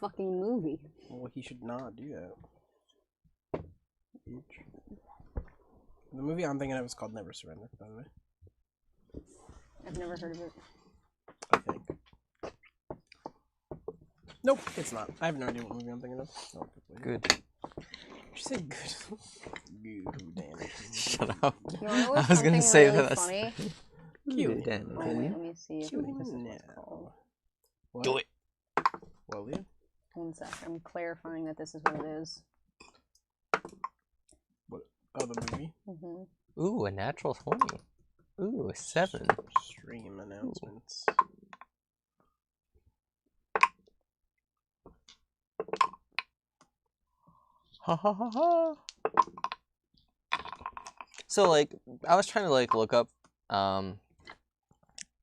fucking movie. Well, he should not do that. The movie I'm thinking of is called Never Surrender, by the way. I've never heard of it. I think. Nope, it's not. I have no idea what movie I'm thinking of. Oh, Good. You say good. Good, damn it. Shut up. You know I was gonna say really that's funny? Cute. Oh, wait, let me see if Cute. this is what it's called. What? Do it. Well, yeah. One sec. I'm clarifying that this is what it is. What? Oh, the movie? Mm-hmm. Ooh, a natural 20. Ooh, a 7. Stream announcements. Ha ha ha ha. So, like, I was trying to, like, look up,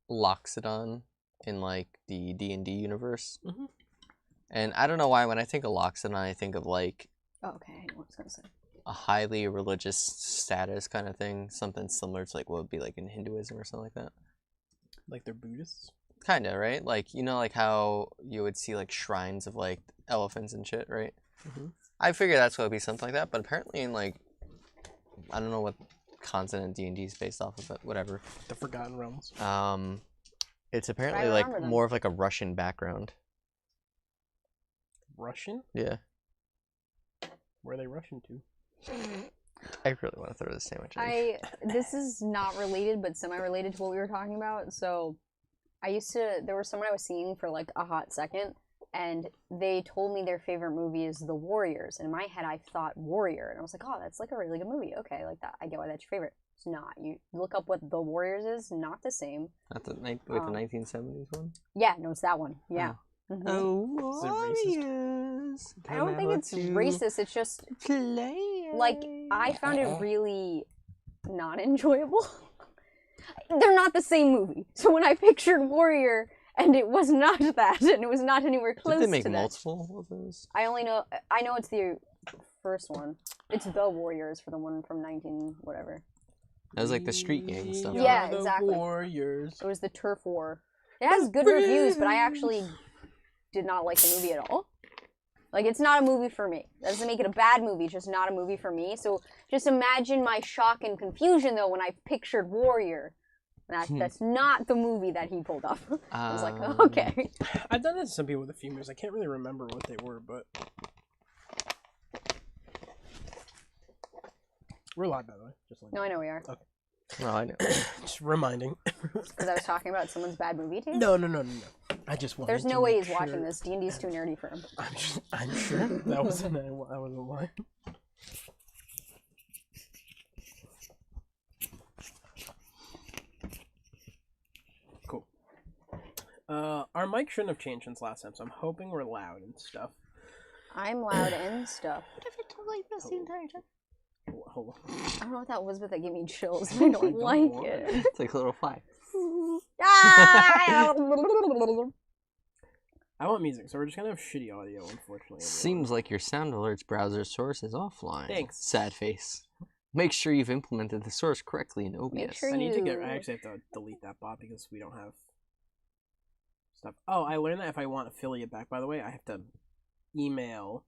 Loxodon in, like, the D&D universe. Mm-hmm. And I don't know why, when I think of Loxodon, I think of, like, Oh, okay, I know what I was gonna say. a highly religious status kind of thing. Something similar to, like, what would be, like, in Hinduism or something like that. Like they're Buddhists? Kinda, right? Like, you know, like, how you would see, like, shrines of, like, elephants and shit, right? Mm-hmm. I figured that's what would be something like that, but apparently in, like, I don't know what continent D&D is based off of, but whatever. The Forgotten Realms. It's apparently, I like, remember them. more of, like, a Russian background. Russian? Yeah. Where are they Russian to? I really want to throw this sandwich in. This is not related, but semi-related to what we were talking about. So, there was someone I was seeing for like a hot second, and they told me their favorite movie is The Warriors. And in my head, I thought Warrior, and I was like, oh, that's like a really good movie. Okay, like that. I get why that's your favorite. It's not. You look up what The Warriors is, not the same. Not the, the 1970s one? Yeah, no, it's that one. Yeah. Mhm. Oh, Is it Warriors! I don't think it's racist. It's just like I found it really not enjoyable. They're not the same movie. So when I pictured Warrior and it was not that, and it was not anywhere close Did they make to that. multiple of those? I know it's the first one. It's The Warriors for the one from 19 whatever. That was like the street gang stuff. We Yeah, are the exactly. Warriors. It was the Turf War. It has good reviews, but I actually did not like the movie at all. Like, it's not a movie for me. That doesn't make it a bad movie, it's just not a movie for me. So just imagine my shock and confusion, though, when I pictured Warrior. That's not the movie that he pulled off. I was like, oh, okay. I've done that to some people with a few movies. I can't really remember what they were, but... We're live, by the way. Just like No, I know we are. Okay. Oh, I know. Just reminding. Because I was talking about someone's bad movie taste? No. I just wanted There's to no way make he's watching sure- this. D&D's too nerdy for him. I'm sure that wasn't a lie. Cool. Our mic shouldn't have changed since last time, so I'm hoping we're loud and stuff. I'm loud and stuff. What if it told like this the entire time? Hold on. I don't know what that was, but that gave me chills. I don't like want it. It's like a little fly. Ah! I want music, so we're just gonna have shitty audio, unfortunately. Seems like your sound alerts browser source is offline. Thanks. Sad face. Make sure you've implemented the source correctly in OBS. Make sure I need to you- I actually have to delete that bot because we don't have stuff. Oh, I learned that if I want affiliate back, by the way, I have to email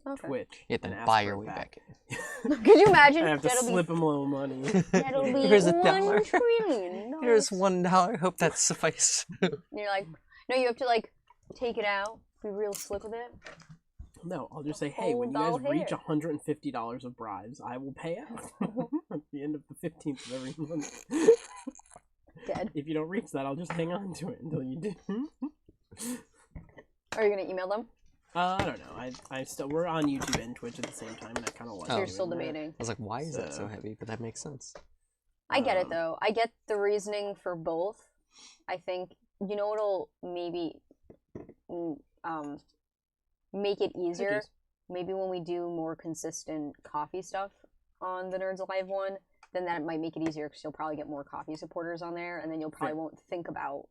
Okay. Twitch. You have and to ask buy for your it way back in. Could you imagine? I have to That'll slip be, them a little money. that'll be Here's $1. $1 trillion. Here's $1. Hope that suffices. And you're like, no, you have to like take it out, be real slick with it. No, I'll just say, hey, when you guys Hold reach hair. $150 of bribes, I will pay out at the end of the 15th of every month. Dead. If you don't reach that, I'll just hang on to it until you do. Are you gonna email them? I don't know. We're on YouTube and Twitch at the same time, and I kind of like. So you're doing still that. debating. I was like, why is that so So- heavy? But that makes sense. I get it though. I get the reasoning for both. I think you know what'll maybe make it easier. Cookies. Maybe when we do more consistent coffee stuff on the Nerds Alive one, then that might make it easier because you'll probably get more coffee supporters on there, and then you'll probably Fair. won't think about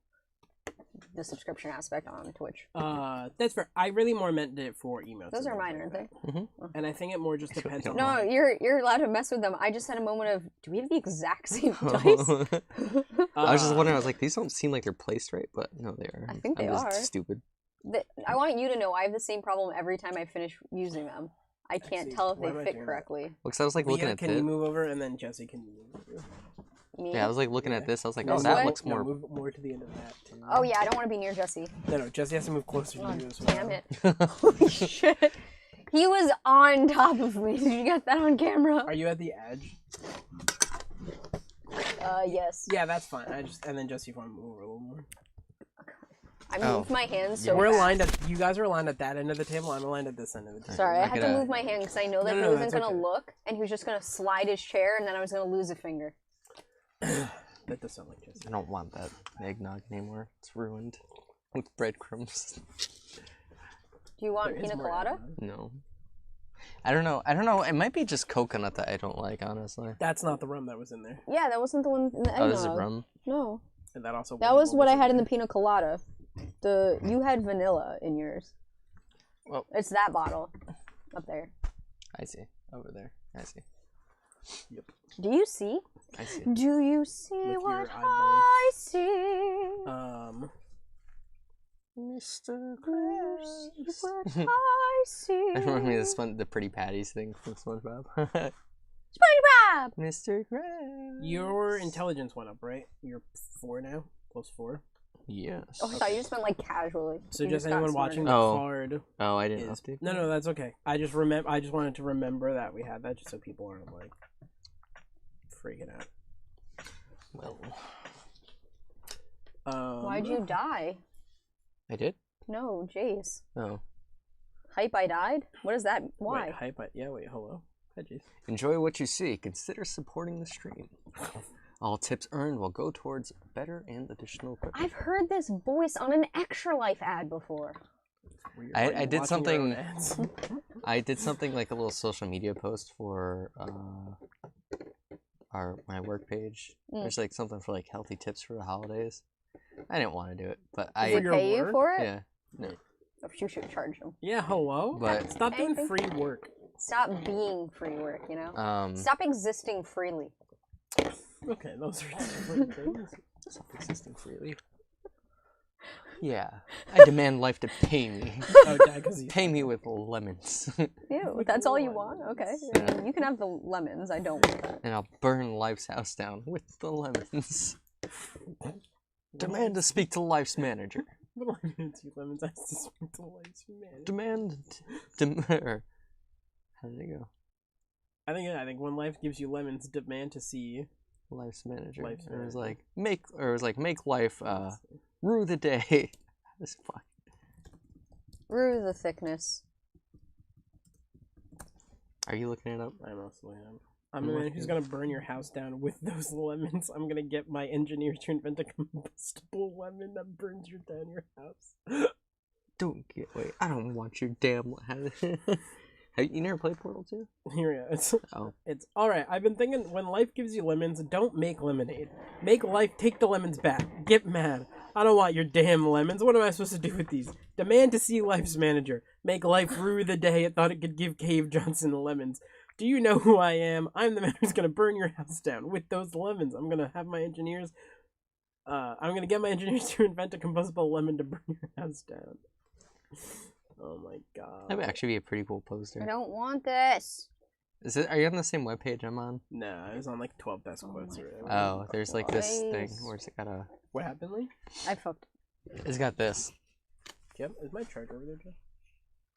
the subscription aspect on Twitch. That's fair. I really more meant it for emails. Those and are things mine, like aren't they? that. And I think it more just depends on. No, you're allowed to mess with them. I just had a moment of, do we have the exact same dice? I was just wondering, I was like, these don't seem like they're placed right, but no, they are. I think they I'm just are. stupid. I want you to know I have the same problem every time I finish using them. I can't Actually, tell if why am they I fit doing that? correctly. Well, because I was like looking Leah, at can this. you move over, and then Jesse can you move over? Me? Yeah, I was like looking Yeah. at this. I was like, No, oh, that what? looks more. No, move more to the end of that. Too. Oh yeah, I don't want to be near Jesse. No, Jesse has to move closer to Oh, you as well. damn it. Holy shit. He was on top of me. Did you get that on camera? Are you at the edge? Yes. Yeah, that's fine. And then Jesse, if you want to move over a little more. I moved my hands so We're fast. aligned at. You guys are aligned at that end of the table. I'm aligned at this end of the table. Sorry, I Make had it to a- move my hand because I know that No, he wasn't that's gonna okay. look, and he was just gonna slide his chair, and then I was gonna lose a finger. That does sound like Jesse. I don't want that eggnog anymore. It's ruined with breadcrumbs. Do you want There is pina more colada? eggnog. No. I don't know. It might be just coconut that I don't like, honestly. That's not the rum that was in there. Yeah, that wasn't the one in the eggnog. Oh, this is rum. No, And that also. that was what I had in the pina colada. You had vanilla in yours. Well, It's that bottle up there. I see. Over there. I see. Yep. Do you see? I see. Do you see With what your I see? Mr. Do you see what I see? I remember the Pretty Patties thing from SpongeBob. SpongeBob! Mr. Krabs. Your intelligence went up, right? You're 4 now, +4. Yes. Oh, I thought you just meant like casually. So You just got anyone smarter. watching the Oh. card Oh, I didn't is. update. No, that's okay. I just wanted to remember that we had that, just so people aren't like freaking out. Well, Why'd you die? I did. No, Jace. Oh. Hype, I died? What is that? Why? Wait, hype. Wait, hello. Hi, Jace. Enjoy what you see. Consider supporting the stream. All tips earned will go towards better and additional equipment. I've heard this voice on an Extra Life ad before. Weird. I Are you did watching your own something- ads? I did something like a little social media post for my work page. There's like something for like healthy tips for the holidays. I didn't want to do it, but Did they your pay you work? for it? yeah. No. Oh, you should charge them. Yeah, hello. But- Stop doing Anything? free work. Stop being free work, you know? Stop existing freely. Okay, those are different things. Stop existing freely. Yeah, I demand life to pay me. Oh, Dad, 'cause you- Pay me with lemons, Ew, that's all you want? Okay. I mean, you can have the lemons. I don't want that. and I'll burn Life's house down with the lemons. Demand to speak to Life's manager. What am I gonna do? Lemons has to speak to Life's man. Demand. How did it go? I think when life gives you lemons, demand to see. Life's manager. Life's It was manager. like make life rue the day. This fuck. Rue the thickness. Are you looking it up? I mostly am. I'm the man who's gonna burn your house down with those lemons. I'm gonna get my engineers to invent a combustible lemon that burns down your house. Wait, I don't want your damn. Have you never played Portal 2? Here we go. Oh. It's alright. I've been thinking when life gives you lemons, don't make lemonade. Make life take the lemons back. Get mad. I don't want your damn lemons. What am I supposed to do with these? Demand to see life's manager. Make life rue the day it thought it could give Cave Johnson lemons. Do you know who I am? I'm the man who's gonna burn your house down with those lemons. I'm gonna have my engineers. I'm gonna get my engineers to invent a combustible lemon to burn your house down. Oh my god. That would actually be a pretty cool poster. I don't want this. Are you on the same webpage I'm on? No, I was on like 12 best quotes. my Or Oh, there's like this thing Nice. where it's got a. What happened, Lee? I fucked. It's got this. Yep, is my charger over there, Joe?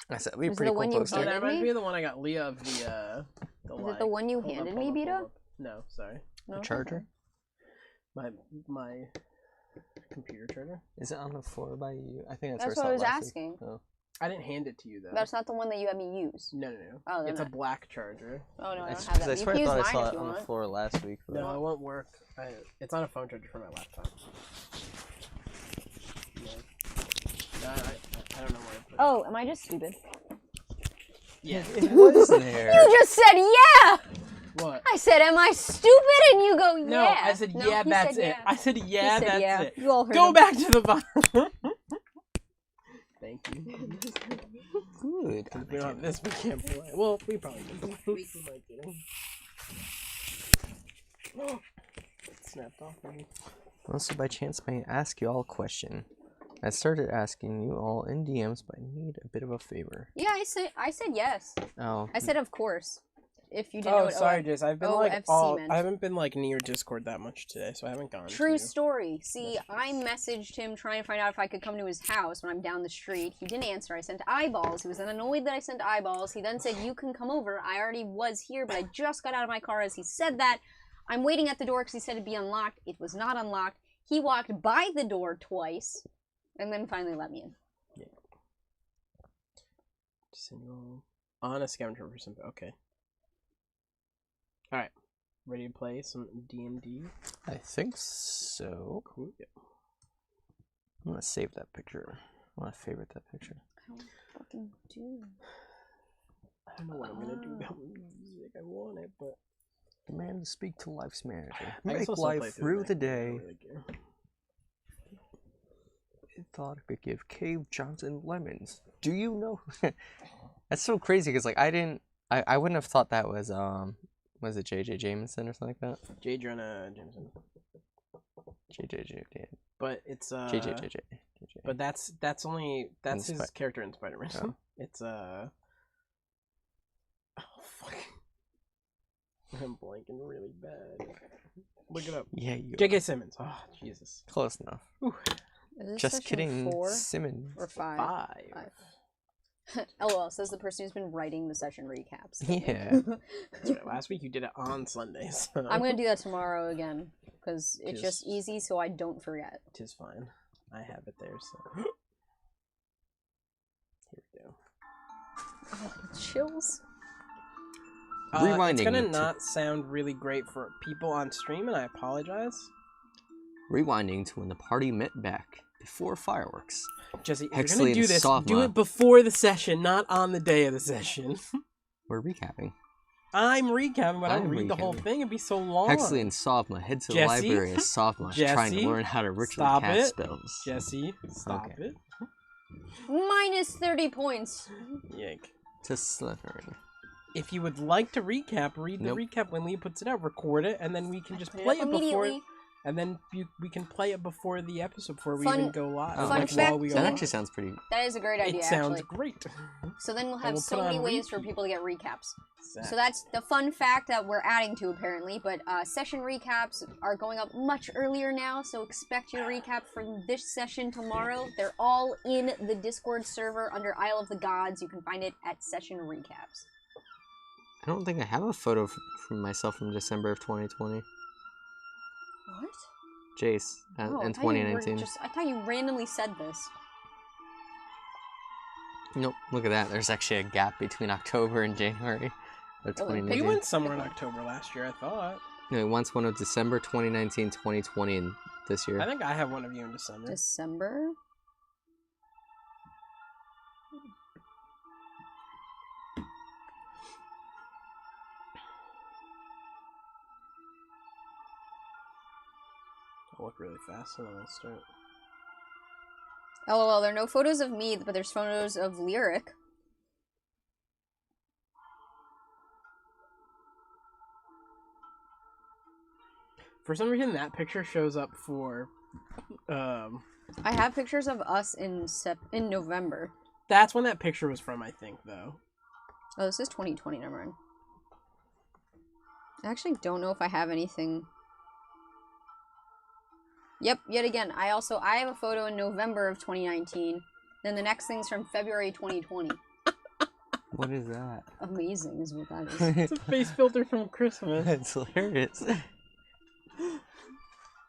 I said, it'd be a Is it pretty the cool one you poster. Oh, handed that reminds me? me of the one I got Leah of the Is it the one you Hold up, handed hold me, up, Beta? hold up. No, sorry. No, A it's charger? okay. My computer charger. Is it on the floor by you? I think that's, That's where what I was saw it last week. asking. Oh. I didn't hand it to you though. That's not the one that you had me use. No. Oh, then It's a I- black charger. Oh no, I That's don't have because I that. You swear can I use thought I mine saw if it you on the want. floor last week. but- No, it won't work. It's on a phone charger for my laptop. No, I don't know where I put it. Oh, am I just stupid? Yeah. It was there. You just said yeah! What? I said, am I stupid? And you go, yeah. No, I said No, yeah, he that's said it. yeah. I said He yeah, said that's yeah. it. You all heard Go him. back to the bottom. Thank you. Good. If we don't have this, we can't play. Well, we probably can. We might get it. Oh, it snapped off. Maybe. Also, by chance, may I ask you all a question? I started asking you all in DMs, but I need a bit of a favor. Yeah, I said yes. Oh. I said of course. If you didn't know what sorry, Jace. I've been like OFC meant. I haven't been like near Discord that much today, so I haven't gone. True story. See, I messaged him trying to find out if I could come to his house when I'm down the street. He didn't answer. I sent eyeballs. He was then annoyed that I sent eyeballs. He then said, you can come over. I already was here, but I just got out of my car as he said that. I'm waiting at the door because he said it'd be unlocked. It was not unlocked. He walked by the door twice and then finally let me in. Yeah. Single on a scavenger for some. Okay. All right, ready to play some D&D? I think so. Cool. Yeah. I'm gonna save that picture. I want to favorite that picture. I don't fucking do. I don't know what I'm gonna do. That music, I want it, but Demand to speak to life's manager. I Make guess I'll still life play through the I day. don't really care. I thought I could give Cave Johnson lemons. Do you know? That's so crazy because like I wouldn't have thought that was it J.J. Jameson or something like that? J. Jonah Jameson. J.J. But it's J.J. But that's his character in Spider-Man. Oh. It's oh fuck. I'm blanking really bad. Look it up. Yeah, you. J.K. Simmons. Oh Jesus. Close enough. Ooh. Is this Just session kidding, 4 Simmons. or 5? 5. LOL, says the person who's been writing the session recaps. Yeah. Last week you did it on Sundays. So. I'm gonna do that tomorrow again because it's just easy, so I don't forget. Tis fine. I have it there, so here we go. Oh, chills. Rewinding. It's gonna not sound really great for people on stream, and I apologize. Rewinding to when the party met back before fireworks. Jesse, if Hexley you're gonna do and this, Sovma. do it before the session, not on the day of the session. We're recapping. I'm recapping, but I don't I'm read the whole recapping. thing. It'd be so long. Hexley and Sovma head to the Jesse? library as Sovma is trying to Jesse? learn how to ritually Stop cast it. spells. Jesse, stop Okay. it. Minus 30 points. Yank. To Slytherin. If you would like to recap, read the Nope. recap when Lee puts it out, record it, and then we can just Put play up it before. immediately. And then we can play it before the episode, before we Fun- even go live. Oh, Fun like, fact, while we go that live. actually sounds pretty. That is a great idea, It sounds actually. great. So then we'll And have we'll so put many on ways for repeat. people to get recaps. Exactly. So that's the fun fact that we're adding to, apparently. But session recaps are going up much earlier now, so expect your recap for this session tomorrow. They're all in the Discord server under Isle of the Gods. You can find it at Session Recaps. I don't think I have a photo from myself from December of 2020. What? Jace, Oh, in I thought you were 2019. I thought you randomly said this. Nope, look at that. There's actually a gap between October and January of Well, then 2019. We went somewhere in October last year, I thought. No, once one of December 2019, 2020, and this year. I think I have one of you in December. December? I'll look really fast and then I'll start. LOL, there are no photos of me, but there's photos of Lyric. For some reason, that picture shows up for. I have pictures of us in November. That's when that picture was from, I think, though. Oh, this is 2020, never mind. I actually don't know if I have anything. Yep, yet again, I have a photo in November of 2019. Then the next thing's from February 2020. What is that? Amazing is what that is. It's a face filter from Christmas. It's hilarious.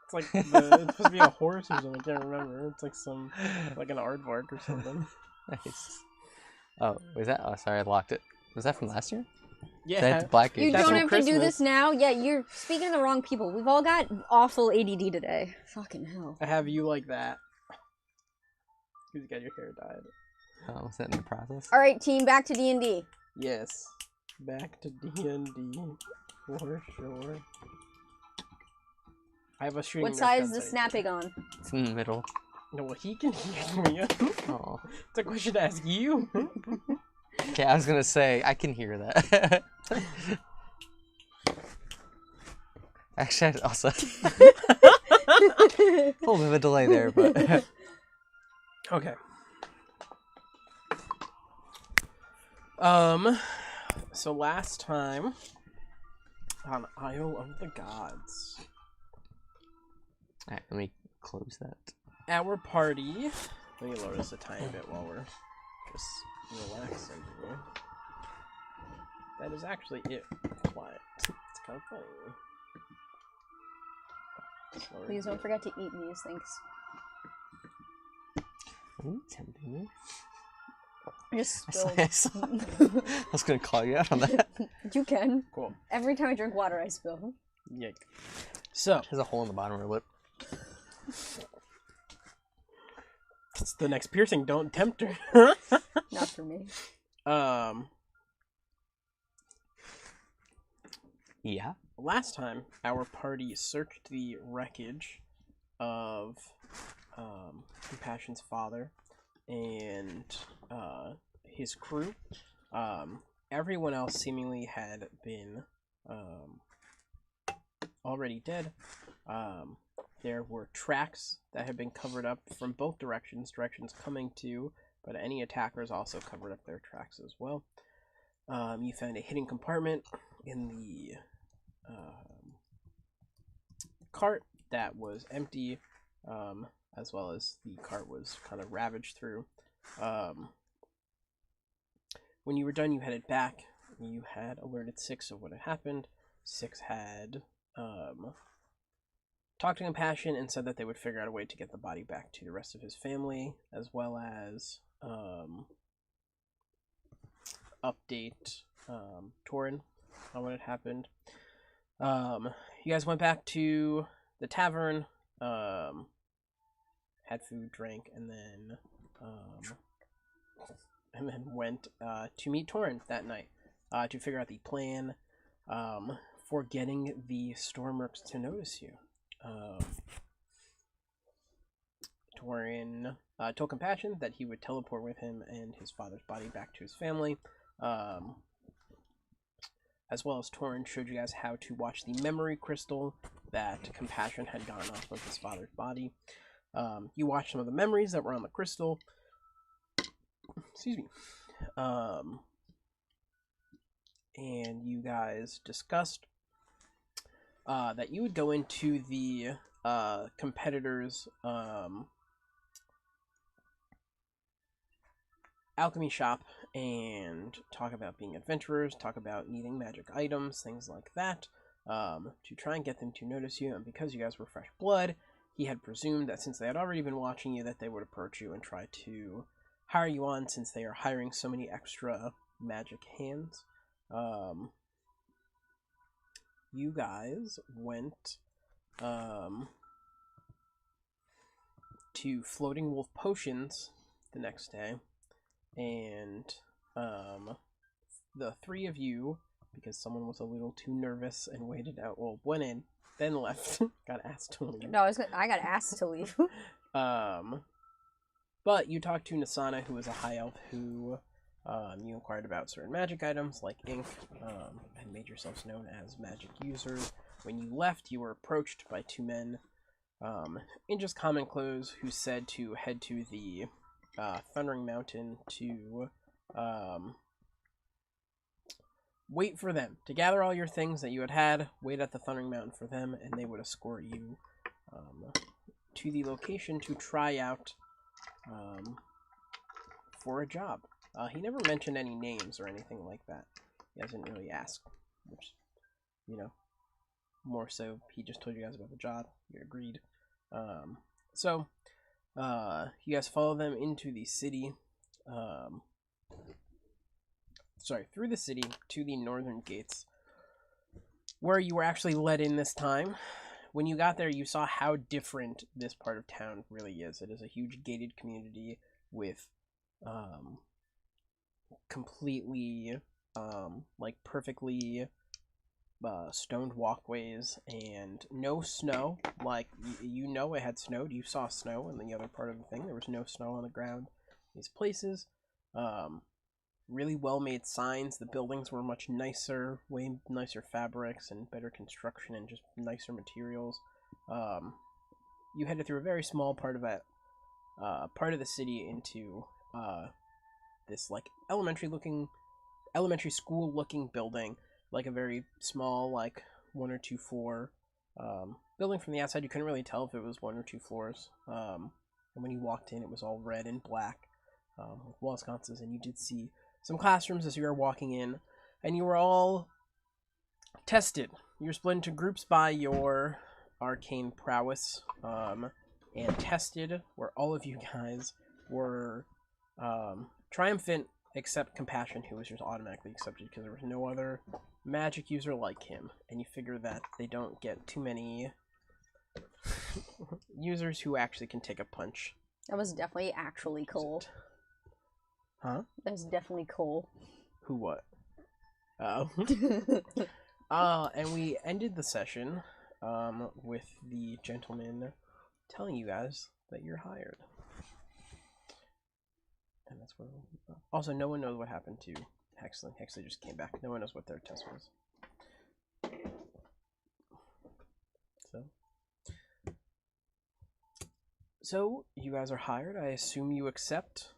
It's like it's supposed to be a horse or something. I can't remember. It's like like an aardvark or something. Nice. Oh, was that? Oh, sorry, I locked it. Was that from last year? Yeah. That's Black You Age. That's don't from have to do Christmas. this now? Yeah, you're speaking to the wrong people. We've all got awful ADD today. Fucking hell. I have you like that. Because you got your hair dyed. Oh, was that in the process? Alright, team, back to D&D. Yes. Back to D&D. For sure. I have a shooting. What Nerf size gun is the setting. snap pig on? It's in the middle. No, well, he can hear me. Oh. It's a question to ask you. Okay, I was gonna say I can hear that. Actually, I'd also a little bit of a delay there, but Okay. So last time on Isle of the Gods, Alright, let me close that. our party. Let me lower this a tiny bit while we're just relaxing here. That is actually it. Quiet. It's kind of funny. Slower Please don't bit. forget to eat these things. Ooh, tempting. I just I spilled. was gonna call you out on that. You can. Cool. Every time I drink water, I spill. Yike. So There's a hole in the bottom of her lip. it's the next piercing. Don't tempt her. Not for me. Yeah. Last time, our party searched the wreckage of Compassion's father and his crew. Everyone else seemingly had been already dead. There were tracks that had been covered up from both directions coming to, but any attackers also covered up their tracks as well. You found a hidden compartment in the cart that was empty, as well as the cart was kind of ravaged through. When you were done, you headed back. You had alerted Six of what had happened. Six had talked to Compassion and said that they would figure out a way to get the body back to the rest of his family, as well as update Torin on what had happened. You guys went back to the tavern, had food, drank, and then went to meet Torin that night to figure out the plan for getting the Stormworks to notice you. Torin told Compassion that he would teleport with him and his father's body back to his family. As well as Torin showed you guys how to watch the memory crystal that Compassion had gotten off of his father's body. You watched some of the memories that were on the crystal. Excuse me. And you guys discussed that you would go into the competitors' alchemy shop and talk about being adventurers, talk about needing magic items, things like that, to try and get them to notice you. And because you guys were fresh blood, he had presumed that since they had already been watching you, that they would approach you and try to hire you on, since they are hiring so many extra magic hands. You guys went to Floating Wolf Potions the next day, and the three of you, because someone was a little too nervous and waited out, well, went in, then left, got asked to leave. No, I got asked to leave. But you talked to Nasana, who was a high elf, who you inquired about certain magic items like ink, and made yourselves known as magic users. When you left, you were approached by two men in just common clothes who said to head to the Thundering Mountain to wait for them, to gather all your things that you had, wait at the Thundering Mountain for them, and they would escort you to the location to try out for a job. He never mentioned any names or anything like that. He hasn't really asked, which, you know, more so he just told you guys about the job. You agreed. So you guys follow them into the city. Through the city to the northern gates, where you were actually let in this time. When you got there, you saw how different this part of town really is. It is a huge gated community with completely like perfectly stoned walkways and no snow. Like, you know it had snowed. You saw snow in the other part of the thing. There was no snow on the ground in these places. Really well made signs. The buildings were much nicer, way nicer fabrics and better construction and just nicer materials. You headed through a very small part of that part of the city into this like elementary school looking building, like a very small, like 1 or 2 floor building. From the outside, you couldn't really tell if it was 1 or 2 floors. And when you walked in, it was all red and black with wall sconces, and you did see some classrooms as you were walking in, and you were all tested. You were split into groups by your arcane prowess, and tested, where all of you guys were triumphant, except Compassion, who was just automatically accepted because there was no other magic user like him, and you figure that they don't get too many users who actually can take a punch. That was definitely actually Cole. Huh? That was definitely Cole. Who what? Oh. And we ended the session with the gentleman telling you guys that you're hired. And that's where we'll leave off. Also, no one knows what happened to Hexley. Hexley just came back. No one knows what their test was. So you guys are hired. I assume you accept.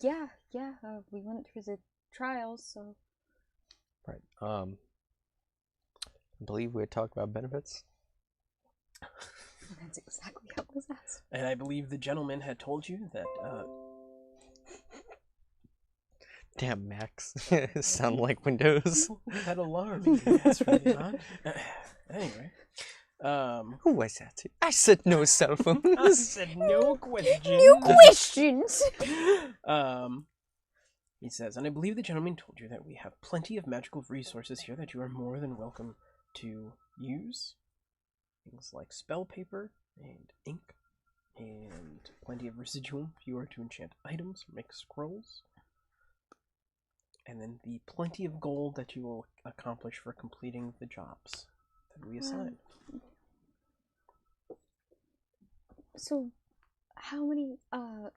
Yeah. We went through the trials, so. Right. I believe we had talked about benefits. That's exactly how it was asked. And I believe the gentleman had told you that. Damn, Max. Sound like Windows. That alarm. Yes, really not. Anyway. Who was that? I said no cell phones. I said no questions. No questions! He says, and I believe the gentleman told you that we have plenty of magical resources here that you are more than welcome to use. Things like spell paper and ink, and plenty of residuum if you are to enchant items or make scrolls. And then the plenty of gold that you will accomplish for completing the jobs that we assign. So, how many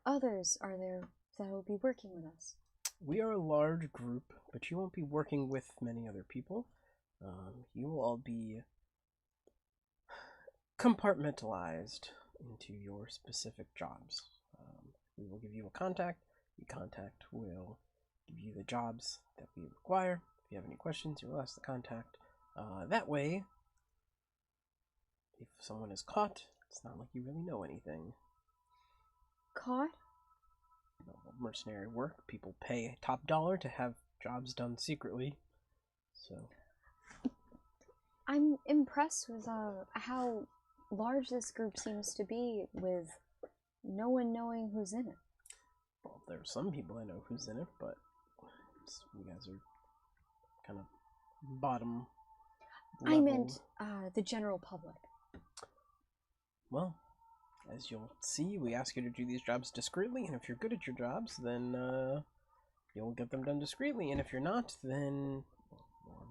others are there that will be working with us? We are a large group, but you won't be working with many other people. You will all be compartmentalized into your specific jobs. We will give you a contact. The contact will give you the jobs that we require. If you have any questions, you will ask the contact. That way, if someone is caught, it's not like you really know anything. Caught? Mercenary work. People pay top dollar to have jobs done secretly. So I'm impressed with how large this group seems to be, with no one knowing who's in it. Well, there are some people I know who's in it, but you guys are kind of bottom level. I meant the general public. Well, as you'll see, we ask you to do these jobs discreetly, and if you're good at your jobs, then you'll get them done discreetly, and if you're not, then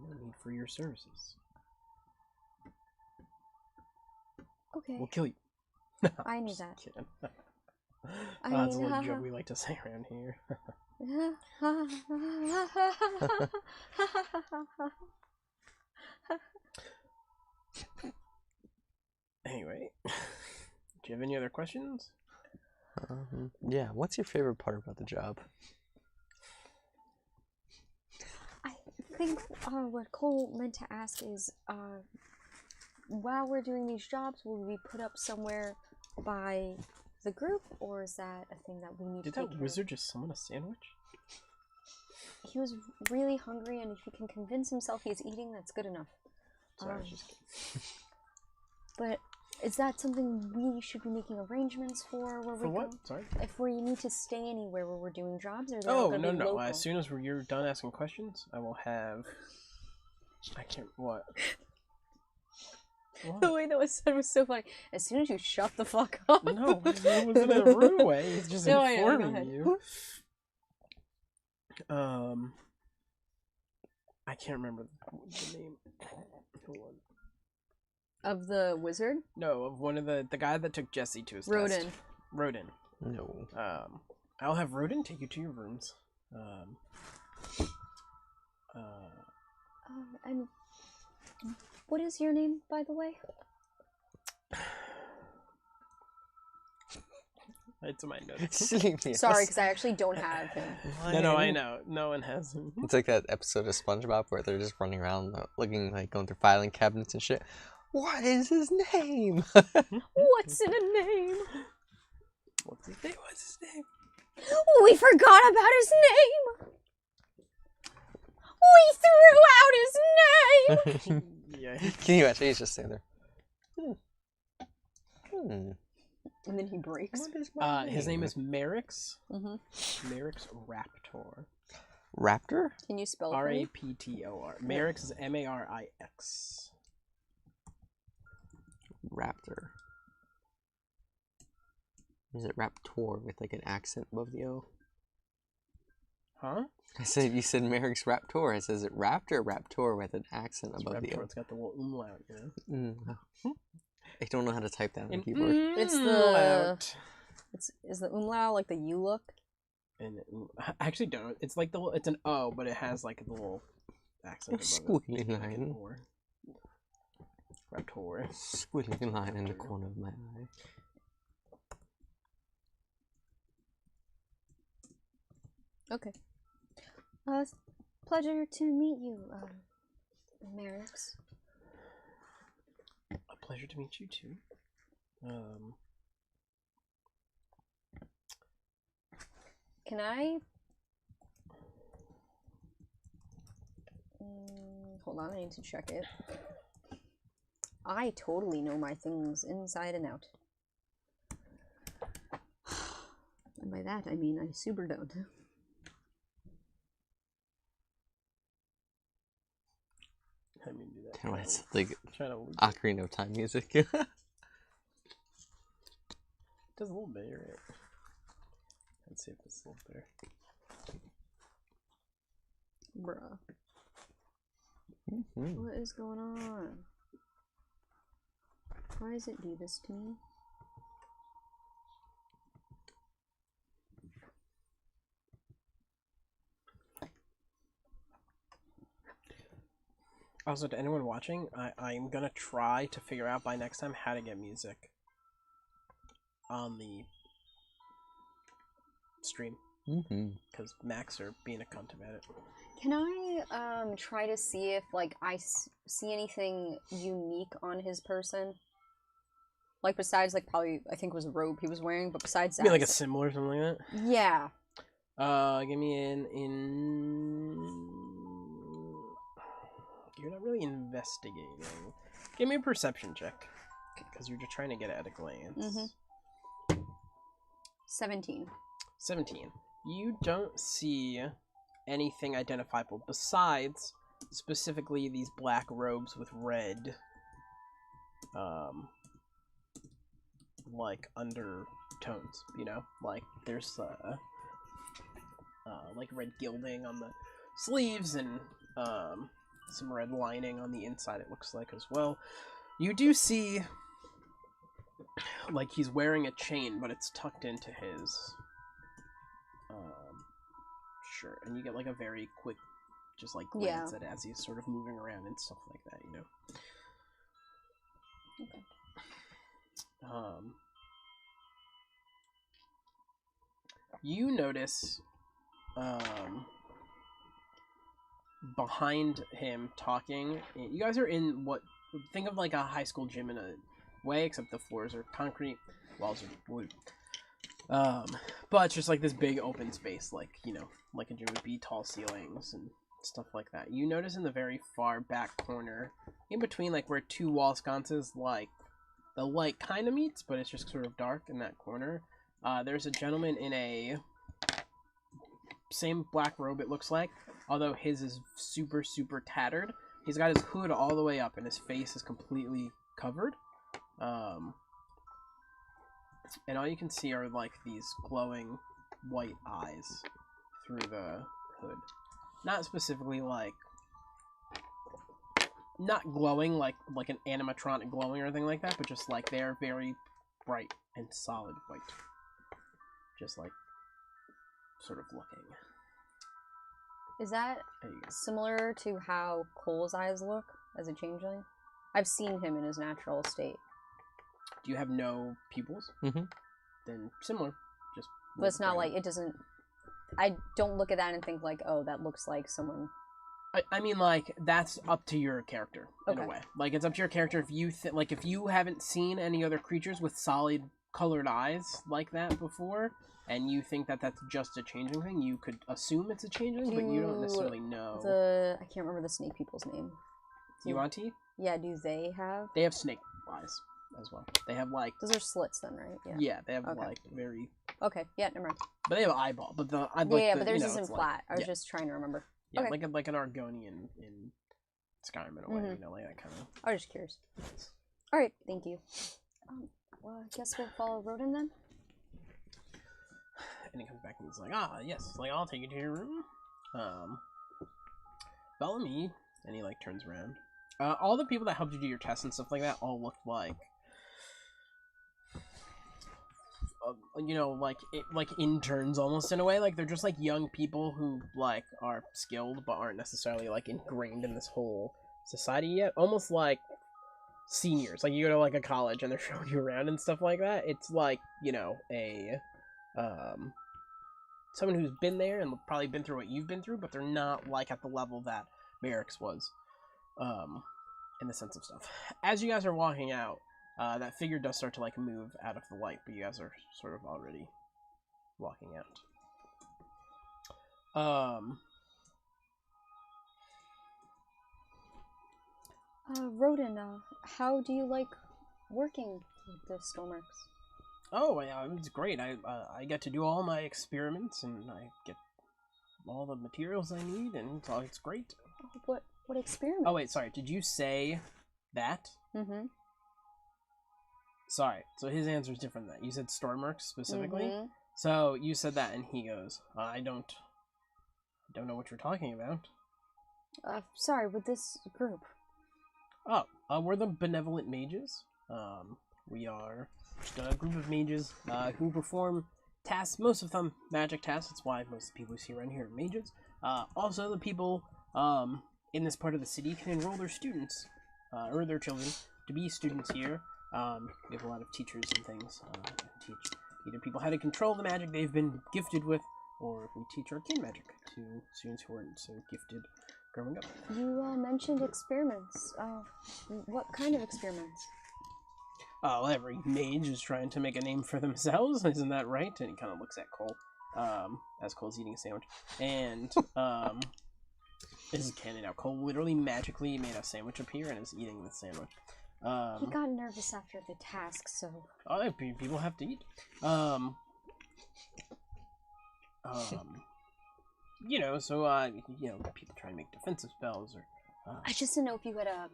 no need for your services. Okay. We'll kill you. I knew Just that. kidding. I That's a mean, little joke we like to say around here. Anyway, do you have any other questions? Yeah, what's your favorite part about the job? I think what Cole meant to ask is, while we're doing these jobs, will we be put up somewhere by the group, or is that a thing that we need to take care of? Did that wizard just summon a sandwich? He was really hungry, and if he can convince himself he's eating, that's good enough. Sorry, I was just kidding. But is that something we should be making arrangements for? Where For we what? Go? Sorry? If we need to stay anywhere where we're doing jobs, or is that all gonna be no. local? As soon as you're done asking questions, I will have. I can't. What? The way that was said was so funny. As soon as you shut the fuck up. No, it was in a rude way. He's just No, I know, go informing ahead. you. I can't remember the name. Hold on. Of the wizard? No, of one of the guy that took Jesse to his Rodin. test. Rodin. No. I'll have Rodin take you to your rooms. And what is your name, by the way? It's my notes. Sleepy. Sorry, because I actually don't have him. No, I know. No one has him. It's like that episode of SpongeBob where they're just running around looking like going through filing cabinets and shit. What is his name? What's in a name? What's his name? What's his name? We forgot about his name. We threw out his name. Yeah. Can you imagine? He's just sitting there. And then he breaks. What is my His name is Merrick's. Mm-hmm. Merrick's Raptor. Raptor? Can you spell it for me? Raptor. Merrick's is Marix. Raptor. Is it Raptor with like an accent above the O? Huh? I said you said Merrick's Raptor. I says it Raptor Raptor with an accent It's above the Raptor. O. It's got the little umlaut, you know? I don't know how to type that on the An keyboard. It's the- umlaut. Is the umlaut like the U look? And I actually don't. It's like it's an O, but it has like the little accent above Squiggly it. line. Raptor. Squiggly line in the corner of my eye. Okay. Pleasure to meet you, Merrick's. A pleasure to meet you too. Can I? Hold on, I need to check it. I totally know my things inside and out. And by that, I mean I super don't. I mean, do that. Kind of it's like Trying to Ocarina of Time music. does a little bit, right? Let's see if it's a little better. Bruh. Mm-hmm. What is going on? Why does it do this to me? Also, to anyone watching, I'm gonna try to figure out by next time how to get music on the stream. Because Max are being a cunt about it. Can I try to see if like I see anything unique on his person? Like besides like probably I think it was a robe he was wearing, but besides You that, mean like a symbol or something like that? yeah. Give me You're not really investigating. Give me a perception check, because you're just trying to get it at a glance. 17. 17. You don't see anything identifiable besides specifically these black robes with red, like undertones. You know, like there's like red gilding on the sleeves and some red lining on the inside, it looks like, as well. You do see like he's wearing a chain, but it's tucked into his shirt, and you get like a very quick just like glance at it as he's sort of moving around and stuff like that, you know. Okay. You notice behind him talking, you guys are in what, think of like a high school gym in a way, except the floors are concrete, walls are wood. But it's just like this big open space, like, you know, like a gym would be, tall ceilings and stuff like that. You notice in the very far back corner, in between like where two wall sconces, like the light kind of meets, but it's just sort of dark in that corner. There's a gentleman in a same black robe, it looks like, although his is super, super tattered. He's got his hood all the way up and his face is completely covered. And all you can see are like these glowing white eyes through the hood. Not specifically like, not glowing like an animatronic glowing or anything like that, but just like they're very bright and solid white. Just like sort of looking. Is that similar to how Cole's eyes look as a changeling? I've seen him in his natural state. Do you have no pupils? Mm-hmm. Then similar. Just. But it's not like it doesn't. I don't look at that and think like, oh, that looks like someone. I mean, like, that's up to your character in a Okay. way. Like, it's up to your character if you if you haven't seen any other creatures with solid colored eyes like that before, and you think that that's just a changeling thing, you could assume it's a changeling, but you don't necessarily know. I can't remember the snake people's name. Yuan-Ti? Yeah, do they have? They have snake eyes as well. They have like. Those are slits then, right? Yeah. Yeah, they have Okay. like very. Okay. Yeah. Never mind. But they have an eyeball. But the Yeah, the, but theirs you know, isn't it's flat. I was yeah. just trying to remember. Yeah, Okay. like an Argonian in Skyrim in a way, Mhm. you know, like that kind of. I was just curious. All right. Thank you. Well, I guess we'll follow Rodin then. And he comes back and he's like, yes, like I'll take you to your room. Follow me. And he like turns around. All the people that helped you do your tests and stuff like that all looked like, you know, like interns almost in a way. Like they're just like young people who like are skilled but aren't necessarily like ingrained in this whole society yet. Almost like seniors. Like you go to like a college and they're showing you around and stuff like that. It's like, you know, a someone who's been there and probably been through what you've been through, but they're not like at the level that Merrick's was, in the sense of stuff. As you guys are walking out, that figure does start to like move out of the light, but you guys are sort of already walking out. Rodin, how do you like working with the Stormworks? Oh, yeah, it's great. I get to do all my experiments, and I get all the materials I need, and it's great. What experiment? Oh, wait, sorry. Did you say that? Mm-hmm. Sorry. So his answer is different than that. You said Stormworks specifically? Mm-hmm. So you said that, and he goes, I don't know what you're talking about. Sorry, with this group. Oh, we're the Benevolent Mages. We are just a group of mages who perform tasks, most of them magic tasks. That's why most of the people you see around here are mages. Also, the people in this part of the city can enroll their students, or their children, to be students here. We have a lot of teachers and things that teach either people how to control the magic they've been gifted with, or we teach arcane magic to students who aren't so gifted growing up. You mentioned experiments. What kind of experiments? Well, every mage is trying to make a name for themselves, isn't that right? And he kind of looks at Cole, as Cole's eating a sandwich. And, this is canon now. Cole literally magically made a sandwich appear and is eating the sandwich. He got nervous after the task, so... Oh, people have to eat. You know, so, you know, people try and make defensive spells, or... I just didn't know if you had a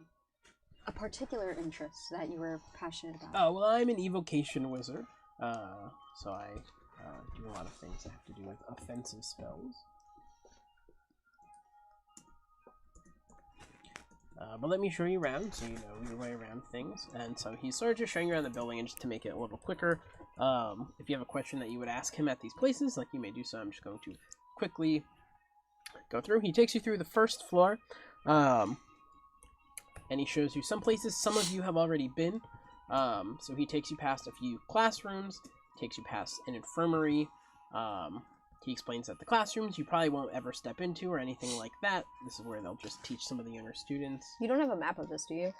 particular interest that you were passionate about. Oh, well, I'm an evocation wizard, so I do a lot of things that have to do with offensive spells. But let me show you around, so you know your way around things. And so he's sort of just showing you around the building, and just to make it a little quicker, if you have a question that you would ask him at these places, like you may do so, I'm just going to quickly go through. He takes you through the first floor, and he shows you some places some of you have already been. So he takes you past a few classrooms, takes you past an infirmary. He explains that the classrooms you probably won't ever step into or anything like that. This is where they'll just teach some of the younger students. You don't have a map of this, do you?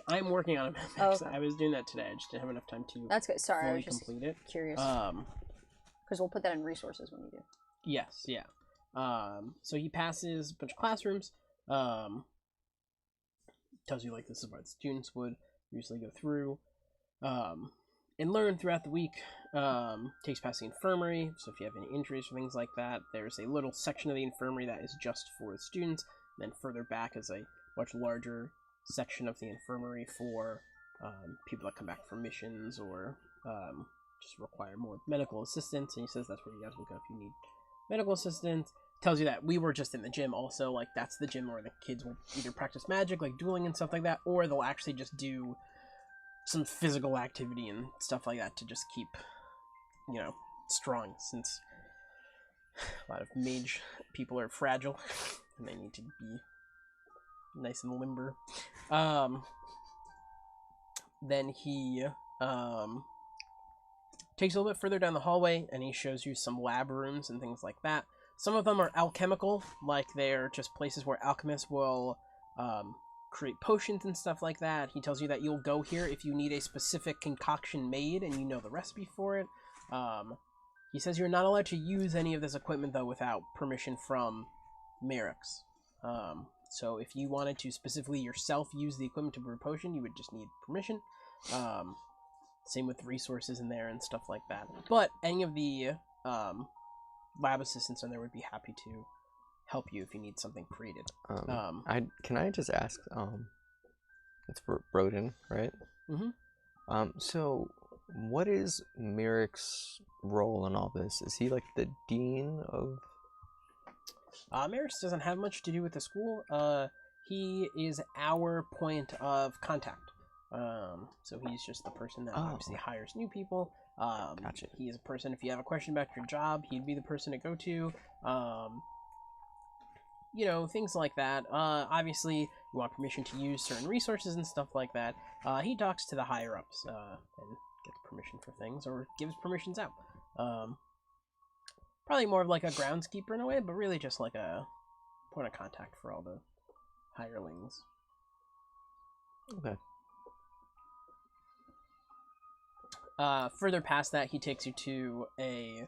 I'm working on it. Oh, okay. I was doing that today. I just didn't have enough time to That's good. Sorry, I fully was just complete it. curious. Because we'll put that in resources when you do. Yes, yeah. So he passes a bunch of classrooms. Tells you like this is where the students would usually go through. And learn throughout the week. Takes past the infirmary, so if you have any injuries or things like that, there's a little section of the infirmary that is just for the students. And then further back is a much larger section of the infirmary for people that come back from missions or just require more medical assistance. And he says that's where you guys will go if you need medical assistance. Tells you that we were just in the gym also, like that's the gym where the kids will either practice magic, like dueling and stuff like that, or they'll actually just do some physical activity and stuff like that to just keep, you know, strong, since a lot of mage people are fragile and they need to be nice and limber. Then he Takes you a little bit further down the hallway, and he shows you some lab rooms and things like that. Some of them are alchemical, like they're just places where alchemists will create potions and stuff like that. He tells you that you'll go here if you need a specific concoction made and you know the recipe for it. He says you're not allowed to use any of this equipment, though, without permission from Merrick's. So if you wanted to specifically yourself use the equipment to brew a potion, you would just need permission. Same with resources in there and stuff like that. But any of the lab assistants in there would be happy to help you if you need something created. Can I just ask? It's Broden, right? Mm-hmm. So what is Merrick's role in all this? Is he like the dean of? Merrick's doesn't have much to do with the school. He is our point of contact. So he's just the person that obviously hires new people. Gotcha. He is a person, if you have a question about your job, he'd be the person to go to. You know, things like that. Obviously, you want permission to use certain resources and stuff like that. He talks to the higher-ups and gets permission for things, or gives permissions out. Probably more of like a groundskeeper in a way, but really just like a point of contact for all the hirelings. Okay. Further past that, he takes you to a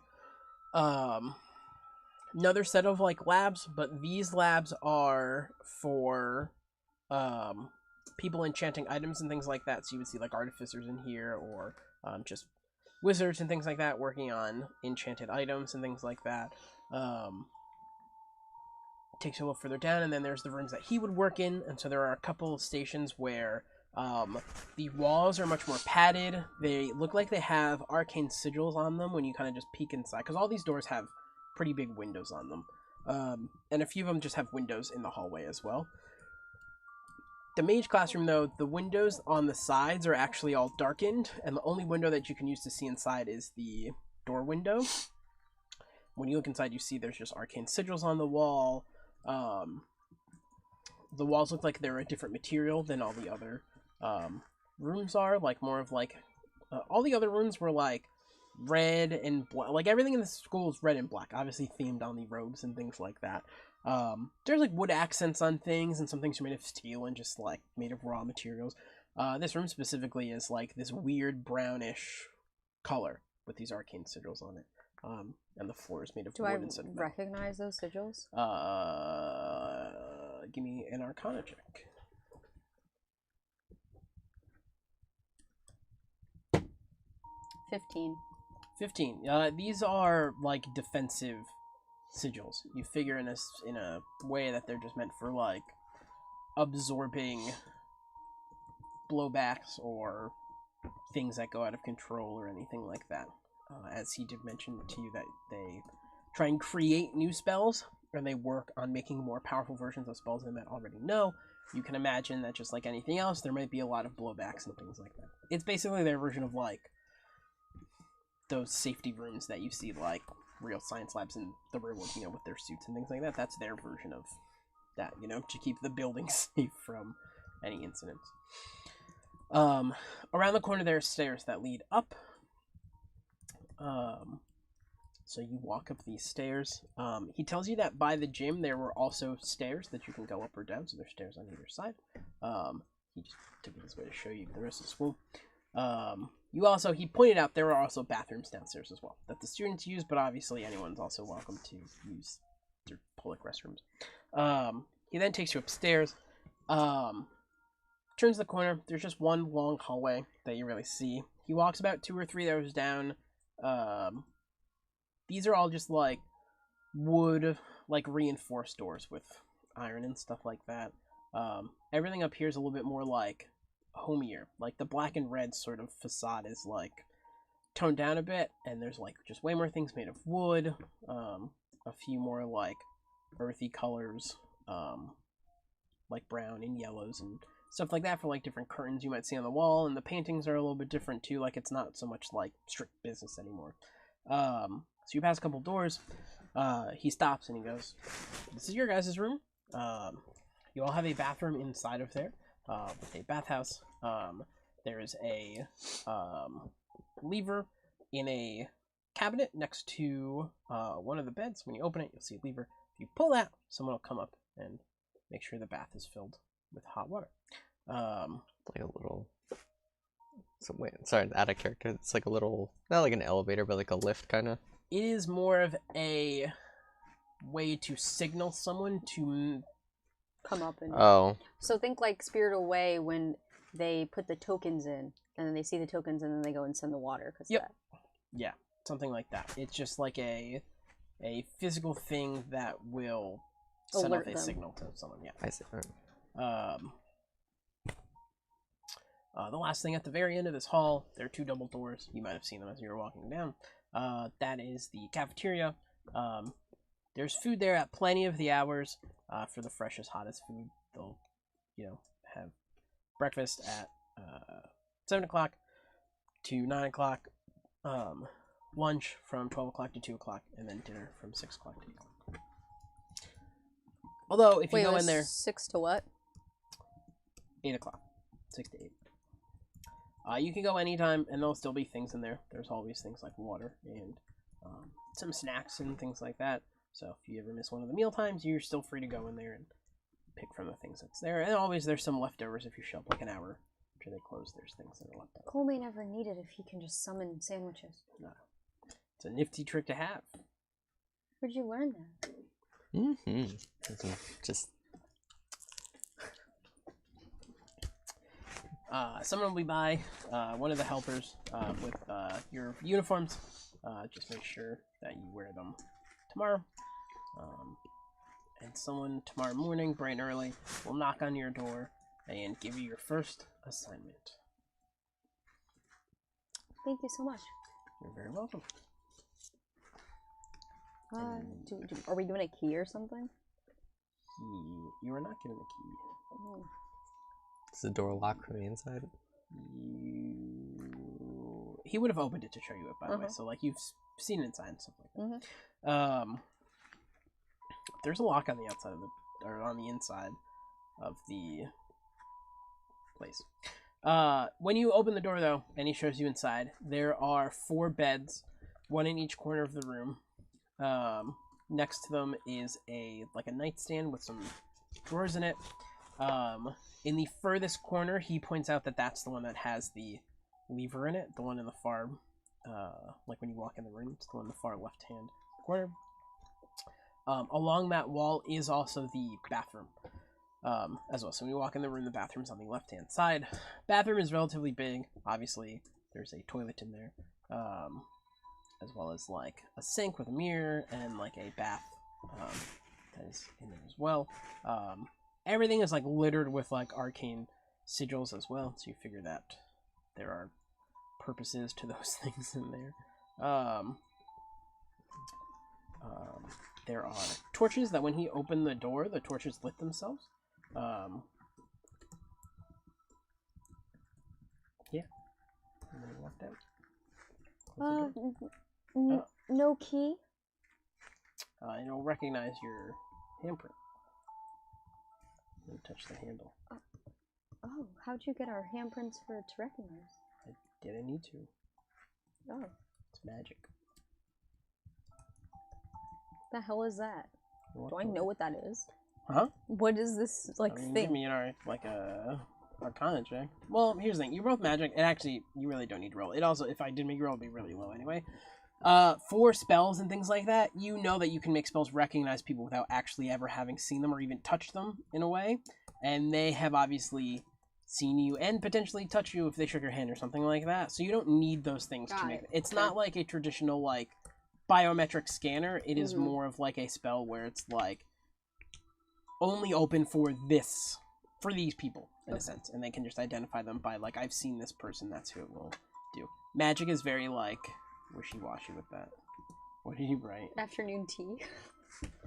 another set of like labs, but these labs are for people enchanting items and things like that. So you would see like artificers in here, or just wizards and things like that working on enchanted items and things like that. Takes you a little further down, and then there's the rooms that he would work in, and so there are a couple of stations where the walls are much more padded. They look like they have arcane sigils on them when you kind of just peek inside, because all these doors have pretty big windows on them. And a few of them just have windows in the hallway as well. The mage classroom, though, the windows on the sides are actually all darkened, and the only window that you can use to see inside is the door window. When you look inside, you see there's just arcane sigils on the wall. The walls look like they're a different material than all the other rooms are, like more of like all the other rooms were like red and black. Like everything in the school is red and black, obviously themed on the robes and things like that. There's like wood accents on things, and some things are made of steel and just like made of raw materials. This room specifically is like this weird brownish color with these arcane sigils on it. And the floor is made of wood instead of metal. Recognize those sigils? Give me an Arcana check. 15. These are like defensive sigils. You figure in a way that they're just meant for like absorbing blowbacks or things that go out of control or anything like that. As he did mention to you that they try and create new spells, and they work on making more powerful versions of spells they might already know. You can imagine that just like anything else, there might be a lot of blowbacks and things like that. It's basically their version of like those safety rooms that you see like real science labs in the real world, you know, with their suits and things like that. That's their version of that, you know, to keep the building safe from any incidents. Around the corner there are stairs that lead up. So you walk up these stairs. He tells you that by the gym there were also stairs that you can go up or down, so there's stairs on either side. He just took it this way to show you the rest of the school. He pointed out there are also bathrooms downstairs as well that the students use, but obviously anyone's also welcome to use their public restrooms. He then takes you upstairs. Turns the corner. There's just one long hallway that you really see. He walks about 2 or 3 rows down. These are all just like wood, like reinforced doors with iron and stuff like that. Everything up here is a little bit more like homier. Like the black and red sort of facade is like toned down a bit, and there's like just way more things made of wood. A few more like earthy colors, like brown and yellows and stuff like that for like different curtains you might see on the wall. And the paintings are a little bit different too. Like it's not so much like strict business anymore. So you pass a couple doors. He stops and he goes, "This is your guys' room. You all have a bathroom inside of there, with a bathhouse. there is a lever in a cabinet next to one of the beds. When you open it, you'll see a lever. If you pull that, someone will come up and make sure the bath is filled with hot water. Like a little. So wait, sorry, out of character. It's like a little, not like an elevator, but like a lift kind of. It is more of a way to signal someone to Come up and. Oh. So think like Spirit Away when they put the tokens in, and then they see the tokens, and then they go and send the water. Yep. Yeah, something like that. It's just like a physical thing that will send Alert off a them. signal to someone. Yeah. I see. Alright. The last thing at the very end of this hall, there are two double doors. You might have seen them as you were walking down. That is the cafeteria. There's food there at plenty of the hours for the freshest, hottest food. They'll, have breakfast at 7 o'clock to 9 o'clock, lunch from 12 o'clock to 2 o'clock, and then dinner from 6 o'clock to 8 o'clock. Although, if you go in there... 6 to what? 8 o'clock. 6 to 8. You can go anytime, and there'll still be things in there. There's always things like water and some snacks and things like that. So if you ever miss one of the meal times, you're still free to go in there and pick from the things that's there. And always there's some leftovers if you show up like an hour after they close. There's things that are left over. Cole may never need it if he can just summon sandwiches. No. It's a nifty trick to have. Where'd you learn that? Mm-hmm. Just... Someone will be by, one of the helpers, with your uniforms. Just make sure that you wear them tomorrow. And someone tomorrow morning, bright and early, will knock on your door and give you your first assignment. Thank you so much. You're very welcome. Are we doing a key or something? You are not given a key. Oh. Does the door lock from the inside? He would have opened it to show you it, by the way. So, like, you've seen inside and stuff like that. There's a lock on the outside of or on the inside of the place. When you open the door, though, and he shows you inside, there are 4 beds, one in each corner of the room. Next to them is a nightstand with some drawers in it. In the furthest corner, he points out that that's the one that has the lever in it. The one in the far, like when you walk in the room, it's the one in the far left-hand corner. Along that wall is also the bathroom, as well. So when you walk in the room, the bathroom's on the left-hand side. Bathroom is relatively big. Obviously, there's a toilet in there, as well as like a sink with a mirror and like a bath that is in there as well. Everything is like littered with like arcane sigils as well, so you figure that there are purposes to those things in there. There are torches that when he opened the door, the torches lit themselves. Yeah. And then he walked out. No key? It'll recognize your handprint. And touch the handle. Oh, how'd you get our handprints for it to recognize? I didn't need to. Oh. It's magic. The hell is that? Do I know what that is? Huh? What is this Give thing? me an Arcana check. Well, here's the thing. You rolled magic, and actually, you really don't need to roll. It also, if I did make you roll, it'd be really low anyway. For spells and things like that, you know that you can make spells recognize people without actually ever having seen them or even touched them in a way. And they have obviously seen you and potentially touch you if they shook your hand or something like that. So you don't need those things to make it. It's not like a traditional, like, biometric scanner. It is more of like a spell where it's like only open for these people in a sense, and they can just identify them by like, I've seen this person, that's who it will do. Magic is very like wishy-washy with that. What did you write? Afternoon tea.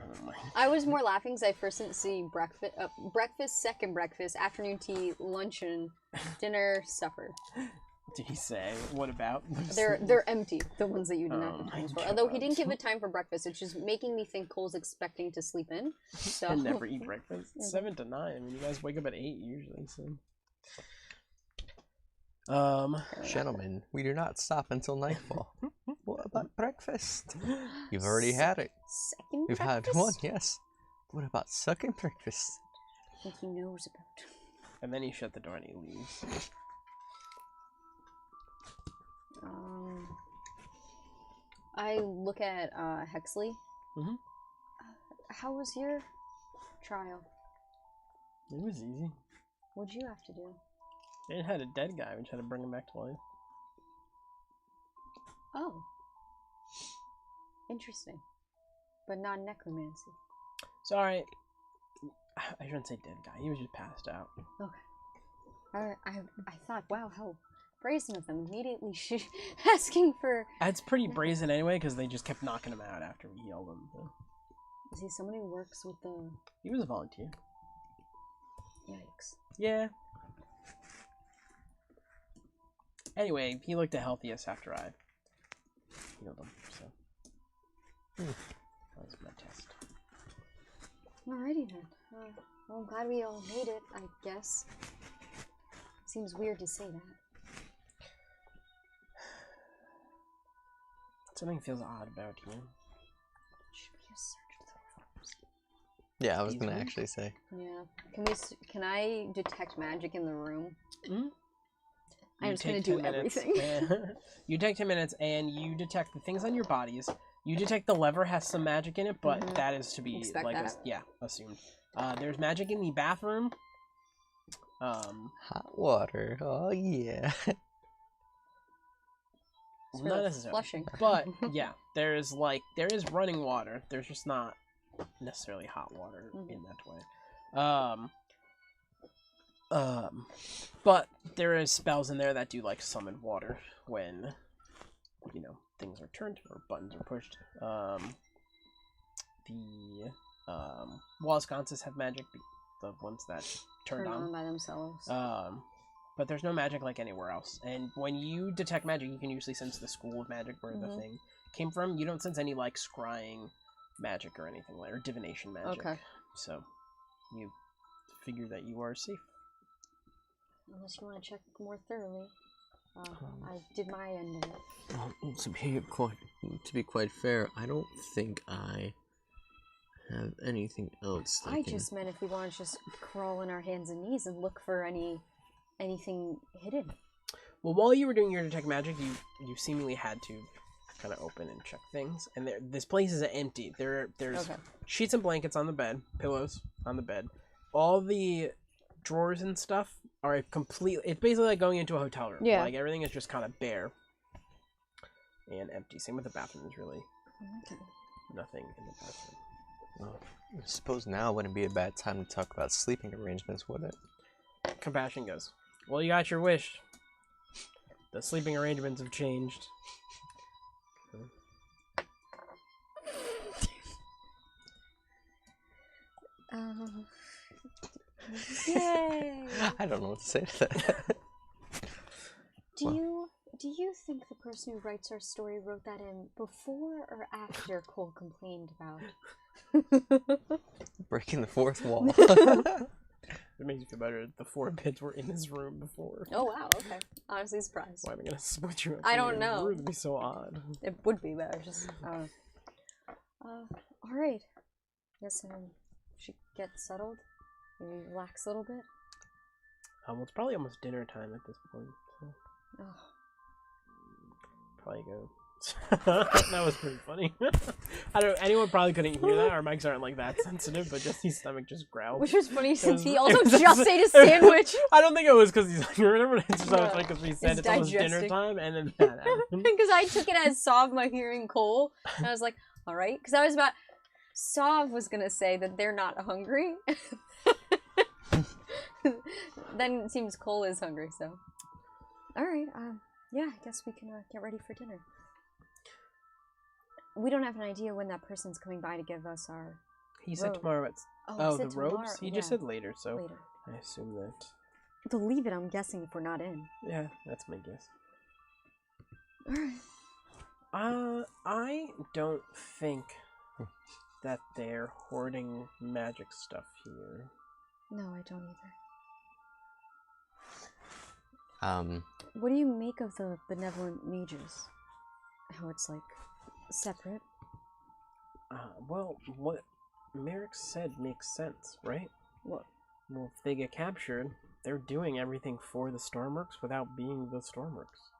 Oh my. I was more laughing because I first didn't see breakfast, second breakfast, afternoon tea, luncheon, dinner, supper. Did he say? What about? They're empty, the ones that you didn't have the my times for. Although he didn't give a time for breakfast, it's just making me think Cole's expecting to sleep in. So I never eat breakfast. 7 to 9. I mean, you guys wake up at 8 usually, so. Gentlemen, we do not stop until nightfall. What about breakfast? You've already had it. Second We've breakfast? had one, yes. What about second breakfast? I think he knows about. And then he shut the door and he leaves. I look at Hexley. Mm-hmm. How was your trial? It was easy. What'd you have to do? It had a dead guy. We tried to bring him back to life. Oh. Interesting. But not necromancy. Sorry. I shouldn't say dead guy. He was just passed out. Okay. I thought, wow, how brazen of them. Immediately asking for... It's pretty brazen anyway, because they just kept knocking him out after we healed him. So. Is he somebody who works with the... He was a volunteer. Yikes. Yeah. Anyway, he looked the healthiest after I healed him, so. That was my test. Alrighty then. Well, I'm glad we all made it, I guess. Seems weird to say that. Something feels odd about you. Should be a search for the farms. Yeah, I was gonna actually say. Yeah. Can I detect magic in the room? Mm-hmm. I'm just gonna do everything. You take 10 minutes and you detect the things on your bodies. You detect the lever has some magic in it, but that is to be assumed. There's magic in the bathroom. Hot water. Oh yeah. Not necessarily. Flushing. But yeah, there is running water. There's just not necessarily hot water in that way. But there is spells in there that do like summon water when things are turned or buttons are pushed. The wall sconces have magic, the ones that turn on by themselves. But there's no magic like anywhere else. And when you detect magic, you can usually sense the school of magic where the thing came from. You don't sense any like scrying magic or anything like, or divination magic. Okay. So you figure that you are safe. Unless you want to check more thoroughly. I did my end of it. Well, to be quite fair, I don't think I have anything else. I just meant if we want to just crawl on our hands and knees and look for anything hidden. Well, while you were doing your detect magic, you seemingly had to kind of open and check things. And this place is empty. There's sheets and blankets on the bed, pillows on the bed. All the drawers and stuff are completely... It's basically like going into a hotel room. Yeah. Like, everything is just kind of bare and empty. Same with the bathroom. There's really nothing in the bathroom. Well, I suppose now wouldn't be a bad time to talk about sleeping arrangements, would it? Compassion goes, well, you got your wish. The sleeping arrangements have changed. Yay! I don't know what to say to that. Do you think the person who writes our story wrote that in before or after Cole complained about breaking the fourth wall? It makes you feel better. The 4 beds were in his room before. Oh wow, okay. Honestly surprised. Why am I gonna split you up? I don't know. It would be so odd. It would be, but I was just alright. Yes, should get settled. Maybe relax a little bit. Well, it's probably almost dinner time at this point. So. Oh. Probably go. That was pretty funny. I don't know, anyone probably couldn't hear that. Our mics aren't like that sensitive, but Jesse's stomach just growled. Which was funny since he also just ate a sandwich. I don't think it was because he's hungry or whatever. It's just like because we said it's almost dinner time, and then that happened. Because I took it as Sav my hearing Cole, and I was like, alright. Because I was about... Sav was going to say that they're not hungry. Then it seems Cole is hungry, so... Alright, yeah, I guess we can get ready for dinner. We don't have an idea when that person's coming by to give us our... He said tomorrow at... Oh, the tomorrow. robes? He just said later, so later. I assume that... They'll leave it, I'm guessing, if we're not in. Yeah, that's my guess. Alright. I don't think that they're hoarding magic stuff here. No, I don't either. What do you make of the Benevolent Mages? How it's like separate? Well, what Merrick said makes sense, right? What? Well, if they get captured, they're doing everything for the Stormworks without being the Stormworks.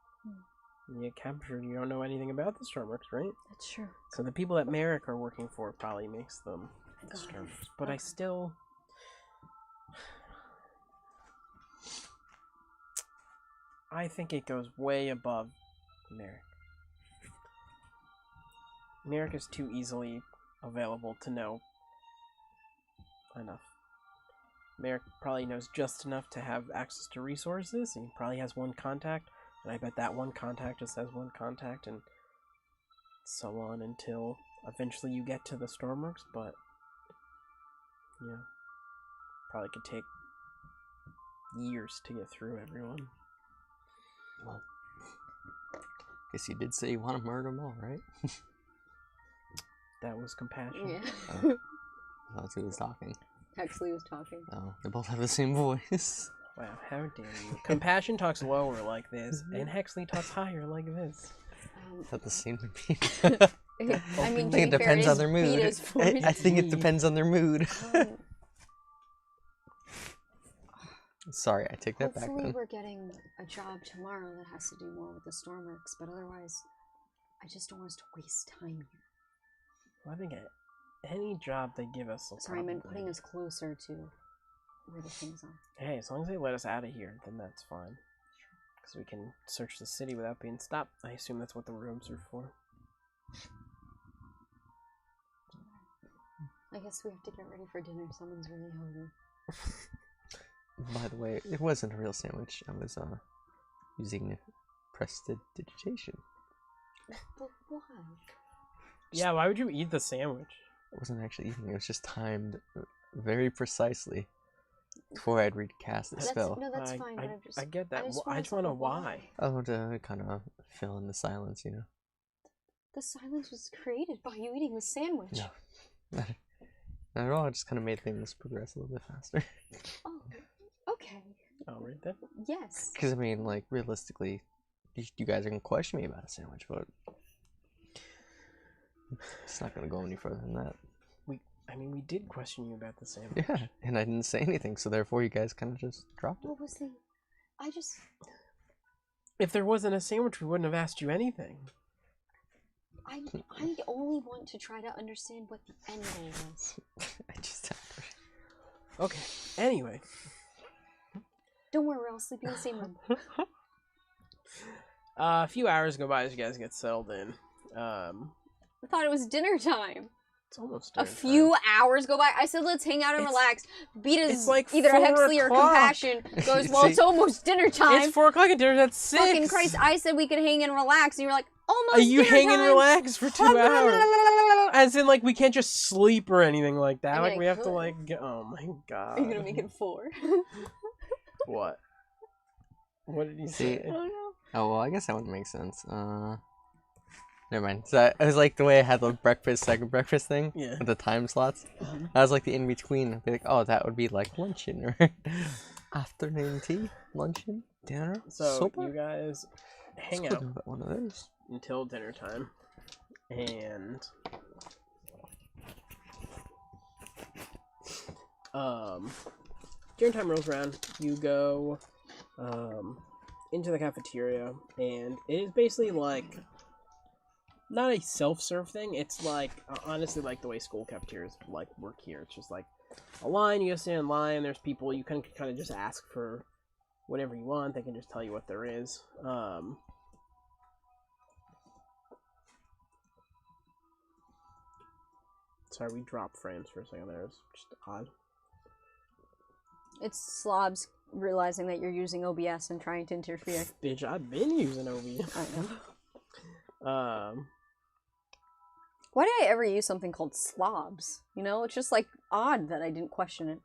You get captured, you don't know anything about the Stormworks, right? That's true. So the people that Merrick are working for probably makes them the Stormworks. But I still... I think it goes way above Merrick. Merrick is too easily available to know enough. Merrick probably knows just enough to have access to resources, and he probably has one contact, and I bet that one contact just has one contact, and so on until eventually you get to the Stormworks, but yeah, probably could take years to get through everyone. Well, guess you did say you want to murder them all, right? That was compassion. Yeah. Oh, that's who was talking. Hexley was talking. Oh, they both have the same voice. Wow, how dare you. Compassion talks lower like this, and Hexley talks higher like this. That the same to me. I mean, I think it depends on their mood. I think it depends on their mood. Sorry, I take that back Hopefully then. we're getting a job tomorrow that has to do more with the Stormworks, but otherwise, I just don't want us to waste time here. Well, I think any job they give us will Sorry, I meant probably... putting us closer to where the things are. Hey, as long as they let us out of here, then that's fine. Because we can search the city without being stopped. I assume that's what the rooms are for. I guess we have to get ready for dinner. Someone's really hungry. By the way, it wasn't a real sandwich. I was using prestidigitation. But why? Yeah, why would you eat the sandwich? I wasn't actually eating. It was just timed very precisely before I'd recast the spell. No, that's fine. I get that. I just want to know why. I want to kind of fill in the silence, you know. The silence was created by you eating the sandwich. No, not at all. I just kind of made things progress a little bit faster. Oh, okay. Oh, right there? Yes. Because, I mean, like, realistically, you guys are going to question me about a sandwich, but it's not going to go any further than that. We did question you about the sandwich. Yeah, and I didn't say anything, so therefore you guys kind of just dropped it. What was the... If there wasn't a sandwich, we wouldn't have asked you anything. I only want to try to understand what the end goal was. I just have to... Okay, anyway. Don't worry, we're all sleeping in the same room. A few hours go by as you guys get settled in. I thought it was dinner time. It's almost dinner A few time. hours go by. I said, let's hang out and relax. Beta's like either 4 Hexley or o'clock. Compassion goes, well, it's almost dinner time. It's 4 o'clock and dinner's at 6. Fucking Christ, I said we could hang and relax, and you were like, almost Are you dinner hang and time. relax for 2 hours? As in, like, we can't just sleep or anything like that. I mean, Like, I we have to, could. like, get... Oh, my God. Are you gonna make it 4? What? What did you See, say? I don't know. Oh, well, I guess that wouldn't make sense. Never mind. So it was like the way I had the second breakfast thing Yeah. with the time slots. Mhm. That was like the in-between. I'd be like, oh, that would be like luncheon or afternoon tea, luncheon, dinner, So, supper. you guys hang Let's out put one of those. until dinner time. And... dinner time rolls around. You go into the cafeteria, and it is basically like not a self-serve thing. It's like honestly like the way school cafeterias like work here. It's just like a line. You just stand in line. There's people. You can kind of just ask for whatever you want. They can just tell you what there is. Sorry, we dropped frames for a second there. It's just odd. It's slobs realizing that you're using OBS and trying to interfere. Bitch, I've been using OBS. I know. Um, Why did I ever use something called slobs? You know, it's just like odd that I didn't question it.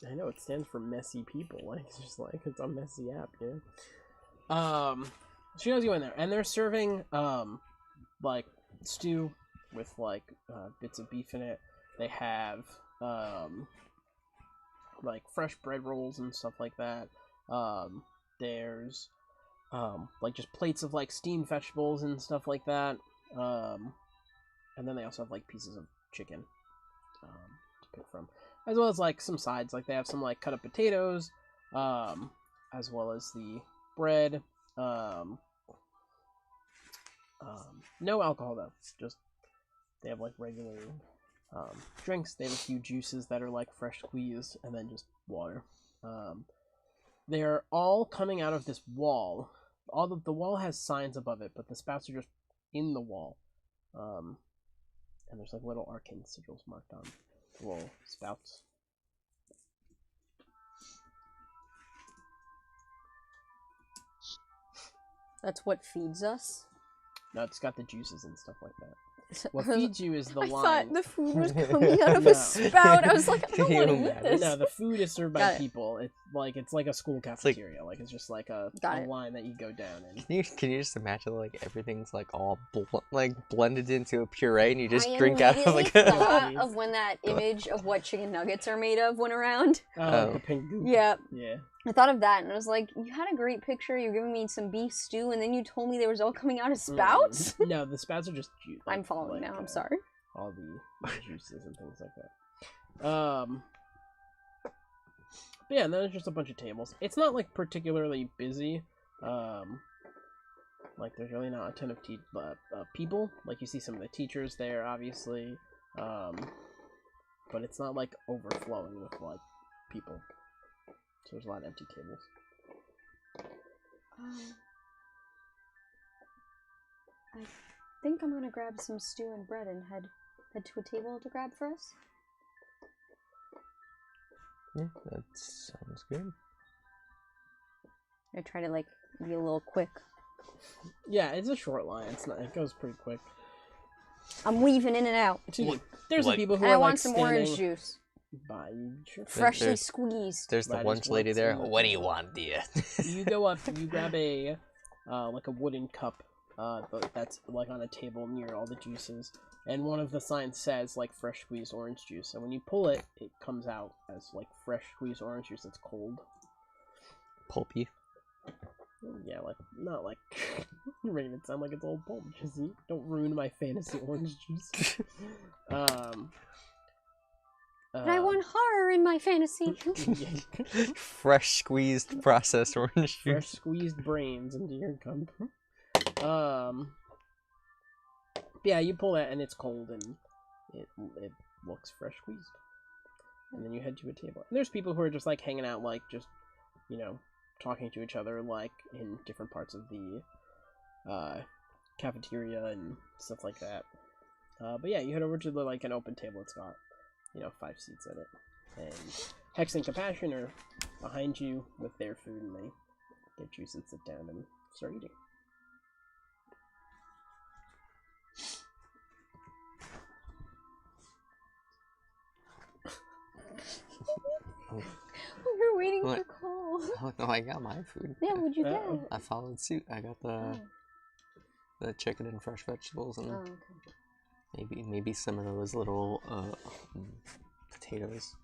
I know it stands for messy people. Like it's just like it's a messy app, you know. She knows you in there, and they're serving like stew with like bits of beef in it. They have like fresh bread rolls and stuff like that. There's like just plates of like steamed vegetables and stuff like that. And then they also have like pieces of chicken to pick from, as well as like some sides. Like they have some like cut up potatoes, as well as the bread. No alcohol though. Just they have like regular drinks. They have a few juices that are like fresh squeezed, and then just water. They're all coming out of this wall. All of the wall has signs above it, but the spouts are just in the wall. And there's like little arcane sigils marked on the little spouts. That's what feeds us. No, it's got the juices and stuff like that. What feeds you is the I line. thought the food was coming out of a spout. I was like, I don't want to eat this. No, the food is served by Got it. people. It's like a school cafeteria. Like it's just like a line that you go down in. Can you just imagine like everything's like all blended into a puree and you just I drink out of like a... thought of when that image of what chicken nuggets are made of went around. Oh, the pink goop. Yeah. Yeah. I thought of that and I was like, you had a great picture. You're giving me some beef stew and then you told me they was all coming out of spouts? No, the spouts are just juice. I'm following now. I'm sorry. All the juices and things like that. But yeah, and then there's just a bunch of tables. It's not like particularly busy. Like there's really not a ton of people. Like you see some of the teachers there, obviously. But it's not like overflowing with like people. So there's a lot of empty tables. I think I'm gonna grab some stew and bread and head to a table to grab for us. Yeah, that sounds good. I try to like be a little quick. Yeah, it's a short line. It goes pretty quick. I'm weaving in and out. There's Like- the people who And are I want like some standing orange juice. by. Sure. Freshly There's- squeezed. There's the That is lunch lady what's there. in the- What do you want, dear? You go up, you grab a like a wooden cup that's like on a table near all the juices, and one of the signs says like fresh squeezed orange juice, and when you pull it, it comes out as like fresh squeezed orange juice that's cold. Pulpy. Yeah, like not like you're making it sound like it's old pulp. Jizzy. Don't ruin my fantasy orange juice. But I want horror in my fantasy. Fresh squeezed processed orange Fresh juice. squeezed brains into your cup. Yeah, you pull that and it's cold and it looks fresh squeezed. And then you head to a table. And there's people who are just like hanging out, like just, talking to each other, like in different parts of the cafeteria and stuff like that. But yeah, you head over to like an open table. It's got 5 seats at it, and Hex and Compassion are behind you with their food, and they get juice and sit down and start eating. We're waiting What? for Cole. Oh no, I got my food. Yeah, what'd you get? Uh-oh. I followed suit. I got the chicken and fresh vegetables and Oh, okay. maybe some of those little potatoes.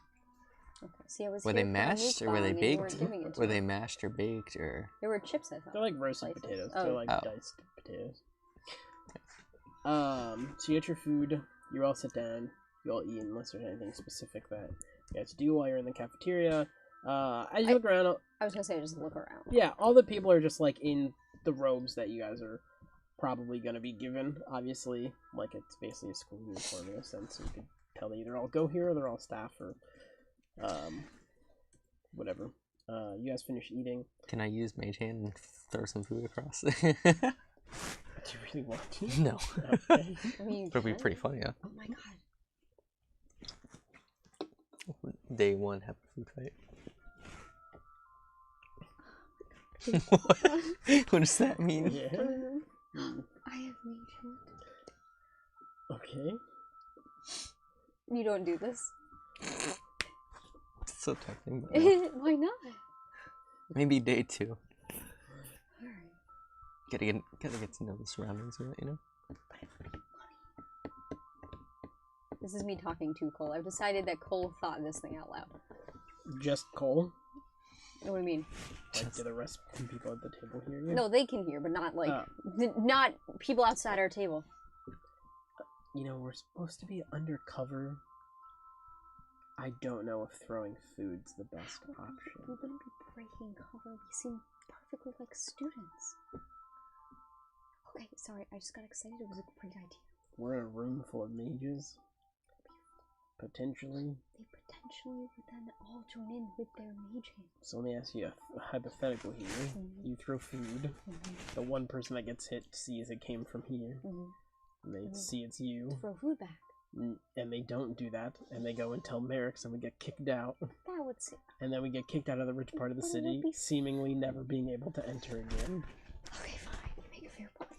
Okay. See, I was Were here they for a mashed or were they mukbang and you baked? weren't giving it to Were me. they mashed or baked or? There were chips, I thought. They're like roasted Slices. potatoes. Oh. They're like Oh. diced potatoes. So you get your food. You all sit down. You all eat unless there's anything specific that you have to do while you're in the cafeteria. As you look around, I was gonna say just look around. yeah, all the people are just like in the robes that you guys are probably gonna be given. Obviously, like it's basically a school uniform in a sense. So you could tell they either all go here or they're all staff or whatever. You guys finish eating. Can I use Mage Hand and throw some food across? Do you really want to? No. Okay. I mean, It'd be pretty funny, yeah. Oh my god. Day 1, have a food fight. What does that mean? Yeah. I have made it. Okay. You don't do this. It's so tempting. But no. Why not? Maybe day 2. Alright. Gotta get to know the surroundings of it, This is me talking to Cole. I've decided that Cole thought this thing out loud. Just Cole. What do you mean? Like, do the rest of the people at the table hear you? No, they can hear, but not like not people outside our table. You know, we're supposed to be undercover. I don't know if throwing food's the best option. We wouldn't be breaking cover. We seem perfectly like students. Okay, sorry, I just got excited. It was a great idea. We're in a room full of mages. Potentially. They potentially would then all join in with their maging. So let me ask you a hypothetical here. Mm-hmm. You throw food. Mm-hmm. The one person that gets hit sees it came from here. Mm-hmm. And they see it's you. Throw food back. And they don't do that, and they go and tell Merrick's, and we get kicked out. That would seem... And then we get kicked out of the rich part of the city, seemingly never being able to enter again. Okay, fine. You make a fair point.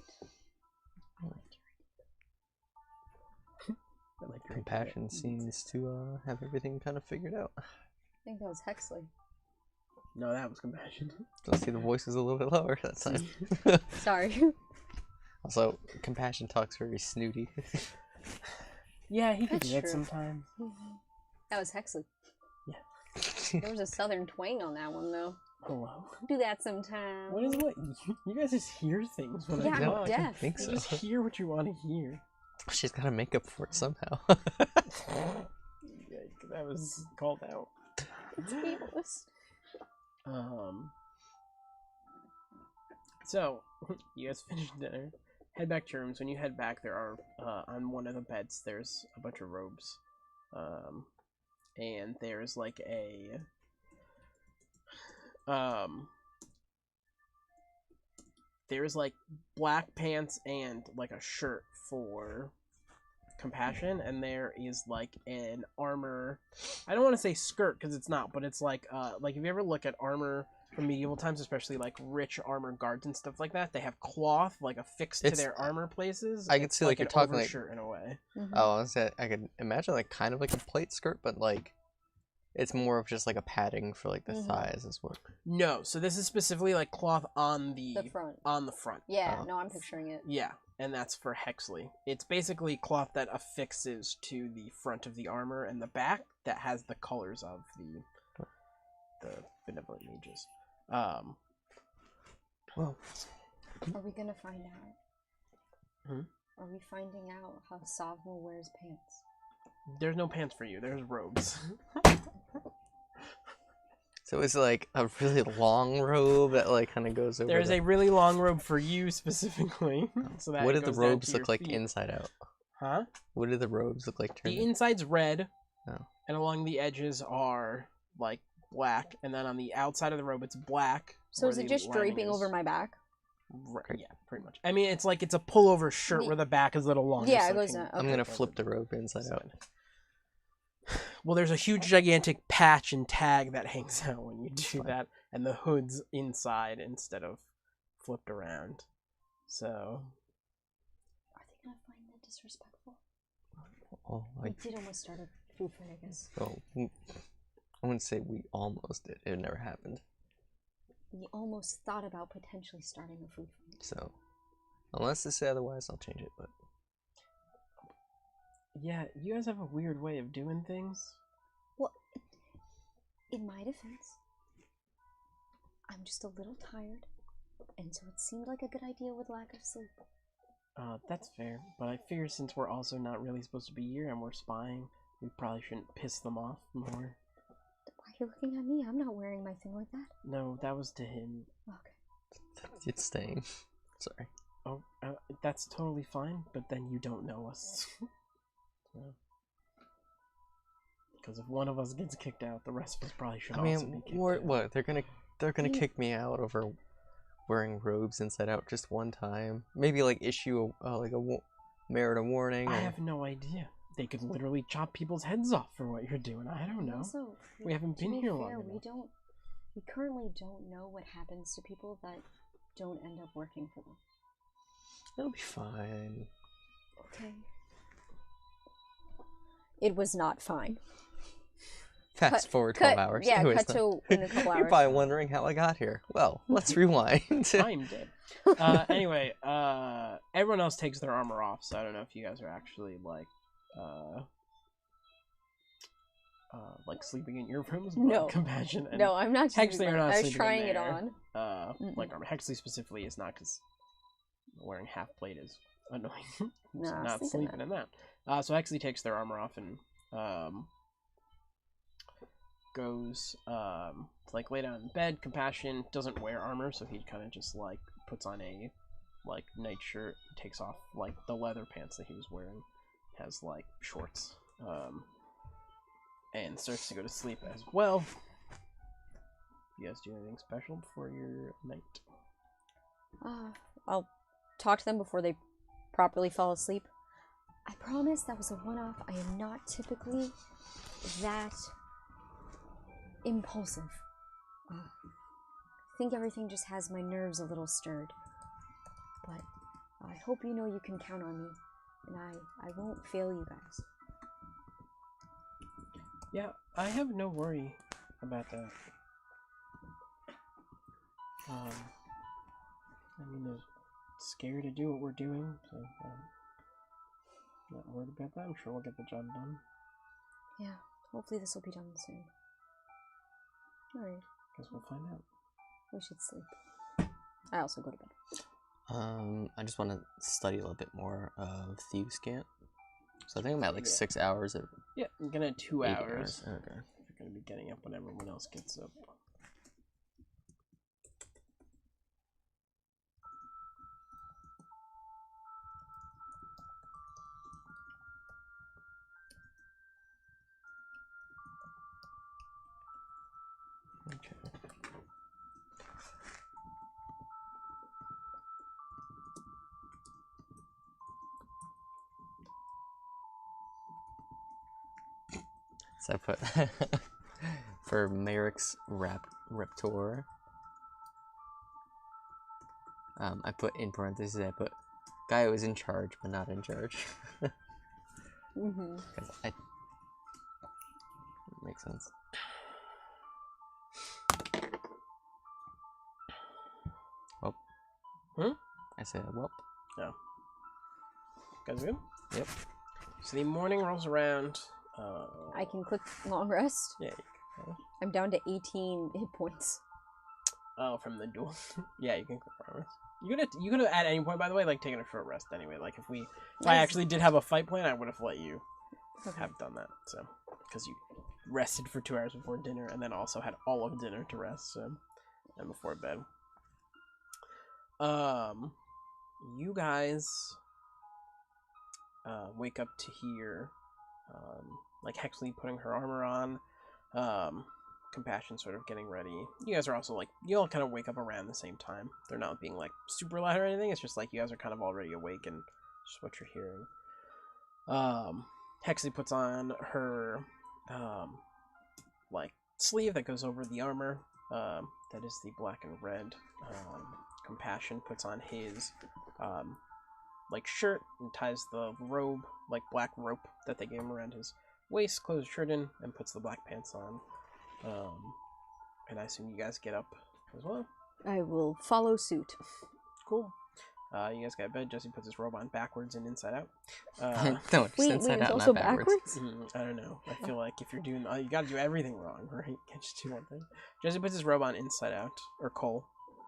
I like Compassion seems to have everything kind of figured out. I think that was Hexley. No, that was Compassion. Let's see, the voice is a little bit lower that time. Sorry. Also, Compassion talks very snooty. Yeah, he can do that sometimes. That was Hexley. Yeah. There was a southern twang on that one, though. Oh, wow. Do that sometime. What is what? You guys just hear things when I talk. Yeah, I'm deaf. I think so. You just hear what you want to hear. She's got to make up for it somehow. Yeah, that was called out. It's ableist. So, you guys finished dinner. Head back to your rooms. When you head back, there are, on one of the beds, there's a bunch of robes. And there's, like, there's, like, black pants and, like, a shirt for Compassion, and there is, like, an armor... I don't want to say skirt, because it's not, but it's, like, if you ever look at armor... from medieval times, especially like rich armor guards and stuff like that, they have cloth like affixed to their armor places. I could see like you're talking like shirt in a way. Oh, I could imagine like kind of like a plate skirt, but like it's more of just like a padding for like the thighs as well. No, so this is specifically like cloth on the front. On the front. Yeah, no, I'm picturing it. Yeah, and that's for Hexley. It's basically cloth that affixes to the front of the armor and the back that has the colors of the Benevolent Mages. Well, are we gonna find out? Are we finding out how Savmo wears pants? There's no pants for you. There's robes. So it's like a really long robe that like kind of goes over. There's a really long robe for you specifically. So that what did the robes look like inside out? Huh? What did the robes look like? The inside's red. Oh. And along the edges are like black, and then on the outside of the robe it's black. So is it just draping over my back? Right, yeah, pretty much. I mean, it's like it's a pullover shirt where the back is a little longer. Yeah, it goes. Okay. I'm gonna flip the robe inside out. Well, there's a huge, gigantic patch and tag that hangs out when you do that, and the hood's inside instead of flipped around. So. Are they gonna find that disrespectful? Oh, we did almost start a food fight, I guess. Oh. I wouldn't say we almost did. It never happened. We almost thought about potentially starting a food fight. So, unless they say otherwise, I'll change it, but... Yeah, you guys have a weird way of doing things. Well, in my defense, I'm just a little tired, and so it seemed like a good idea with lack of sleep. That's fair, but I figure since we're also not really supposed to be here and we're spying, we probably shouldn't piss them off more. Why are you looking at me? I'm not wearing my thing like that. No, that was to him. Okay. It's staying. Sorry. Oh, that's totally fine, but then you don't know us. Because if one of us gets kicked out, the rest of us probably should also be kicked out. What? They're gonna kick me out over wearing robes inside out just one time? Maybe like issue merit a warning. I have no idea. They could literally chop people's heads off for what you're doing. I don't know. Also, we haven't been here long enough. We currently don't know what happens to people that don't end up working for them. It'll be fine. Okay. It was not fine. Fast forward 12 hours. Yeah, cut to in a couple hours. You're probably wondering how I got here. Well, let's rewind. I'm dead. Anyway, everyone else takes their armor off, so I don't know if you guys are actually like sleeping in your rooms. No. Compassion. And No, I'm not. Hexley are not I was sleeping trying in it there. on. Like Hexley specifically is not, because wearing half plate is annoying. So Nah, not sleeping in that. So Hexley takes their armor off and goes to like lay down in bed. Compassion doesn't wear armor, so he kind of just like puts on a like nightshirt, takes off like the leather pants that he was wearing, has like shorts, and starts to go to sleep as well. You guys do anything special before your night? I'll talk to them before they properly fall asleep. I promise that was a one-off. I am not typically that impulsive. I think everything just has my nerves a little stirred. But I hope you know you can count on me, and I won't fail you guys. Yeah, I have no worry about that. I mean, they're scared to do what we're doing, so not worried about that. I'm sure we'll get the job done. Yeah, hopefully this will be done soon. Alright. Guess we'll find out. We should sleep. I also go to bed. I just want to study a little bit more of Thieves' Cant. So I think I'm at like 6 hours of. Yeah, I'm gonna 2 hours. Okay. You're gonna be getting up when everyone else gets up. Okay. So I put for Merrick's Raptor. I put in parentheses. I put guy who was in charge but not in charge. Mm-hmm. Makes sense. Well. I said well. No. Guys good? Yep. So the morning rolls around. I can click long rest. Yeah. I'm down to 18 hit points. Oh, from the duel. Yeah, you can click long rest. You could have at any point, by the way, like taken a short rest anyway. Like if I actually did have a fight plan, I would have let you have done that. So because you rested for 2 hours before dinner, and then also had all of dinner to rest, so, and before bed. You guys wake up to hear like Hexley putting her armor on, Compassion sort of getting ready. You guys are also like, you all kind of wake up around the same time. They're not being like super loud or anything. It's just like you guys are kind of already awake and just what you're hearing. Hexley puts on her like sleeve that goes over the armor. That is the black and red. Compassion puts on his like shirt and ties the robe, like black rope that they gave him around his waist, closes shirt in, and puts the black pants on. And I assume you guys get up as well. I will follow suit. Cool. You guys got bed. Jesse puts his robe on backwards and inside out. No, just Wait, inside it's out, also not backwards. I don't know. I feel like if you're doing, you gotta do everything wrong, right? You can't just do one thing. Jesse puts his robe on inside out, or Cole.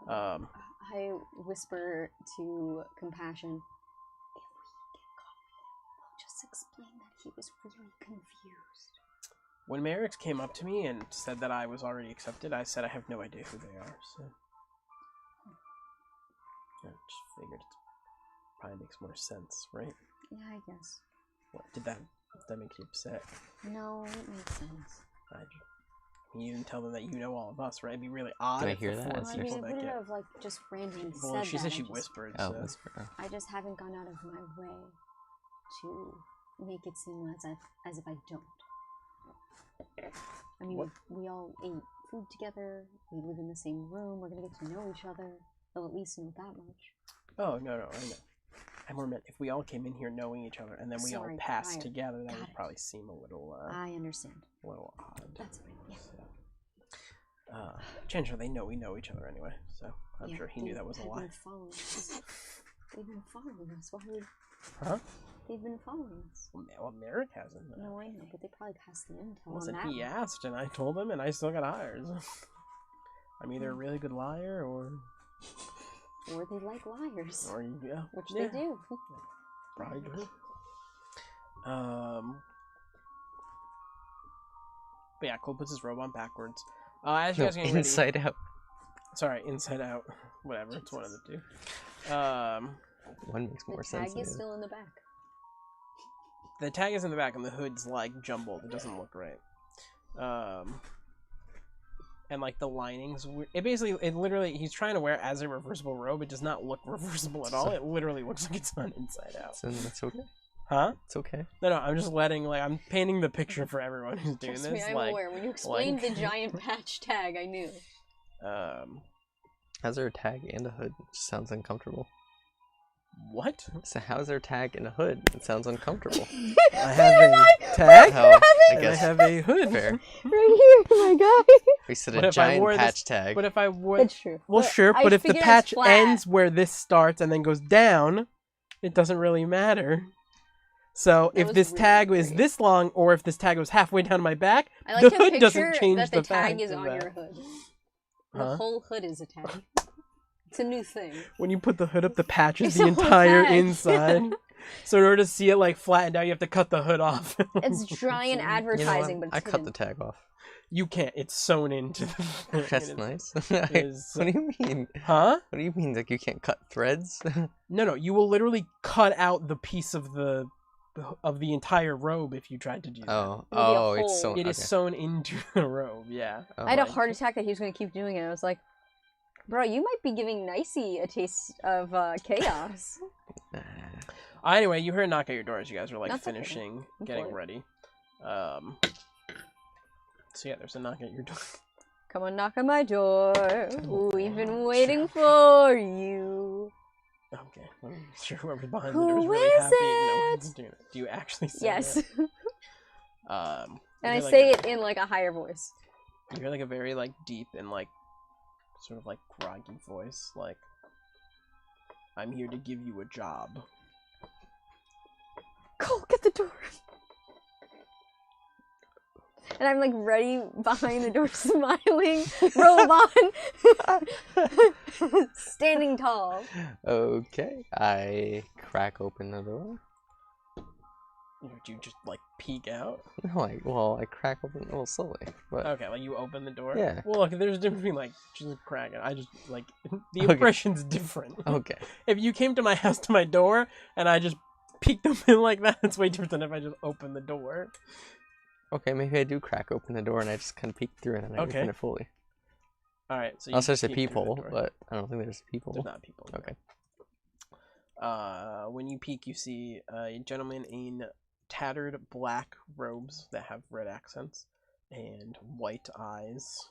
I whisper to Compassion, if we get caught with him, we'll just explain that he was really confused. When Merrick came up to me and said that I was already accepted, I said I have no idea who they are, so... I just figured it probably makes more sense, right? Yeah, I guess. What, did that make you upset? No, it makes sense. You didn't tell them that you know all of us, right? It'd be really odd. Do I if hear the that? four Well, I people mean, I that wouldn't get... have, like, just randomly Well, said she that. said she whispered, Oh, so... whisper. I just haven't gone out of my way to make it seem as if I don't. I mean, What? we all ate food together, we live in the same room, we're gonna get to know each other. They'll at least know that much. Oh, no, I know. I more meant if we all came in here knowing each other and then we all passed together, that would probably seem a little, I understand. a little odd. That's fine, yeah. So, change they know we know each other anyway, so I'm sure he knew that was a lie. They've been following us. Why would... Huh? They've been following us. Well, Merrick hasn't. No, I know, but they probably passed the intel Listen, on that. he asked, and I told him, and I still got hired. I'm either a really good liar, or they like liars. Or yeah, Which they do. Probably do. But yeah, Cole puts his robe on backwards. As you guys are getting ready. Inside out. Sorry, inside out. Whatever, it's one of the two. One makes more sense. The tag is still in the back. The tag is in the back, and the hood's like jumbled. It doesn't look right. And like the linings, it literally, he's trying to wear it as a reversible robe. It does not look reversible at all. It literally looks like it's on inside out. So that's okay. Huh? It's okay. No, I'm just I'm painting the picture for everyone who's doing Trust this. me, I'm aware. When you explained the giant patch tag, I knew. How's there a tag and a hood? It just sounds uncomfortable. What? So how's there a tag and a hood? It sounds uncomfortable. I have a tag. Oh, I and guess I have a hood. fair. Right here, my guy. We said a giant patch tag. But if I wore... That's true. Well, sure, but if the patch ends where this starts and then goes down, it doesn't really matter. So if this tag is this long, or if this tag was halfway down my back, the hood doesn't change the fact tag is on your hood. The whole hood is a tag. It's a new thing. When you put the hood up, the patch is the entire inside. So in order to see it like flattened out, you have to cut the hood off. It's giant advertising, but it's I cut the tag off. You can't. It's sewn into the thing. That's nice. Is... What do you mean? Huh? What do you mean? Like you can't cut threads? No. You will literally cut out the piece of the entire robe if you tried to do that. It's sewn. It is sewn into the robe. Yeah. Oh, I had a heart attack that he was going to keep doing it. I was like, bro, you might be giving Nicey a taste of chaos. Anyway, you heard a knock at your door as you guys were like That's finishing, getting ready. So yeah, there's a knock at your door. Come on, knock on my door. We've been waiting for you. Okay, I'm sure whoever's behind the door is really happy. No one's doing it. Do you actually say yes. that? And I say it in like a higher voice. You hear like a very like deep and like sort of like groggy voice, like, I'm here to give you a job. Cole, get the door. And I'm like ready behind the door, smiling, robe on, standing tall. Okay, I crack open the door. Do you just like peek out? No, I crack open slowly. But... Okay, like you open the door? Yeah. Well, look, there's a difference between like just cracking. I just like the impression's different. Okay. If you came to my house to my door and I just peeked open like that, it's way different than if I just open the door. Okay, maybe I do crack open the door and I just kind of peek through it and I open it fully. All right. So also, there's a peephole, but I don't think there's a peephole. There's not a peephole. Okay. When you peek, you see a gentleman in tattered black robes that have red accents and white eyes.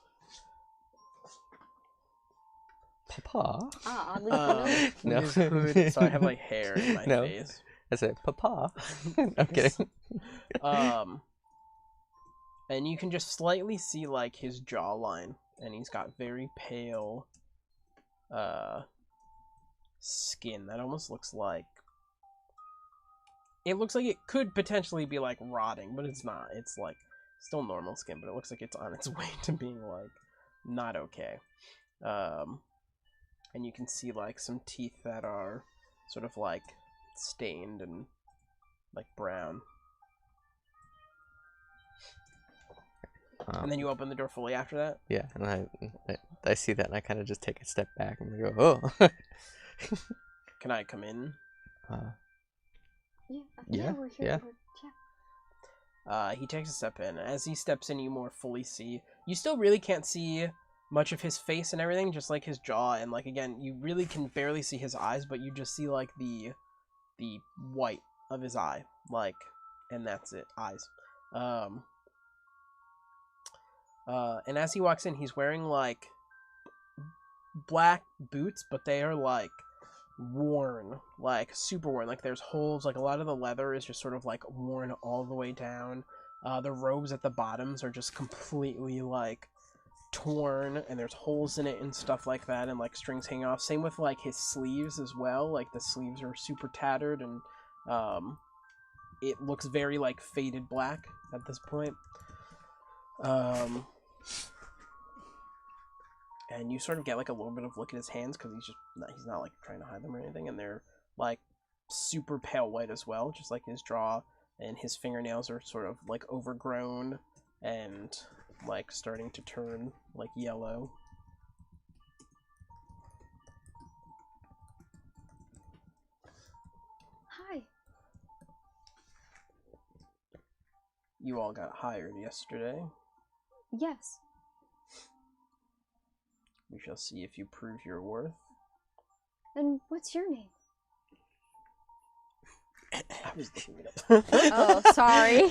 Papa? Oddly familiar. No. Hood, so I have like hair in my face. I said, Papa. I'm kidding. And you can just slightly see like his jawline, and he's got very pale skin that almost looks like it could potentially be like rotting, but it's not. It's like still normal skin, but it looks like it's on its way to being like not okay. And you can see like some teeth that are sort of like stained and like brown. And then you open the door fully after that? Yeah, and I see that and I kind of just take a step back and go, oh. Can I come in? Yeah. We're here. He takes a step in. As he steps in, you more fully see. You still really can't see much of his face and everything, just like his jaw, and like again, you really can barely see his eyes, but you just see like the white of his eye, like, and that's it, eyes. And as he walks in, he's wearing like black boots, but they are like worn, like super worn. Like there's holes, like a lot of the leather is just sort of like worn all the way down. The robes at the bottoms are just completely like torn, and there's holes in it and stuff like that, and like strings hanging off. Same with like his sleeves as well. Like the sleeves are super tattered, and it looks very like faded black at this point. And you sort of get like a little bit of look at his hands because he's not like trying to hide them or anything, and they're like super pale white as well, just like his jaw, and his fingernails are sort of like overgrown and like starting to turn like yellow. Hi. You all got hired yesterday. Yes. We shall see if you prove your worth. And what's your name? I was looking it up. Oh, sorry.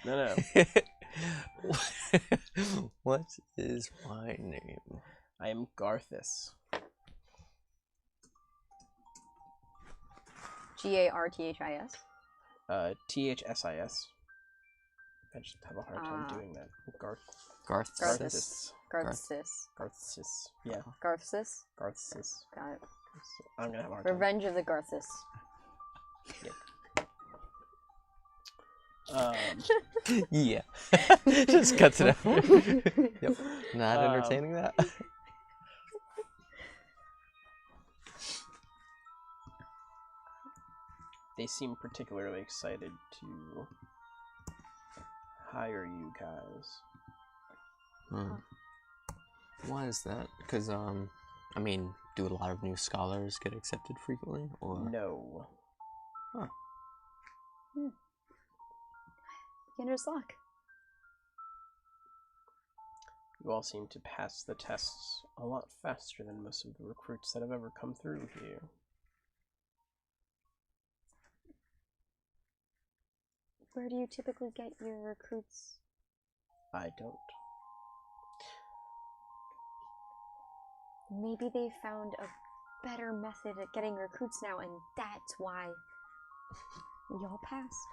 No. What is my name? I am Garthus. Garthis. THSIS. I just have a hard time doing that. Garthis. Garthis. Yeah. Garthis. Garthis. Got it. I'm gonna have a hard time. Revenge of the Garthis. Yeah. Just cuts it out. Yep. Not entertaining that. They seem particularly excited to hire you guys. Why is that? Because, I mean, do a lot of new scholars get accepted frequently, or? No. Huh. Beginner's luck. You all seem to pass the tests a lot faster than most of the recruits that have ever come through here. Where do you typically get your recruits? I don't. Maybe they found a better method at getting recruits now, and that's why we all passed.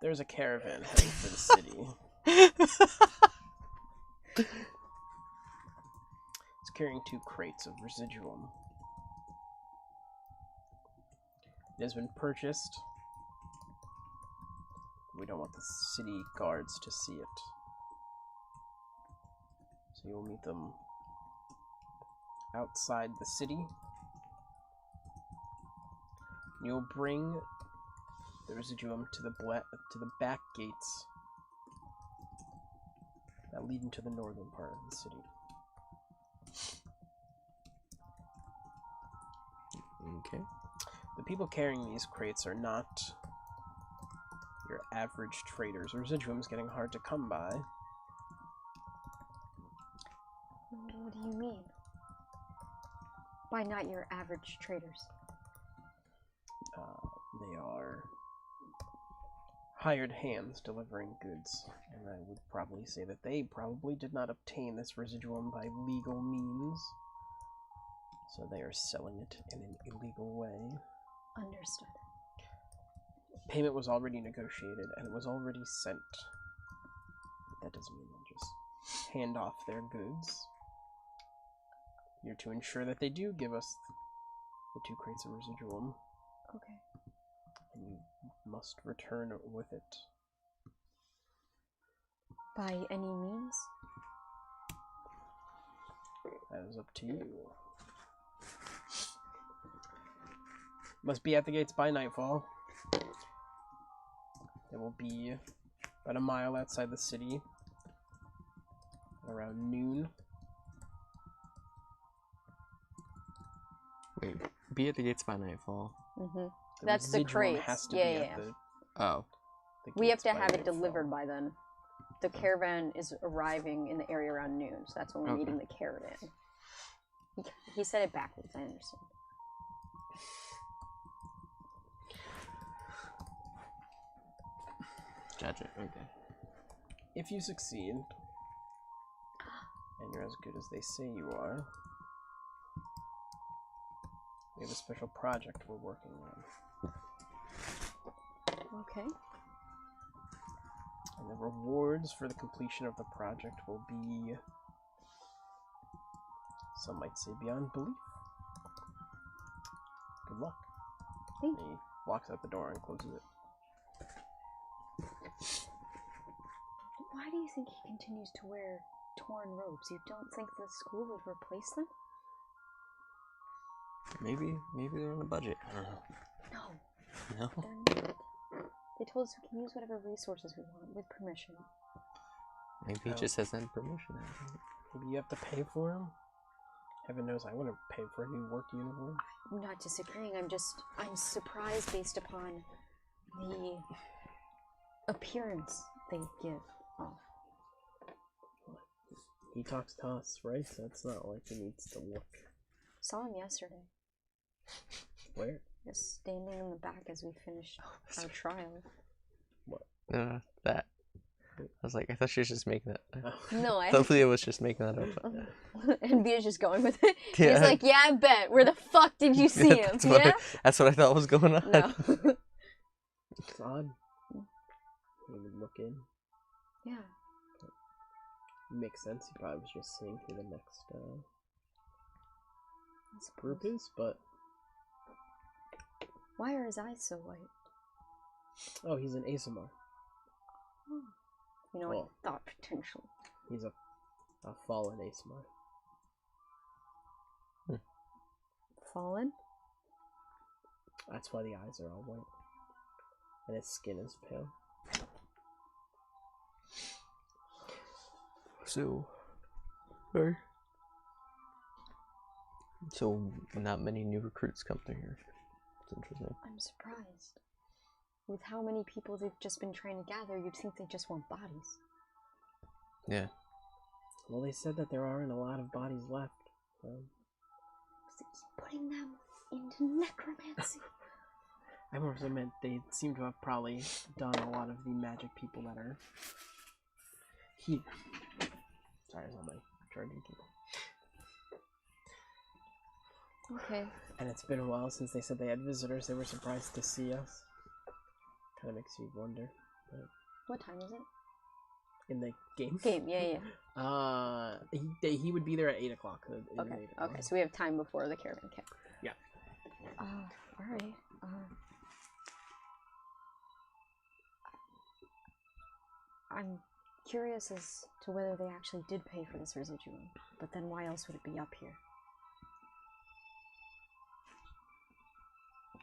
There's a caravan heading for the city. It's carrying 2 crates of residuum. It has been purchased. We don't want the city guards to see it. So you'll meet them outside the city. You'll bring the residuum to the back gates that lead into the northern part of the city. Okay. The people carrying these crates are not your average traders. Residuum's getting hard to come by. What do you mean? By not your average traders? They are hired hands delivering goods, and I would probably say that they probably did not obtain this residuum by legal means, so they are selling it in an illegal way. Understood. Payment was already negotiated, and it was already sent. But that doesn't mean they'll just hand off their goods. You're to ensure that they do give us the 2 crates of residuum. Okay. And you must return with it. By any means? That is up to you. Must be at the gates by nightfall. It will be about a mile outside the city. Around noon. Wait, be at the gates by nightfall. Mm-hmm. The That's the residuum crates. has to Yeah, be yeah. Oh. the We have gates to by have it nightfall. delivered by then. The caravan is arriving in the area around noon, so that's when we're Okay. meeting the caravan. He said it backwards, I understand. Gotcha, okay. If you succeed, and you're as good as they say you are, we have a special project we're working on. Okay. And the rewards for the completion of the project will be, some might say, beyond belief. Good luck. Thank He walks out the door and closes it. Why do you think he continues to wear torn robes? You don't think the school would replace them? Maybe they're on a budget. I don't know. No. No? They're not. They told us we can use whatever resources we want with permission. Maybe he just hasn't permission. Maybe you have to pay for him? Heaven knows I wouldn't pay for a new work uniform. I'm not disagreeing. I'm surprised based upon the appearance they give off. He talks to us, right? So it's not like he needs to look. Saw him yesterday. Where? Just standing in the back as we finished our trial. What? That. I was like, I thought she was just making that. No, I thought Leah was just making that up. And Via's just going with it. Yeah. He's like, yeah, I bet. Where the fuck did you see him? Yeah? That's what I thought was going on. No. It's odd. You would look in. Yeah. Makes sense. He probably was just seeing who the next I suppose. group is, but... Why are his eyes so white? Oh, he's an ASMR. Oh. You know, Well, I thought potentially. He's a fallen ASMR. Fallen? That's why the eyes are all white. And his skin is pale. So, sorry. So, not many new recruits come through here. It's interesting. I'm surprised. With how many people they've just been trying to gather, you'd think they just want bodies. Yeah. Well, they said that there aren't a lot of bodies left. So. Putting them into necromancy. I more so meant they seem to have probably done a lot of the magic people that are here. Sorry, it's on my charging cable. Okay. And it's been a while since they said they had visitors. They were surprised to see us. Kind of makes you wonder. But What time is it? in the game? Game, yeah. He would be there at 8 o'clock. Okay, okay, so we have time before the caravan camp. Yeah. Alright. I'm curious as to whether they actually did pay for this residuum, but then why else would it be up here?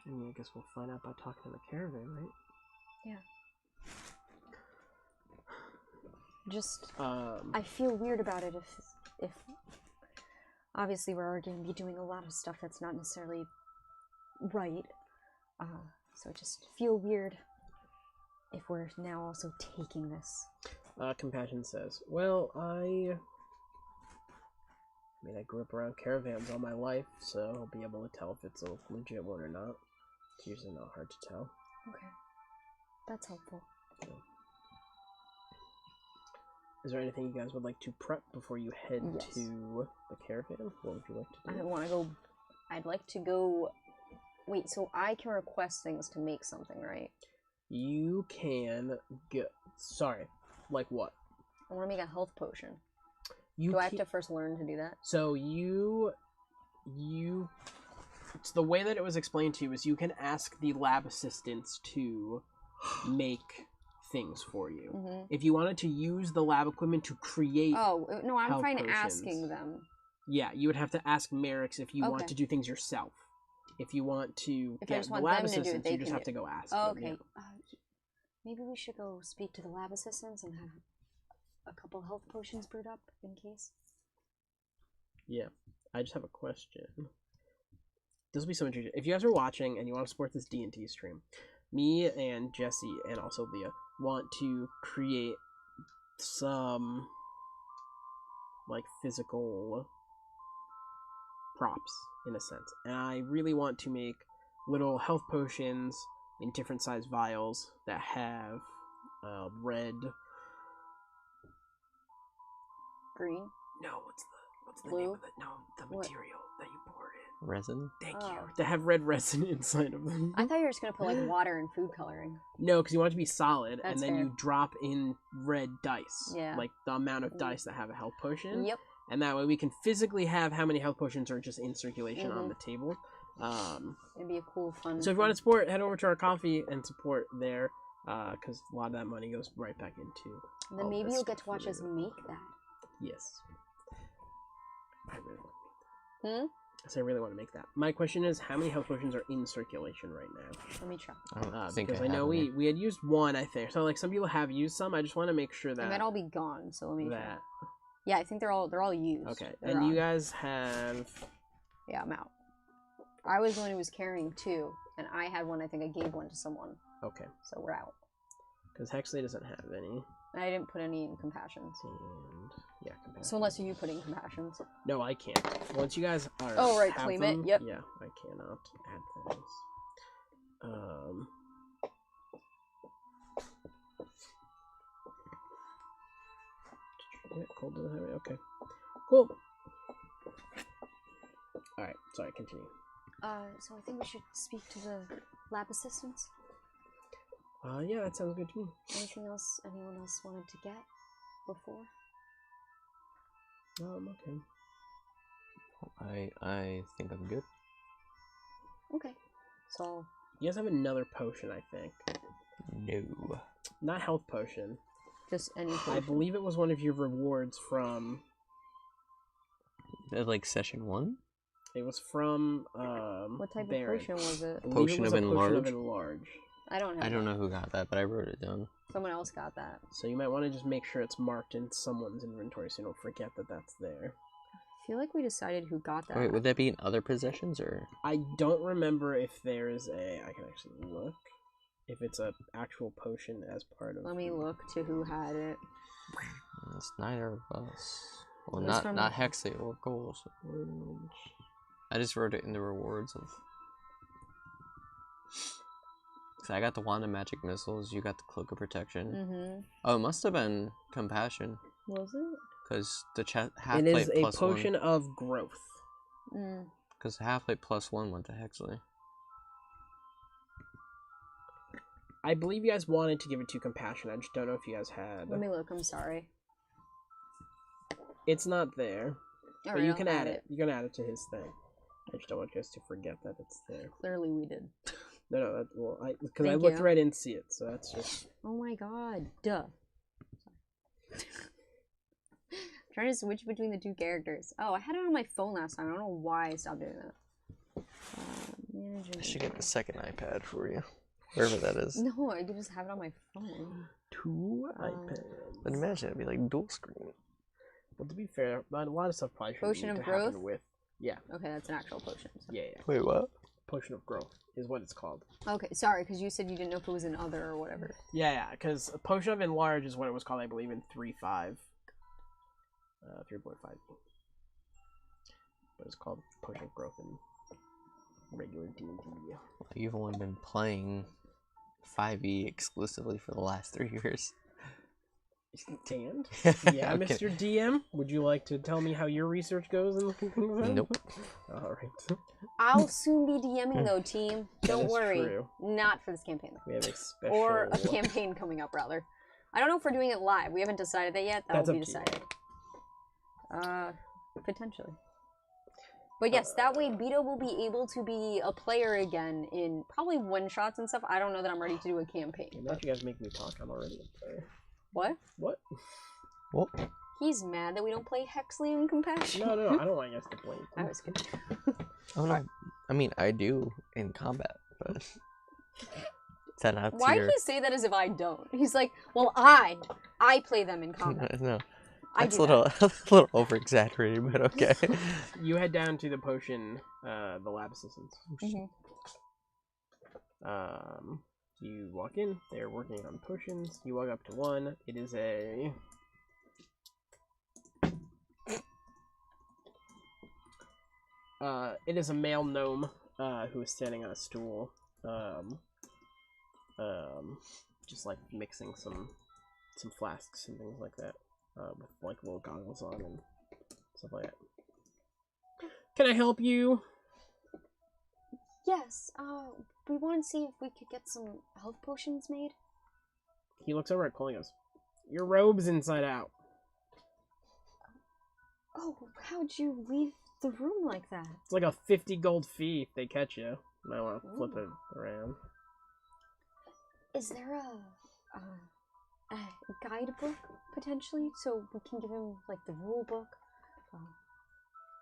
I guess we'll find out by talking to the caravan, right? Yeah. Just, I feel weird about it if obviously we're already going to be doing a lot of stuff that's not necessarily right, so I just feel weird if we're now also taking this. Compassion says, well, I I grew up around caravans all my life, so I'll be able to tell if it's a legit one or not. It's usually not hard to tell. Okay. That's helpful. Yeah. Is there anything you guys would like to prep before you head to the caravan? What would you like to do? I want to go... I'd like to go... Wait, so I can request things to make something, right? You can get... Sorry. Like what? I want to make a health potion. Do I have to first learn to do that? So so the way that it was explained to you is you can ask the lab assistants to make things for you. Mm-hmm. If you wanted to use the lab equipment to create... Oh, no, I'm health fine potions, asking them. Yeah, you would have to ask Merrick's if you want to do things yourself. If you want to If I get just the want lab them to do it, assistants, they you just can have do to go ask Oh, them. okay. Yeah. Maybe we should go speak to the lab assistants and have a couple health potions brewed up in case. Yeah, I just have a question. This will be so interesting. If you guys are watching and you want to support this D&T stream, me and Jesse and also Leah want to create some like physical props in a sense. And I really want to make little health potions in different size vials that have red. Green? No, what's the Blue? name of it? No, the material that you pour it in. Resin? Thank Oh. you. That have red resin inside of them. I thought you were just going to put like water and food coloring. No, because you want it to be solid, That's and then fair. you drop in red dice. Yeah. Like the amount of dice that have a health potion. Yep. And that way we can physically have how many health potions are just in circulation on Mhm. the table. It'd be a cool, fun. So if you want to support, head over to our coffee and support there, because a lot of that money goes right back into. And then maybe you'll get to watch us make that. Yes. I really want to make that. Hmm? I really want to make that. My question is, how many health potions are in circulation right now? Let me check. I don't think Because I I know have any. we had used one, I think. So like some people have used some. I just want to make sure They that might all be gone, so let me check. that. Yeah, I think they're all used. Okay, They're and you on. guys have. Yeah, I'm out. I was the one who was carrying 2, and I had one. I think I gave one to someone, Okay, so we're out. because Hexley doesn't have any. And I didn't put any in compassions. And yeah, compassion. So unless you put in compassions. No, I can't. Once you guys are. Oh, right, have claim it, them, yep. Yeah, I cannot add things. Yeah, cold doesn't have it. Okay, cool. All right, sorry. Continue. So I think we should speak to the lab assistants. Yeah, that sounds good to me. Anything else anyone else wanted to get before? Okay. I think I'm good. Okay. So You guys have another potion, I think. No. Not health potion. just any I potion. believe it was one of your rewards from. Like session 1? It was from What type Baron. of potion was it? I believe Potion it was of a potion of Enlarge? enlarge. I don't have I don't that. know who got that, but I wrote it down. Someone else got that. So you might want to just make sure it's marked in someone's inventory so you don't forget that that's there. I feel like we decided who got that. Wait, would that be in other possessions or? I don't remember if there is a. I can actually look. If it's a actual potion as part of. Let me look to who had it. It's neither of us. Well, It was not from- Hexley or Goals. I just wrote it in the rewards of. So I got the Wand of Magic Missiles. You got the Cloak of Protection. Mm-hmm. Oh, it must have been Compassion, Was it? because the half It plate is a plus potion one. of growth. Mm. Because half plate plus 1 went to Hexley. I believe you guys wanted to give it to compassion. I just don't know if you guys had. Let me look. I'm sorry. It's not there. All But right, you I'll can add it. You can add it to his thing. I just don't want you guys to forget that it's there. Clearly, we did. No, because I Thank looked you. through, I didn't see it, so that's just. Oh my god. Duh. Trying to switch between the two characters. Oh, I had it on my phone last time. I don't know why I stopped doing that. Managing. I should get the second iPad for you. Wherever that is. No, I could just have it on my phone. 2 iPads. But imagine it'd be like dual screen. Well, to be fair, a lot of stuff probably should Potion need of to happen growth? with. Yeah, Okay, that's an actual potion. So. yeah. Wait, what? Potion of growth is what it's called. Okay, sorry, because you said you didn't know if it was an other or whatever. Yeah, because a potion of enlarge is what it was called, I believe, in 3.5. 3.5. But it's called potion of growth in regular D&D. You've only been playing 5e exclusively for the last 3 years. And? I'm Yeah, Mr. kidding. DM, would you like to tell me how your research goes and looking things up? Nope. Alright. I'll soon be DMing though, team. Don't is worry. true. Not for this campaign. We have a special... Or a campaign coming up, rather. I don't know if we're doing it live. We haven't decided that yet. That That's will be up to you. decided. Potentially. But yes, that way Beto will be able to be a player again in probably one-shots and stuff. I don't know that I'm ready to do a campaign. Now you guys make me talk, I'm already a player. What? What? Well, He's mad that we don't play Hexley and Compassion. No, I don't want you guys to play. I was kidding. oh no. I mean, I do in combat, but. Is that not Why your... did he say that as if I don't? He's like, well, I play them in combat. No. I That's do a little over exaggerated, but okay. You head down to the potion, the lab assistants. Mhm. You walk in, they're working on potions. You walk up to one, it is a... it is a male gnome, who is standing on a stool, just like mixing some flasks and things like that, with like little goggles on and stuff like that. Can I help you? Yes, we want to see if we could get some health potions made. He looks over at Cole and goes, your robe's inside out. Oh, how'd you leave the room like that? It's like a 50 gold fee if they catch you. You might want to flip it around. Is there a guidebook potentially, so we can give him like the rule book?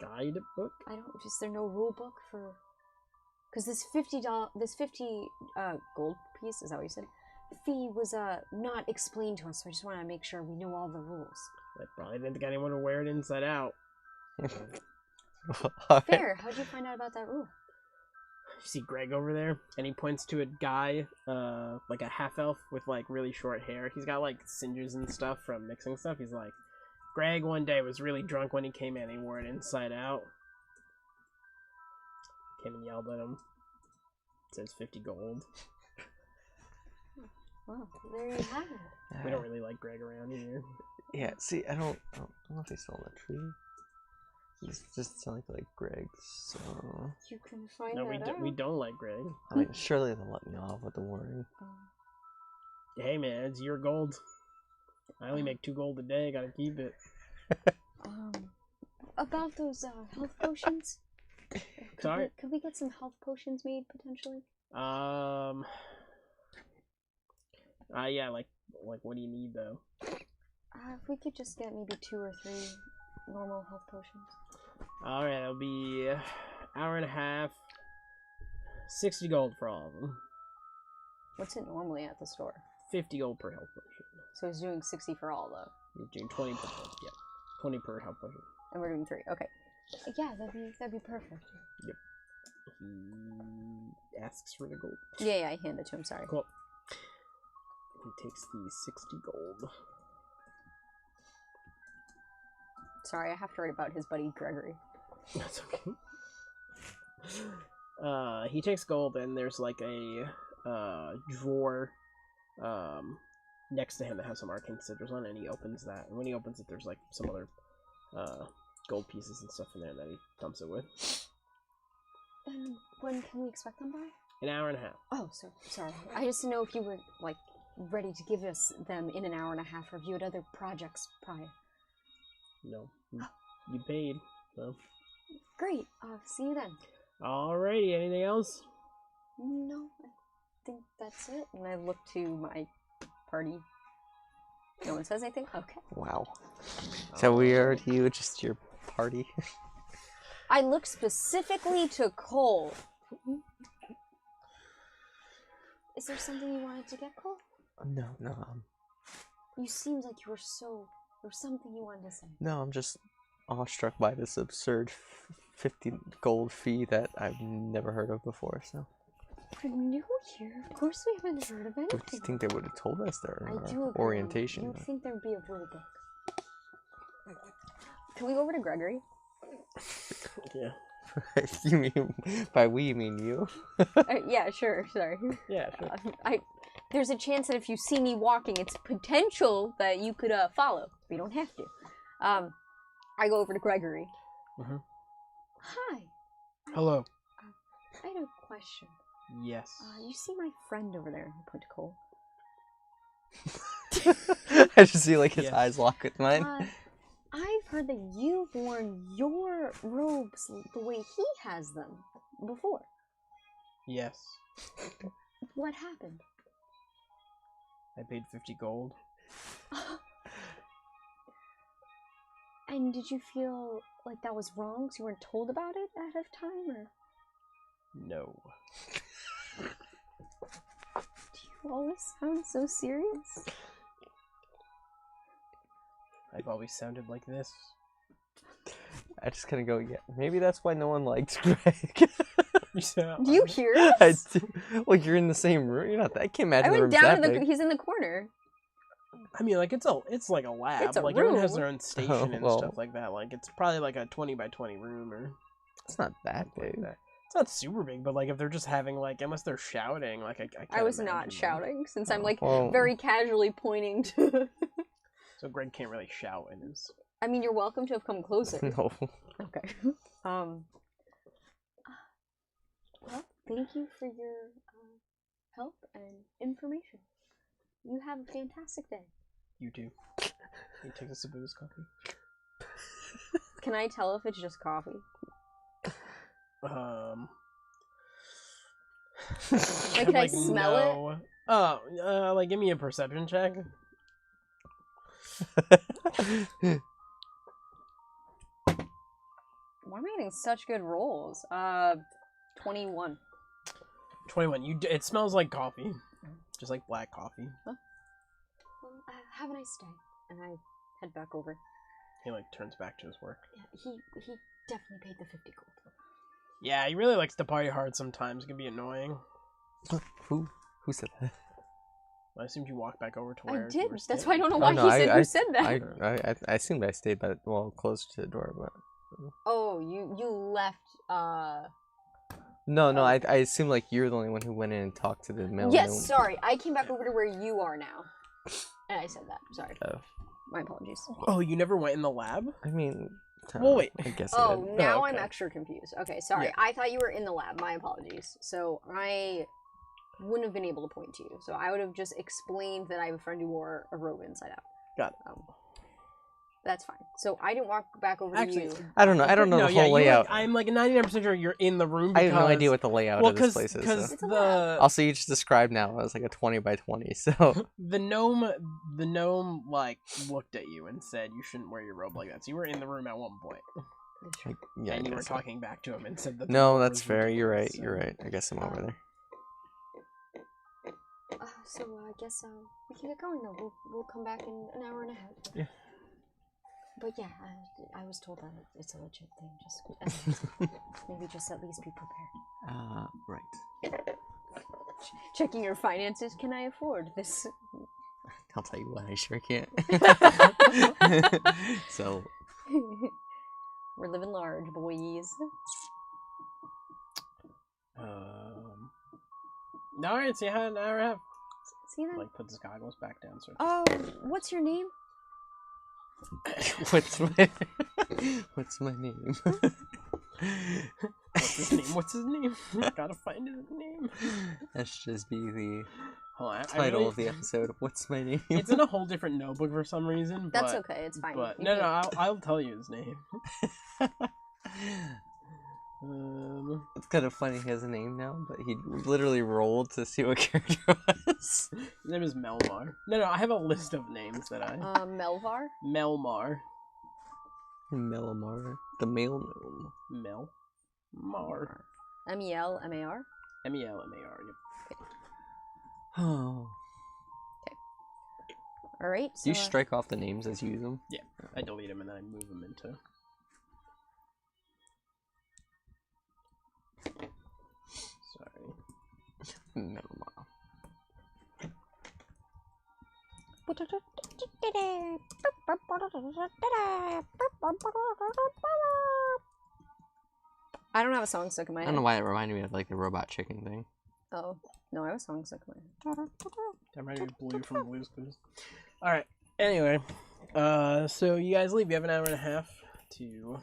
Guidebook? I don't. Is there no rule book for? Because this $50 gold piece, is that what you said? Fee was not explained to us, so I just want to make sure we know all the rules. I probably didn't think anyone would wear it inside out. Fair. How'd you find out about that rule? You see Greg over there, and he points to a guy, like a half elf with like really short hair. He's got like singes and stuff from mixing stuff. He's like, Greg one day was really drunk when he came in. He wore it inside out. Came and yelled at him. It says 50 gold. Well, there you have it. We don't really like Greg around here. Yeah, see, I don't know if they still on the tree. It just sound like Greg, so... You can find No, out. we don't like Greg. I mean, surely they'll let me off with the warning. Hey man, it's your gold. I only make 2 gold a day, gotta keep it. About those health potions? Sorry? Could we get some health potions made, potentially? Yeah, like what do you need though? If we could just get maybe 2 or 3 normal health potions. Alright, it'll be hour and a half. 60 gold for all of them. What's it normally at the store? 50 gold per health potion. So he's doing 60 for all, though. You're doing 20 per health, yeah. 20 per health potion. And we're doing 3. Okay. Yeah, that'd be perfect. Yep. He asks for the gold. Yeah, I hand it to him, sorry. Cool. He takes the 60 gold. Sorry, I have to write about his buddy Gregory. That's okay. He takes gold, and there's like a drawer next to him that has some arcane sigils on it, and he opens that. And when he opens it, there's like some other gold pieces and stuff in there that he dumps it with. And when can we expect them by? An hour and a half. Oh, sorry. I just didn't know if you were, like, ready to give us them in an hour and a half, or if you had other projects prior. No. You paid, so. Great. See you then. Alrighty, anything else? No, I think that's it. And I look to my party. No one says anything? Okay. Wow. Is that weird? You just your party? I look specifically to Cole. Is there something you wanted to get, Cole? No. You seemed like you were so... There was something you wanted to say. No, I'm just awestruck by this absurd 50 gold fee that I've never heard of before, so... We're new here. Of course we haven't heard of anything. Do you think they would have told us their I do agree. orientation? You would think there'd be a rule book. Can we go over to Gregory? Yeah. You mean, by we, you mean you? Yeah, sure, sorry. Yeah, sure. There's a chance that if you see me walking, it's potential that you could follow. We don't have to. I go over to Gregory. Mm-hmm. Hi. Hello. I had a question. Yes. You see my friend over there? I point to Cole. I just see like his eyes lock with mine. I've heard that you've worn your robes the way he has them before. Yes. What happened? I paid 50 gold. And did you feel like that was wrong because you weren't told about it ahead of time, or? No. Do you always sound so serious? I've always sounded like this. I just kind of go, yeah, maybe that's why no one likes Greg. Do you hear us? I do. Well, you're in the same room. You're not that. I can't imagine. I went the room's down that to big. he's in the corner. I mean, like, it's like a lab. It's a like, everyone has room. their own station and stuff like that. Like, it's probably like a 20 by 20 room or... It's not that big. Like that. It's not super big, but, like, if they're just having, like, unless they're shouting, like, I can't I was imagine not that. shouting, since I'm, like, Well- very casually pointing to... So Greg can't really shout in his... I mean, you're welcome to have come closer. No. Okay. Well, thank you for your help and information. You have a fantastic day. You too. He takes a sip of his coffee. Can I tell if it's just coffee? Like, can I smell it? Oh, like give me a perception check. Why am I getting such good rolls? 21. 21. It smells like coffee, just like black coffee. Well, have a nice day. And I head back over. He like turns back to his work. Yeah, he definitely paid the 50 gold. Yeah, he really likes to party hard sometimes. It can be annoying. Who said that? I assumed you walked back over to where I you did. were That's standing. why I don't know why he said who said that. I assumed I stayed closer to the door, but Oh, you left. no, I assumed like you're the only one who went in and talked to the male. Yes, sorry. I came back over to where you are now, and I said that. Sorry. Oh. My apologies. Oh, you never went in the lab? I mean, well, wait. I guess. Oh, now okay. I'm extra confused. Okay, sorry. Yeah. I thought you were in the lab. My apologies. So I wouldn't have been able to point to you. So I would have just explained that I have a friend who wore a robe inside out. Got it. That's fine. So I didn't walk back over Actually, to you. I don't know. I don't know the whole layout. I'm like 99% sure you're in the room. Because, I have no idea what the layout of this place is. Because So. Also, you just described now as like a 20 by 20. So the gnome like looked at you and said you shouldn't wear your robe like that. So you were in the room at one point. Yeah, and you were talking back to him and said that. No, that's fair. You're right. You're right. I guess I'm over there. So I guess we can get going though. We'll come back in an hour and a half. Yeah. But yeah, I was told that it's a legit thing. Just maybe just at least be prepared. Right. Checking your finances. Can I afford this? I'll tell you what, I sure can't. So. We're living large, boys. No, alright, see how an hour and a half. See that? Like puts his goggles back down. So. Oh, what's your name? What's my name? What's his name? What's his name? Gotta find his name. That should just be the title of the episode. What's my name? It's in a whole different notebook for some reason. That's okay. It's fine. But no, I'll tell you his name. It's kind of funny he has a name now, but he literally rolled to see what character was. His name is Melmar. No, I have a list of names that I... Melvar? Melmar. Melamar. The male gnome. Melmar. M-E-L-M-A-R? M-E-L-M-A-R, yep. Okay. Oh. Okay. Alright, so... Do you strike off the names as you use them? Yeah, I delete them and then I move them into... Sorry. Melamar. I don't have a song stuck in my I head. don't know why it reminded me of like the robot chicken thing. Oh. No, I have a song stuck in my head. That might be Blue from Blue's Clues. Alright, anyway. So you guys leave. You have an hour and a half to do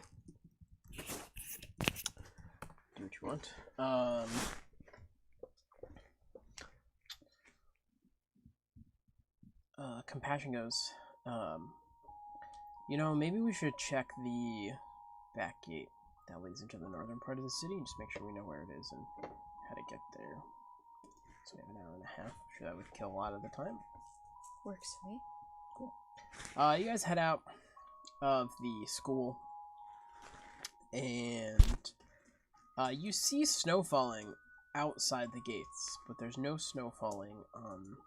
what you want. Compassion goes, maybe we should check the back gate that leads into the northern part of the city and just make sure we know where it is and how to get there. So we have an hour and a half. I'm sure that would kill a lot of the time. Works for me. Cool. You guys head out of the school and you see snow falling outside the gates, but there's no snow falling on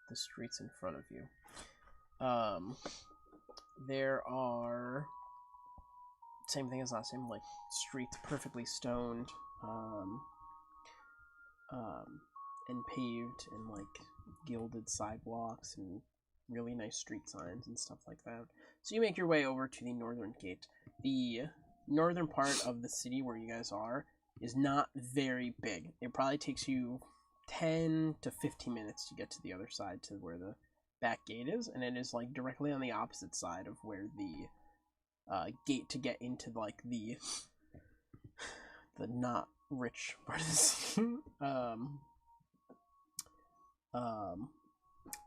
the streets in front of you. There are same thing as last time, like streets perfectly stoned, and paved, and like gilded sidewalks and really nice street signs and stuff like that. So you make your way over to the northern gate. The northern part of the city where you guys are is not very big. It probably takes you 10 to 15 minutes to get to the other side to where the back gate is, and it is like directly on the opposite side of where the gate to get into like the not rich part of the city.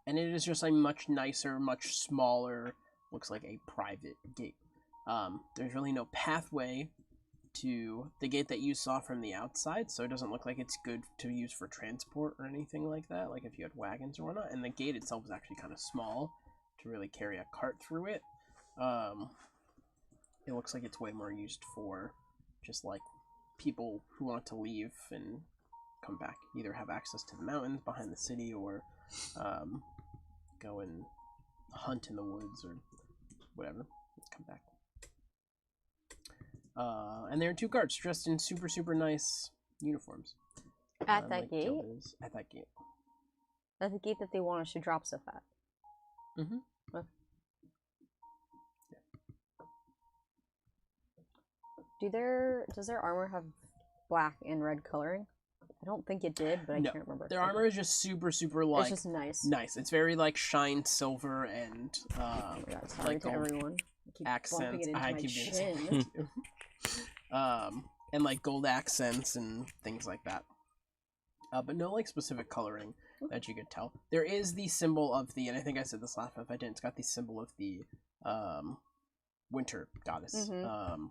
And it is just a much nicer, much smaller, looks like a private gate. There's really no pathway to the gate that you saw from the outside, so it doesn't look like it's good to use for transport or anything like that, like if you had wagons or whatnot. And the gate itself is actually kind of small to really carry a cart through it. It looks like it's way more used for just like people who want to leave and come back, either have access to the mountains behind the city or go and hunt in the woods or whatever, come back. And there are 2 guards dressed in super, super nice uniforms. At that gate? At that gate. At the gate that they want us to drop stuff at. Mm-hmm. Okay. Does their armor have black and red coloring? I don't think it did, but I can't remember. Their armor is just super, super like. It's just nice. Nice. It's very like shined silver and sorry like to everyone. Accents. I keep doing it. And like gold accents and things like that. But no like specific coloring that you could tell. There is the symbol of the, and I think I said this last time if I didn't, it's got the symbol of the winter goddess. Mm-hmm.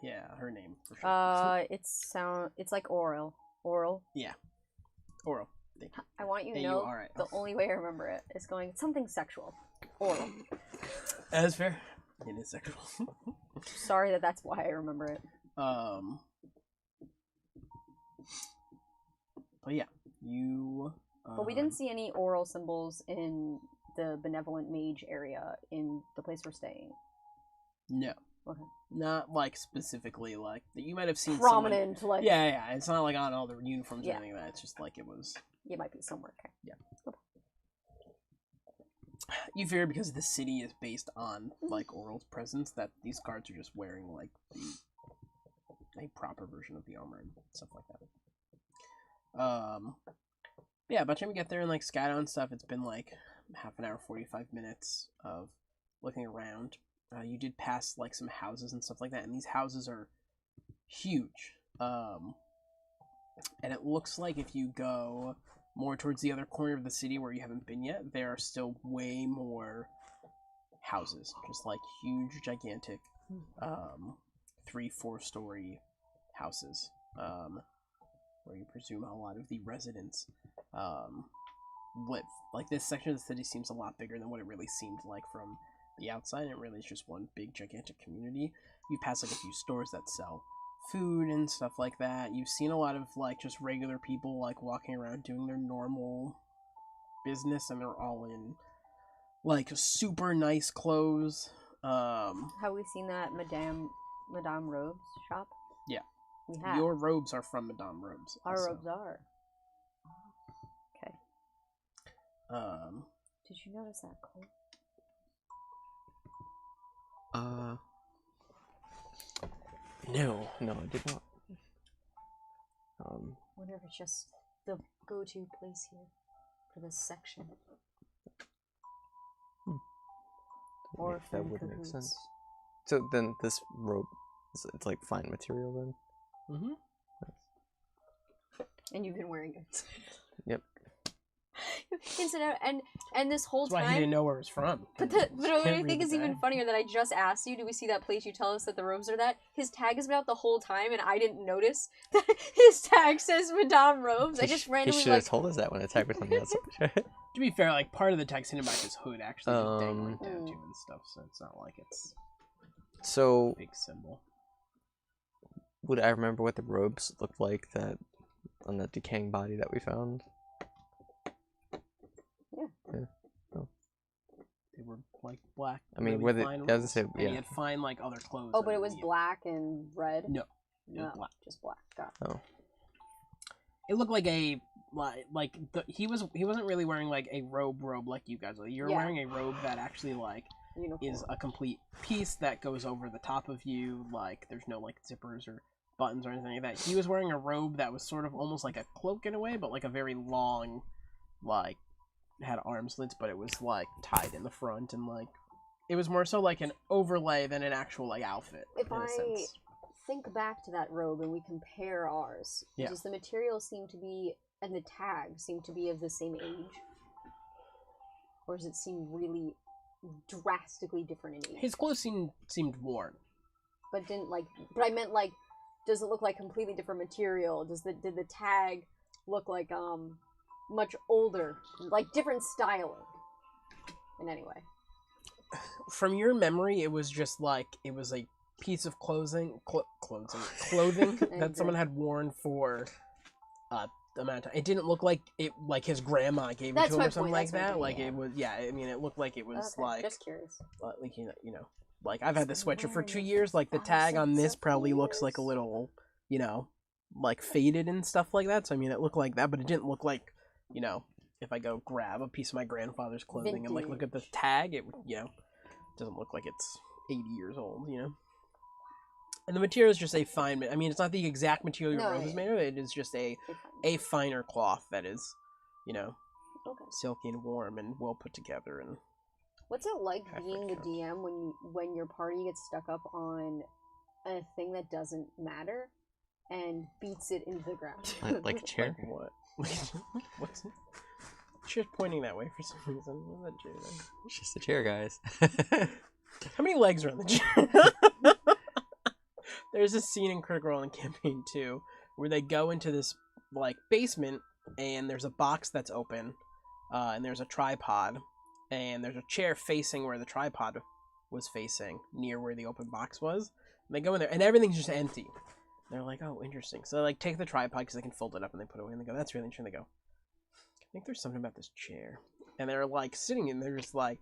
Yeah, her name for sure. It's like oral. Oral. Yeah. Oral. I want you to know the only way I remember it is going something sexual. Oral. That's fair. It is sexual. Sorry that's why I remember it. But yeah, you. But we didn't see any oral symbols in the Benevolent Mage area in the place we're staying. No. Okay. Not like specifically like that. You might have seen prominent, someone, like yeah. It's not like on all the uniforms or anything like that. It's just like it was. It might be somewhere. Okay. Yeah. Okay. You figure because the city is based on like Oral's presence that these guards are just wearing like a proper version of the armor and stuff like that. Yeah, by the time we get there and like scatter and stuff, it's been like half an hour, 45 minutes of looking around. You did pass like some houses and stuff like that, and these houses are huge. And it looks like if you go more towards the other corner of the city where you haven't been yet, there are still way more houses, just like huge, gigantic, 3-4 story houses, where you presume a lot of the residents live. Like this section of the city seems a lot bigger than what it really seemed like from the outside. It really is just one big gigantic community. You pass like a few stores that sell food and stuff like that. You've seen a lot of like just regular people like walking around doing their normal business, and they're all in like super nice clothes. Have we seen that Madame Robes shop? Yeah. We have. Your robes are from Madame Robes. Our also. robes are. Okay. Did you notice that, Cole? No, I did not. Wonder if it's just the go-to place here for this section. Or that would make sense. So then this robe, it's like fine material then? Mm-hmm. Nice. And you've been wearing it. Yep. And this whole That's time, why he didn't know where it was from. But what I think is even funnier that I just asked you, do we see that place? You tell us that the robes are that. His tag has been out the whole time, and I didn't notice that his tag says Madame Robes. I just randomly He should have told us that when the tag was on the outside. To be fair, like part of the tag cinematic his hood actually just dangling down to and stuff, so it's not like it's so a big symbol. Would I remember what the robes looked like that on that decaying body that we found? Yeah. Oh. They were like black. I mean, really were they? fine I was gonna say, robes, yeah. And he had fine like other clothes. Oh, but it was underneath. black and red. No, No, black. just black. Got it. Oh. It looked like a he wasn't really wearing like a robe like you guys are. You're wearing a robe that actually like Uniform. is a complete piece that goes over the top of you. Like there's no like zippers or buttons or anything like that. He was wearing a robe that was sort of almost like a cloak in a way, but like a very long, like had arm slits, but it was like tied in the front, and like it was more so like an overlay than an actual like outfit. If in a I sense. think back to that robe and we compare ours, does the material seem to be and the tag seem to be of the same age, or does it seem really drastically different in age. His clothes seemed worn. But didn't like. But I meant like, does it look like completely different material? Did the tag look like much older, like different styling? In any way. From your memory, it was just like it was a piece of clothing that someone had worn for the amount of time. It didn't look like it like his grandma gave it to him or something like that. Like it was, yeah. I mean, it looked like it was like just curious. Like you know, like I've had this sweatshirt for 2 years. Like the tag on this probably looks like a little, you know, like faded and stuff like that. So I mean, it looked like that, but it didn't look like, you know, if I go grab a piece of my grandfather's clothing and like look at the tag, it, you know, doesn't look like it's 80 years old, you know. And the material is just a fine. I mean, it's not the exact material your robe is made of. It is just a finer cloth that is, you know, silky and warm and well put together. And what's it like being the DM when your party gets stuck up on a thing that doesn't matter and beats it into the ground? Like a chair? Like what? What's? She's pointing that way for some reason. What's that chair then? It's just a chair, guys. How many legs are on the chair? There's a scene in Critical Role in Campaign 2 where they go into this like basement and there's a box that's open, and there's a tripod, and there's a chair facing where the tripod was facing, near where the open box was. And they go in there and everything's just empty. They're like, oh, interesting. So they like take the tripod because they can fold it up and they put it away and they go, that's really interesting. They go, I think there's something about this chair. And they're like sitting and they're just like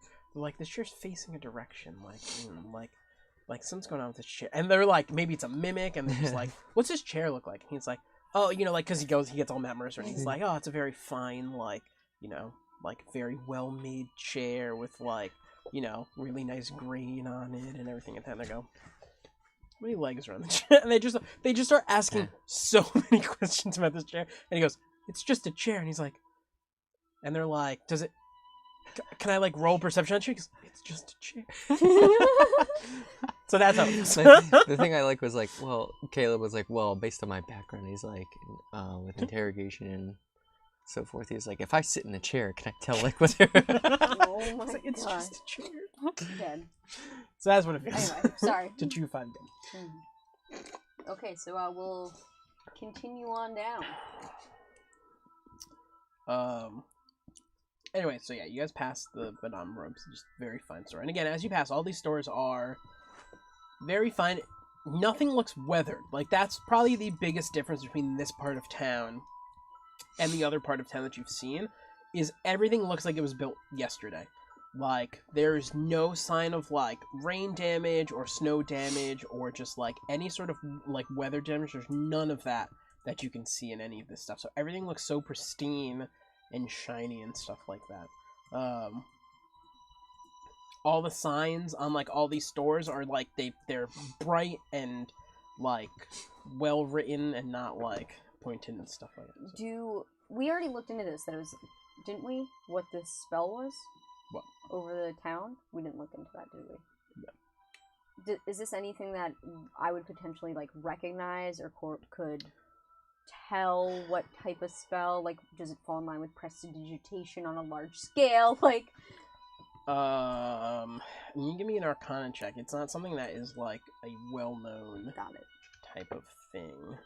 this chair's facing a direction, like something's going on with this chair. And they're like, maybe it's a mimic, and they're just like, what's this chair look like? And he's like, oh, you know, like, because he gets all memorous, and he's like, oh, it's a very fine, like, you know, like, very well-made chair with, like, you know, really nice grain on it and everything. And then they go, how many legs are on the chair? And they just start asking so many questions about this chair. And he goes, it's just a chair. And he's like, and they're like, can I like roll perception on you? It's just a chair. So that's how it is. The thing I like was like, well, Caleb was like, well, based on my background, he's like, with interrogation and so forth, he's like, if I sit in a chair, can I tell like whether? Oh my god! It's just a chair. Dead. So that's what it feels. Anyway, sorry. Did you find them? Okay, so we'll continue on down. Anyway, so yeah, you guys pass the Banana Robes, just very fine store. And again, as you pass, all these stores are very fine. Nothing looks weathered. Like, that's probably the biggest difference between this part of town and the other part of town that you've seen, is everything looks like it was built yesterday. Like, there's no sign of, like, rain damage or snow damage or just, like, any sort of, like, weather damage. There's none of that you can see in any of this stuff. So everything looks so pristine and shiny and stuff like that. All the signs on like all these stores are like they're bright and like well written and not like pointed and stuff like that. So. We already looked into this? That it was, didn't we? What this spell was? What? Over the town? We didn't look into that, did we? No. Is this anything that I would potentially like recognize or could tell what type of spell? Like, does it fall in line with prestidigitation on a large scale? Like, you give me an Arcana check. It's not something that is like a well-known type of thing.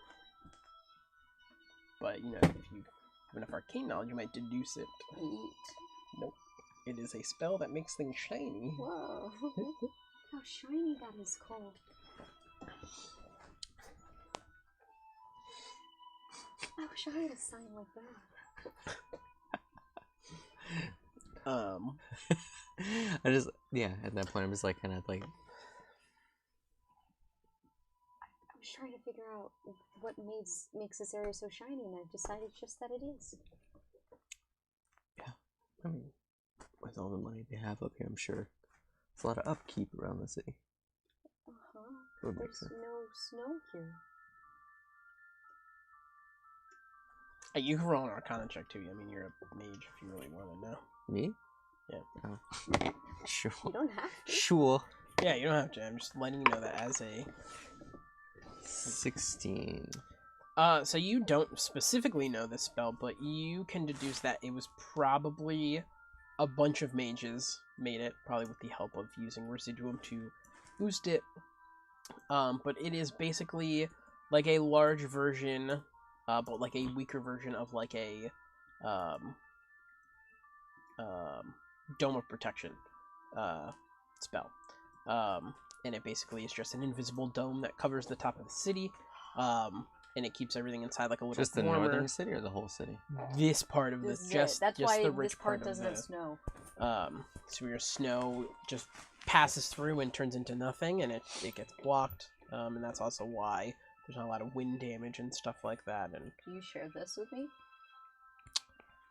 But you know, if you have enough arcane knowledge, you might deduce it. 8. Nope. It is a spell that makes things shiny. Whoa! How shiny that is called. I wish I had a sign like that. I just, yeah, at that point, I was like, kind of like. I was trying to figure out what makes this area so shiny, and I've decided just that it is. Yeah, I mean, with all the money they have up here, I'm sure there's a lot of upkeep around the city. There's no snow here. You can roll an Arcana check too. I mean, you're a mage if you really want to know. Me? Yeah. Oh. Sure. You don't have to. Sure. Yeah, you don't have to. I'm just letting you know that as a 16. So you don't specifically know this spell, but you can deduce that it was probably a bunch of mages made it, probably with the help of using Residuum to boost it. But it is basically like a large version, but like a weaker version of like a Dome of Protection spell. And it basically is just an invisible dome that covers the top of the city, and it keeps everything inside like a little Just the warmer. northern city or the whole city? This part of This this, is just it. That's just why the this rich part part of doesn't have snow. so your snow just passes through and turns into nothing, and it gets blocked. And that's also why there's not a lot of wind damage and stuff like that. And Can you share this with me?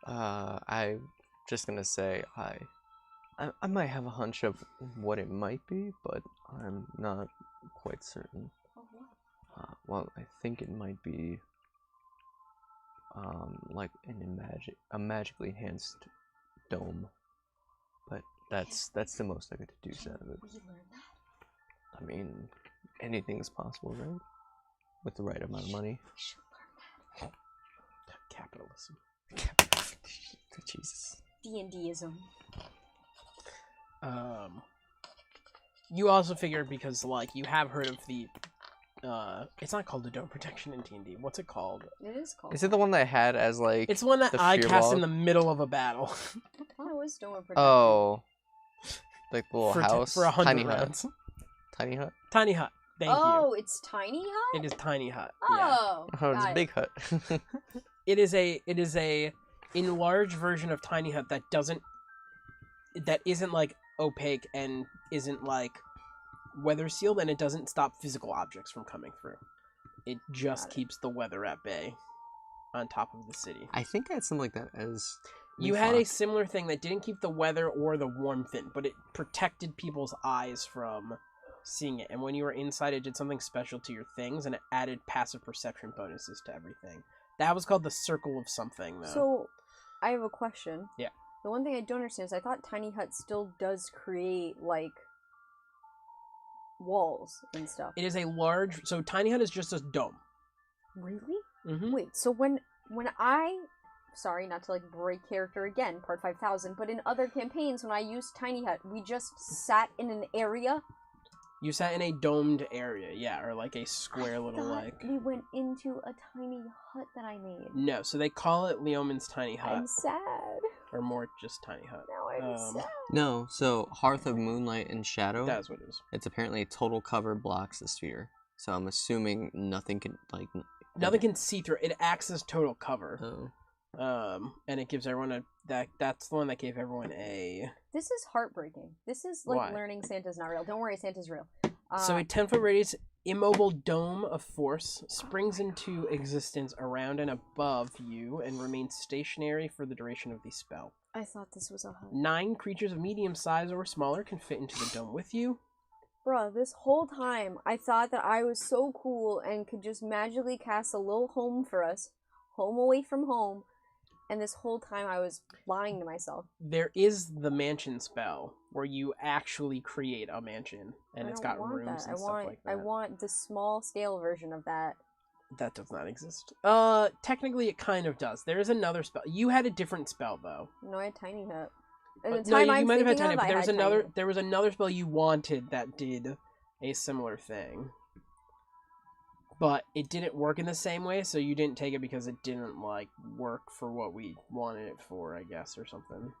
I'm just gonna say I might have a hunch of what it might be, but I'm not quite certain. Oh, what? Well, I think it might be like a magically enhanced dome, but that's the most I could deduce out of it. We learn that? I mean, anything's possible, right? With the right amount of money. We should learn capitalism. Jesus. that. D&Dism. You also figure because like you have heard of the it's not called the Dome Protection in D&D. What's it called? It is called. Is it the one that I had as like? It's one that the I fear cast log? in the middle of a battle. I thought it was Dome of Protection. Oh, like the little for house, for 100 tiny rounds. hut, tiny hut. Tiny hut. Thank Oh, it's Tiny you. Hut? It is tiny hut. Oh. Oh, it's got a it. big hut. It is a enlarged version of tiny hut that isn't like opaque and isn't like weather sealed, and it doesn't stop physical objects from coming through. It just Got it. keeps the weather at bay on top of the city. I think I had something like that as. You had a similar thing that didn't keep the weather or the warmth in, but it protected people's eyes from seeing it. And when you were inside, it did something special to your things, and it added passive perception bonuses to everything. That was called the Circle of Something, though. So, I have a question. Yeah. The one thing I don't understand is I thought Tiny Hut still does create, like, walls and stuff. It is a large... So Tiny Hut is just a dome. Really? Mm-hmm. Wait, so when I... Sorry, not to, like, break character again, part 5000, but in other campaigns, when I used Tiny Hut, we just sat in an area. You sat in a domed area, yeah, or like a square little, thought like... we went into a tiny hut that I made. No, so they call it Leoman's Tiny Hut. I'm sad. Or more just Tiny Hut. Now I'm sad. No, so Hearth of Moonlight and Shadow. That's what it is. It's apparently total cover blocks the sphere. So I'm assuming nothing can like. Nothing can see through it. It acts as total cover. Oh. And it gives everyone that's the one that gave everyone a... This is heartbreaking. This is like Why? learning Santa's not real. Don't worry, Santa's real. So a 10-foot radius immobile dome of force springs into existence around and above you and remains stationary for the duration of the spell. I thought this was a hut. 9 creatures of medium size or smaller can fit into the dome with you. Bruh, this whole time I thought that I was so cool and could just magically cast a little home for us. Home away from home. And this whole time I was lying to myself. There is the mansion spell where you actually create a mansion and it's got rooms and stuff like that. I want the small scale version of that. That does not exist. Technically it kind of does. There is another spell. You had a different spell though. No, I had Tiny Hut. At the No, time you I'm might have had thinking Tiny, of, but I there was had another. Tiny. There was another spell you wanted that did a similar thing, but it didn't work in the same way. So you didn't take it because it didn't like work for what we wanted it for, I guess, or something.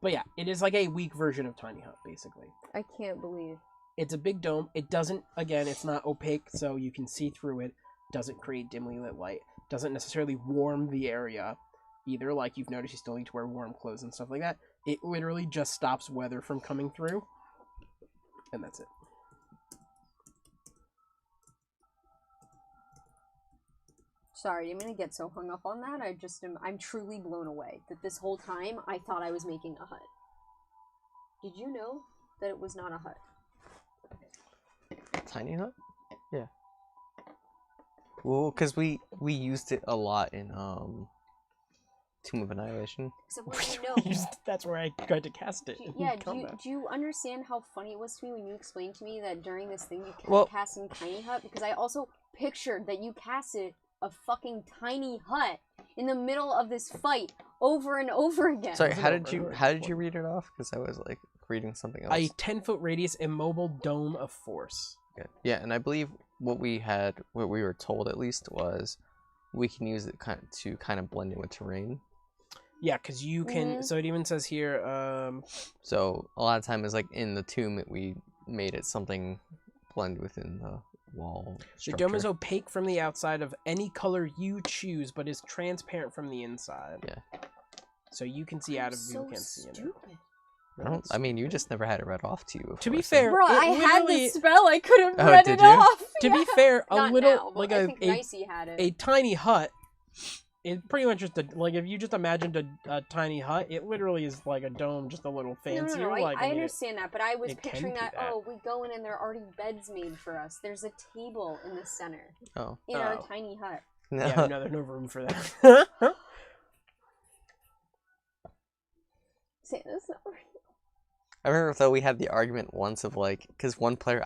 But yeah, it is like a weak version of Tiny Hut, basically. I can't believe. It's a big dome. It doesn't, again, it's not opaque, so you can see through it. Doesn't create dimly lit light. Doesn't necessarily warm the area either. Like you've noticed, you still need to wear warm clothes and stuff like that. It literally just stops weather from coming through. And that's it. Sorry, I didn't mean to get so hung up on that. I'm truly blown away that this whole time I thought I was making a hut. Did you know that it was not a hut? Tiny Hut? Yeah. Well, because we used it a lot in Tomb of Annihilation. So what do you know? That's where I tried to cast it. in Yeah, do combat. you understand how funny it was to me when you explained to me that during this thing you kept Well- casting Tiny Hut? Because I also pictured that you cast it a fucking tiny hut in the middle of this fight over and over again. Sorry, how did you read it off? Because I was like reading something else. A 10-foot radius immobile dome of force. Okay. Yeah, and I believe what we were told at least was we can use it to kind of blend in with terrain. Yeah, because you can. So it even says here. So a lot of time is like in the tomb we made it something blend within the wall structure. The dome is opaque from the outside of any color you choose, but is transparent from the inside. Yeah. So you can see out of you can't see in it. I mean, you just never had it read off to you before, To be fair, bro, I had the spell. I could have read it you? off. To be fair, Not little now, like I think Nicey had it. a tiny hut. It's pretty much just like if you just imagined a tiny hut, it literally is like a dome, just a little fancier. No, like, I understand that, but I was it can picturing do that. that. Oh, we go in and there are already beds made for us. There's a table in the center. Oh. In our tiny hut. No. Yeah, no, there's no room for that. Santa's not real. I remember though we had the argument once of like, because one player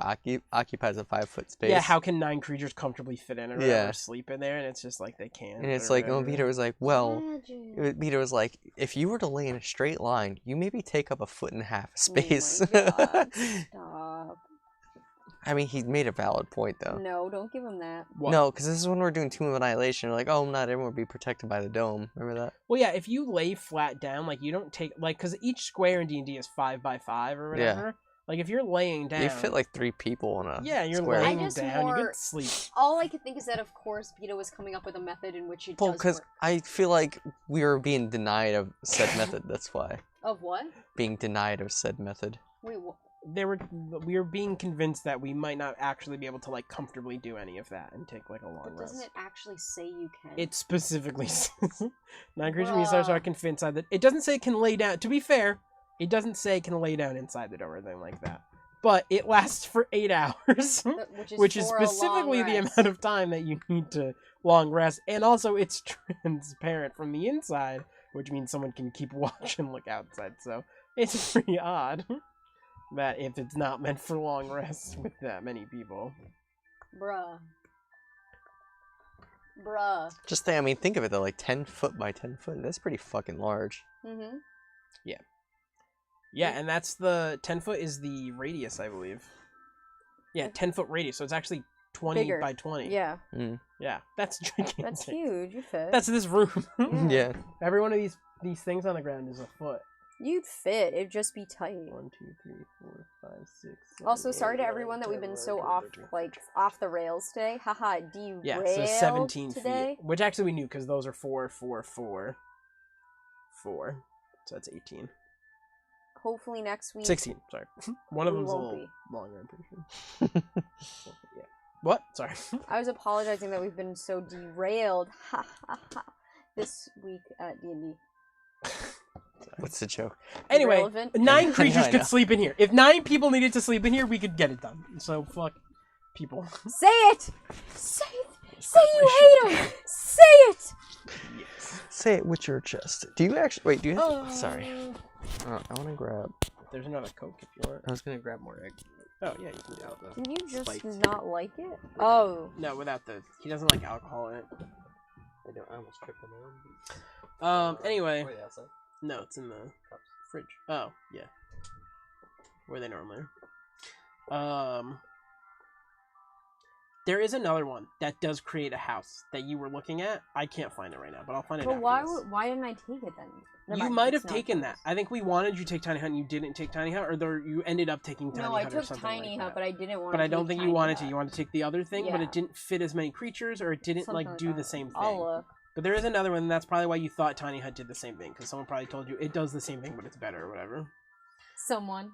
occupies a 5-foot space. Yeah, how can 9 creatures comfortably fit in or sleep in there? And it's just like they can't. And it's like, Peter was like, well, Imagine. Peter was like, if you were to lay in a straight line, you maybe take up 1.5 feet of space. Oh my God, stop. I mean, he made a valid point though. No, don't give him that. What? No, because this is when we're doing Tomb of Annihilation. We're like, oh, not everyone would be protected by the dome. Remember that? Well, yeah, if you lay flat down, like you don't take like because each square in D&D is 5 by 5 or whatever. Yeah. Like if you're laying down, you fit like 3 people in a you're square. laying down. You get sleep. All I could think is that of course Vito was coming up with a method in which it does because work. I feel like we were being denied of said method. That's why. Of what? Being denied of said method. Wait, what? We were being convinced that we might not actually be able to like comfortably do any of that and take like a long But rest. doesn't it actually say you can? It specifically says 9 creatures resource are can fit inside the. It doesn't say it can lay down. To be fair, it doesn't say it can lay down inside the door or anything like that. But it lasts for 8 hours, which is specifically the amount of time that you need to long rest. And also, it's transparent from the inside, which means someone can keep watch and look outside. So it's pretty odd that if it's not meant for long rests with that many people. Bruh. Just think, I mean, think of it though, like 10 foot by 10 foot. That's pretty fucking large. Mm-hmm. Yeah. Yeah, and that's the 10 foot is the radius, I believe. Yeah, 10-foot radius, so it's actually 20 Bigger. by 20. Yeah. Yeah, that's gigantic. That's huge. You fit. That's this room. Yeah. Every one of these things on the ground is a foot. You'd fit. It'd just be tight. 1, 2, 3, 4, 5, 6. 7, Also, 8, sorry to 9, everyone that we've 10, been so 11, 12, 13. off the rails today. Haha, derailed Yeah, so 17 today. feet. Which actually we knew because those are 4, 4, 4. 4. So that's 18. Hopefully next week. 16, sorry. One of We them's a won't little be. longer, I'm pretty sure. Yeah. What? Sorry. I was apologizing that we've been so derailed. Ha ha ha. This week at D&D. What's the joke? Anyway, Irrelevant. 9 creatures I know. could sleep in here. If 9 people needed to sleep in here, we could get it done. So fuck people. Say it! Say it! Say you hate him! Say it! Yes. Say it with your chest. Do you actually? Wait, do you have? Sorry. I want to grab. There's another Coke if you want. I was gonna grab more egg. Oh yeah, you can get the. Can you just Spiked. not like it? Oh. No, without the. He doesn't like alcohol in it. I don't. I almost tripped them on. Anyway. Wait, outside. No, it's in the fridge. Oh yeah. Where they normally are. There is another one that does create a house that you were looking at. I can't find it right now, but I'll find it. But after this. why didn't I take it then? Never You mind, might it's have not taken yours. that. I think we wanted you to take Tiny Hut and you didn't take Tiny Hut, or you ended up taking Tiny No, Hut I or took something Tiny like Hut, that. but I didn't want But to I don't think you wanted to. You wanted to take the other thing, but Yeah. it didn't fit as many creatures, or it didn't Something like do the that. same thing. I'll look. But there is another one, and that's probably why you thought Tiny Hut did the same thing, because someone probably told you it does the same thing, but it's better or whatever. Someone.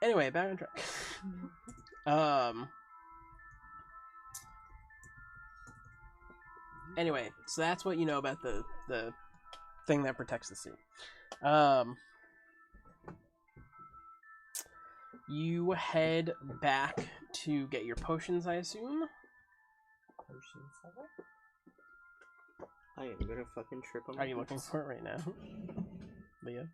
Anyway, back on track. Anyway, so that's what you know about the thing that protects the sea. You head back to get your potions, I assume. I am gonna fucking trip on. Are you looking for it right now, Leah?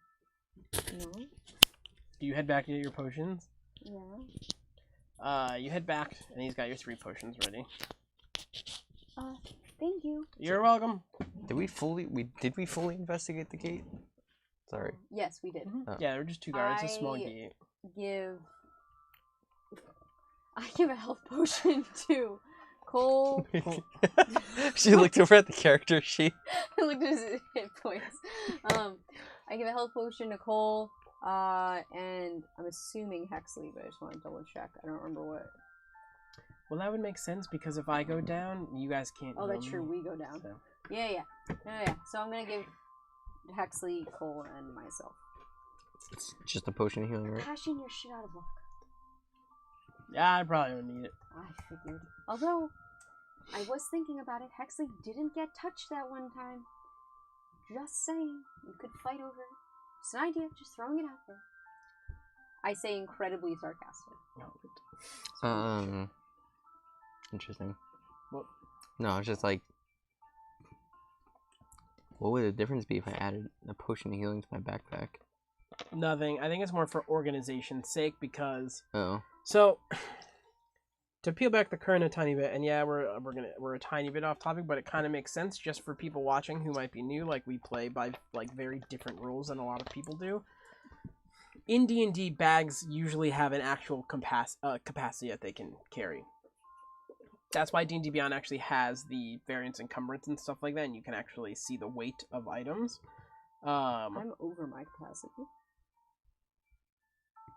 No. Do you head back to get your potions? Yeah. You head back, and he's got your 3 potions ready. Thank you. You're welcome. Did we fully investigate the gate? Sorry. Yes, we did. Oh. Yeah, they're just two guards. It's a small gate. I give a health potion to Cole. She looked over at the character sheet. I looked at his hit points. I give a health potion to Cole, and I'm assuming Hexley, but I just want to double check. I don't remember what. Well, that would make sense because if I go down, you guys can't. Oh, that's true. We go down. So. Yeah. So I'm gonna give Hexley, Cole, and myself. It's just a potion of healing, right? Cashing your shit out of luck. Yeah, I probably don't need it. I figured. Although, I was thinking about it. Hexley didn't get touched that one time. Just saying. You could fight over it. Just an idea. Just throwing it out there. I say incredibly sarcastic. Interesting. What? No, it's just like, what would the difference be if I added a potion of healing to my backpack? Nothing. I think it's more for organization's sake because. Oh. So, to peel back the curtain a tiny bit, and yeah, we're a tiny bit off topic, but it kind of makes sense just for people watching who might be new. Like we play by like very different rules than a lot of people do. In D&D, bags usually have an actual capacity that they can carry. That's why D&D Beyond actually has the variance encumbrance and stuff like that, and you can actually see the weight of items. I'm over my capacity.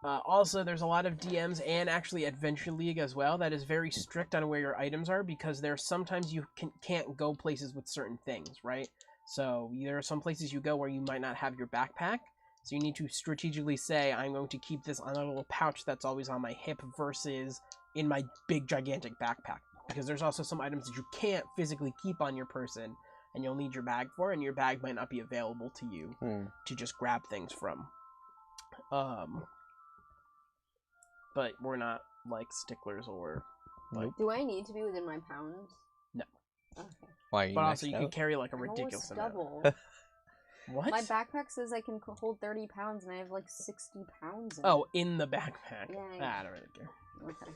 Also, there's a lot of DMs and actually Adventure League as well that is very strict on where your items are because there's sometimes you can't go places with certain things, right? So there are some places you go where you might not have your backpack, so you need to strategically say, I'm going to keep this on a little pouch that's always on my hip versus in my big gigantic backpack. Because there's also some items that you can't physically keep on your person and you'll need your bag for, and your bag might not be available to you to just grab things from. But we're not like sticklers or like. Do I need to be within my pounds? No. Okay. Why are you But also, you maxed can out? carry like a I'm ridiculous almost amount. double. What? My backpack says I can hold 30 pounds, and I have like 60 pounds. Oh, in the backpack. Yeah. I don't really care. Okay.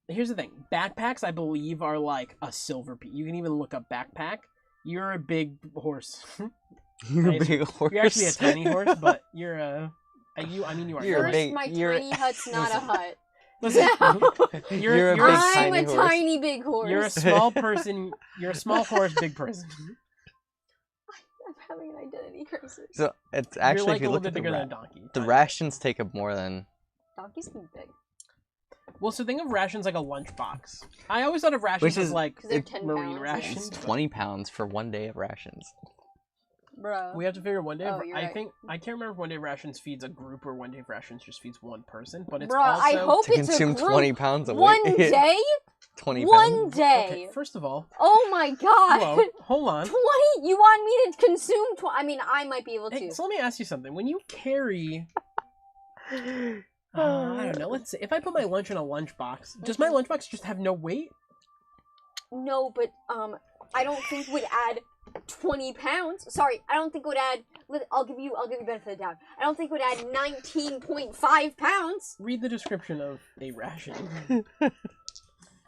Here's the thing: backpacks, I believe, are like a silver piece. You can even look up backpack. You're a big horse. You're a big horse. You're actually a tiny horse, but you're a. You are. You're a First, big- my you're- tiny hut's not a hut. Listen, You're a big I'm tiny a horse. tiny big horse. You're a small person. You're a small horse, big person. I'm having an identity crisis. So it's You're actually, like if a you little look bit at the, bigger than a donkey. the Tiny. rations take up more than. Donkeys can be big. Well, so think of rations like a lunchbox. I always thought of rations Which as is- like 'Cause they're 10 marine pounds. rations. It's but 20 pounds for 1 day of rations. Bro. We have to figure one day. Oh, you're right. I can't remember if one day of rations feeds a group or one day of rations just feeds one person. But it's Bruh, also I hope To it's consume a group. 20 pounds a One week. day? 20 One pounds. day. Okay, first of all, Oh my god. hello, hold on. 20? You want me to consume 20? I mean, I might be able to. Hey, so let me ask you something. When you carry, I don't know. Let's say if I put my lunch in a lunchbox, does my lunchbox just have no weight? No, but I don't think would add 20 pounds. Sorry, I don't think would add. I'll give you benefit of the doubt. I don't think would add 19.5 pounds. Read the description of a ration.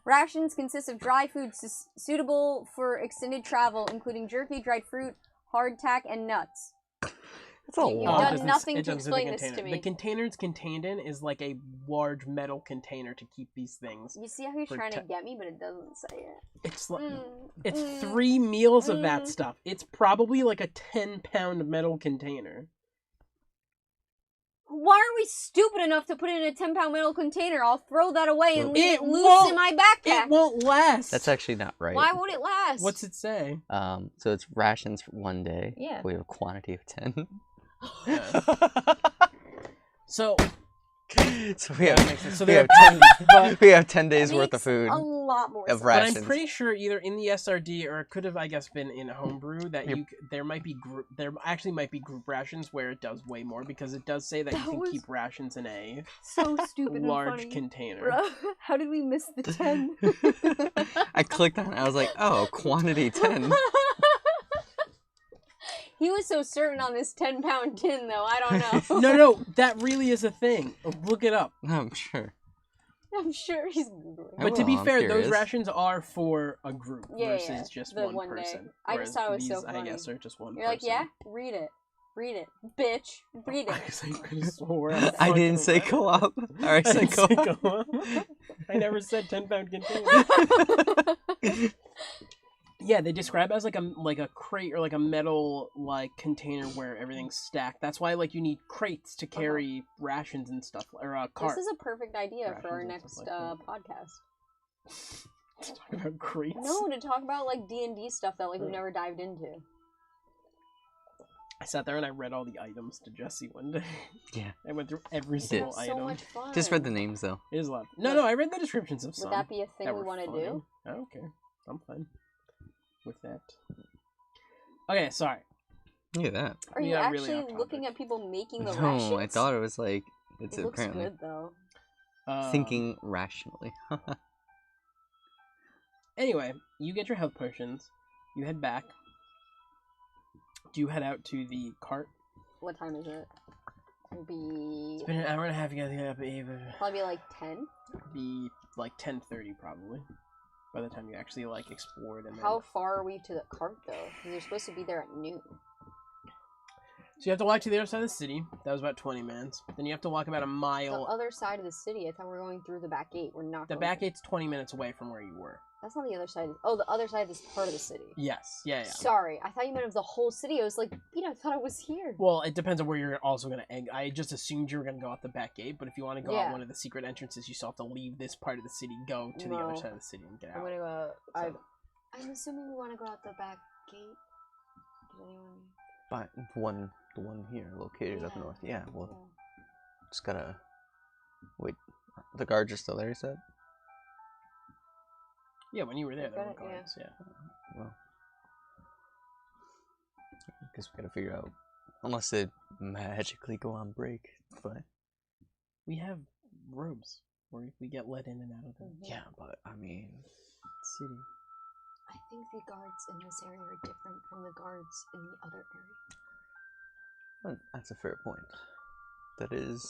Rations consist of dry food suitable for extended travel, including jerky, dried fruit, hardtack, and nuts. That's a You've lot. done It doesn't- nothing it to doesn't say the explain this to container. me. The container it's contained in is like a large metal container to keep these things. You see how he's For trying to te- get me, but it doesn't say it. It's like Mm, it's mm. 3 meals of that mm. stuff. It's probably like a 10-pound metal container. Why are we stupid enough to put it in a 10-pound metal container? I'll throw that away and leave It it loose won't- in my backpack. It won't last. That's actually not right. Why would it last? What's it say? So it's rations for 1 day. Yeah. We have a quantity of 10. So So we that have, makes sense. So we they have have 10, but- we have 10 days That worth of makes food. A lot more of sense. But rations. I'm pretty sure either in the SRD or it could have, I guess, been in homebrew that Yep. there might be there actually might be group rations where it does way more because it does say that you That can was keep rations in a So stupid large and funny. container. Bruh, how did we miss the 10? I clicked on it. I was like, oh, quantity 10. He was so certain on this 10-pound tin, though. I don't know. No, that really is a thing. Look it up. I'm sure. I'm sure he's googling. I But to will, be I'm fair, those curious. rations are for a group versus Yeah, just the one one day. person. I just whereas thought it was so these, I funny. guess, are just one You're like, person. yeah, read it, bitch, read I it. could have swore I didn't say co-op. Or I said co-op. co-op. I never said 10-pound container. Yeah, they describe it as like a crate or like a metal like container where everything's stacked. That's why like you need crates to carry rations and stuff, or cart. This is a perfect idea for our Rations and next stuff like podcast. To talk about crates. No, to talk about like D&D stuff that like we've never dived into. I sat there and I read all the items to Jesse one day. Yeah. I went through every did. single That's item. so much fun. Just read the names though. It is a lot. No, I read the descriptions of some. Would that be a thing that we were want to funny. do? I don't care. I'm fine with that. Okay, sorry. Look at that. Are We you got really actually off looking topic. at people making the No, rations? I thought it was like it's it looks apparently good though. thinking rationally. Anyway, you get your health potions. You head back. Do you head out to the cart? What time is it? It'll be It's been an hour and a half. You gotta get up at 8. probably like 10. Be like 10:30 probably. By the time you actually like explored and then... How far are we to the cart though? Because you're supposed to be there at noon. So you have to walk to the other side of the city. That was about 20 minutes. Then you have to walk about a The mile. other side of the city. I thought we were going through the back gate. We're not. The going back gate's 20 minutes away from where you were. That's not the other side. Oh, the other side of this part of the city. Yes. Yeah. Sorry, I thought you meant of the whole city. I was like, I thought I was here. Well, it depends on where you're also going to egg. I just assumed you were going to go out the back gate, but if you want to go out Yeah. one of the secret entrances, you still have to leave this part of the city, go to the other No. side of the city, and get I'm out. gonna go. So- I'm assuming we want to go out the back gate. Does anyone? But the one here, located up north. Yeah, well, just gotta wait. The guards are still there, you said? Yeah, when you were there, there were Got it, yeah. guards. Yeah. Well, I guess we gotta figure out. Unless they magically go on break, but We have robes where we get let in and out of the yeah, but I mean, city. I think the guards in this area are different from the guards in the other area. that's a fair point. That is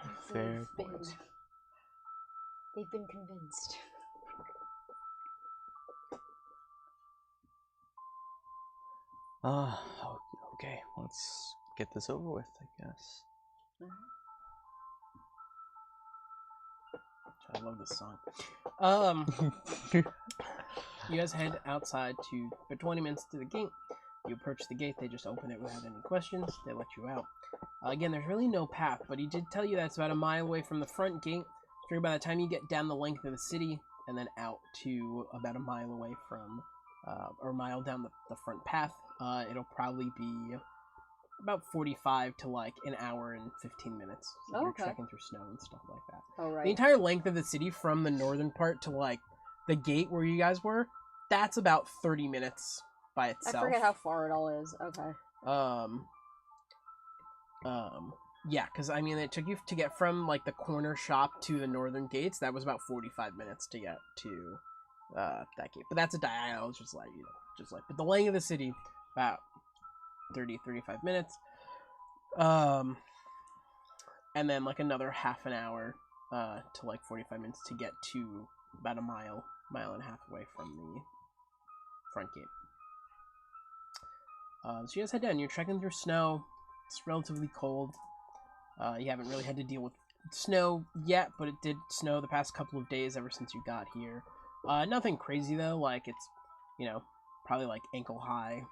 a fair point. They've been convinced. Okay, let's get this over with, I guess. I love this song. You guys head outside to for 20 minutes to the gate. You approach the gate, they just open it without any questions. They let you out. Again, there's really no path, but he did tell you that it's about a mile away from the front gate. So by the time you get down the length of the city and then out to about a mile away from, or a mile down the front path, it'll probably be about 45 to like an hour and 15 minutes. So you're Okay. trekking through snow and stuff like that. Oh right. The entire length of the city from the northern part to like the gate where you guys were, that's about 30 minutes by I itself. forget how far it all is. Okay. Yeah, because I mean, it took you to get from like the corner shop to the northern gates. That was about 45 minutes to get to that gate. But that's a diagonal. It's just like But the length of the city, about 30-35 minutes. And then like another half an hour to like 45 minutes to get to about a mile and a half away from the front gate. So you guys head down. You're trekking through snow. It's relatively cold. You haven't really had to deal with snow yet, but it did snow the past couple of days ever since you got here. Nothing crazy though. Like it's, probably like ankle high.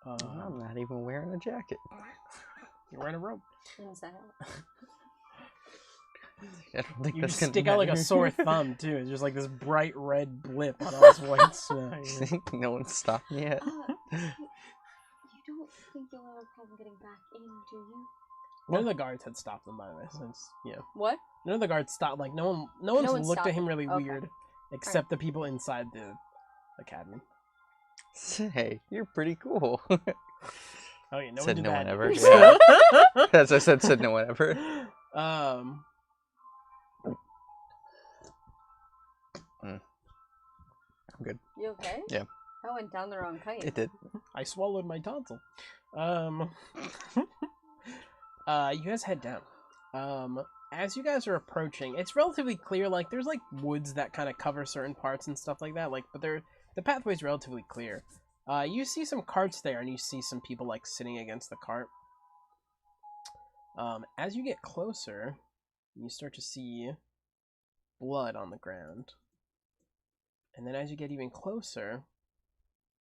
I'm not even wearing a jacket. You're wearing a robe. Inside. I don't think You that's just gonna stick out like a matter. sore thumb too. It's just like this bright red blip on all this white snow. No one's stopped me yet. You don't think you'll have a problem getting back in, do you? None of the guards had stopped them, by the way. Since What? none of the guards stopped. Like no one's one's looked at stopped him him. really Okay. weird, except the people inside the academy. Hey, you're pretty cool. Oh yeah, no Said one did no that. one ever. Yeah. As I said no one ever. I'm good. You okay? Yeah. I went down the wrong kite. It did. I swallowed my tonsil. You guys head down. As you guys are approaching, it's relatively clear. Like, there's like woods that kind of cover certain parts and stuff like that. Like, but the pathway's relatively clear. You see some carts there, and you see some people like sitting against the cart. As you get closer, you start to see blood on the ground. And then as you get even closer,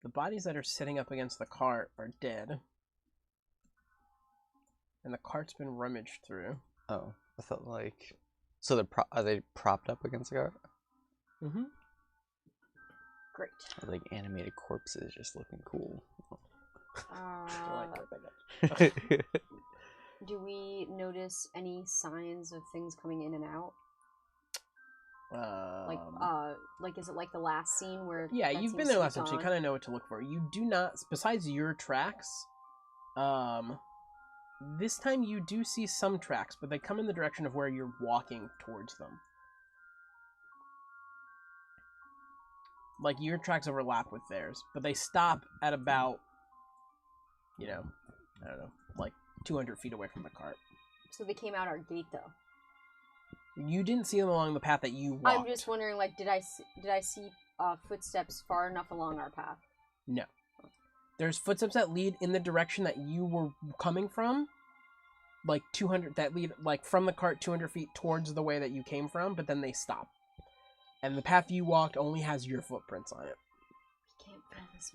the bodies that are sitting up against the cart are dead. And the cart's been rummaged through. Oh, I thought like, so are they propped up against the cart? Mm-hmm. Great. Or like animated corpses just looking cool. Do we notice any signs of things coming in and out? Like is it like the last scene where? Yeah, you've been there last time, so you kind of know what to look for. You do not, besides your tracks, this time you do see some tracks, but they come in the direction of where you're walking towards them. Like, your tracks overlap with theirs, but they stop at about, I don't know, like 200 feet away from the cart. So they came out our gate, though. You didn't see them along the path that you walked. I'm just wondering, like, did I see footsteps far enough along our path? No. There's footsteps that lead in the direction that you were coming from, like 200, that lead, like, from the cart 200 feet towards the way that you came from, but then they stop. And the path you walked only has your footprints on it. We can't fail this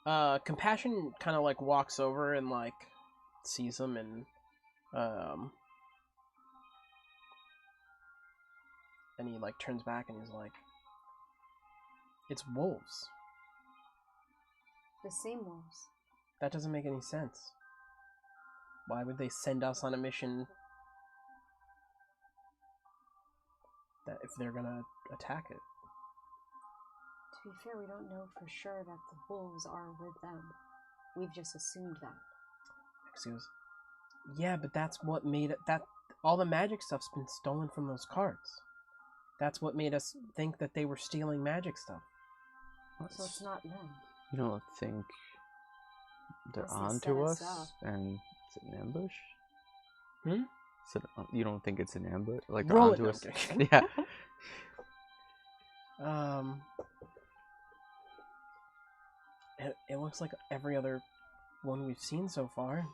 mission. Compassion kind of, like, walks over and, like, sees them, and he, like, turns back and he's like, it's wolves. The same wolves. That doesn't make any sense. Why would they send us on a mission that if they're gonna attack it? To be fair, we don't know for sure that the wolves are with them. We've just assumed that. Excuse. Yeah, but that's what made it. That all the magic stuff's been stolen from those carts. That's what made us think that they were stealing magic stuff. So it's not them. You don't think they're onto us and it's an ambush? Hmm? So you don't think it's an ambush? Like Roll onto it, us? no, Yeah. It looks like every other one we've seen so far.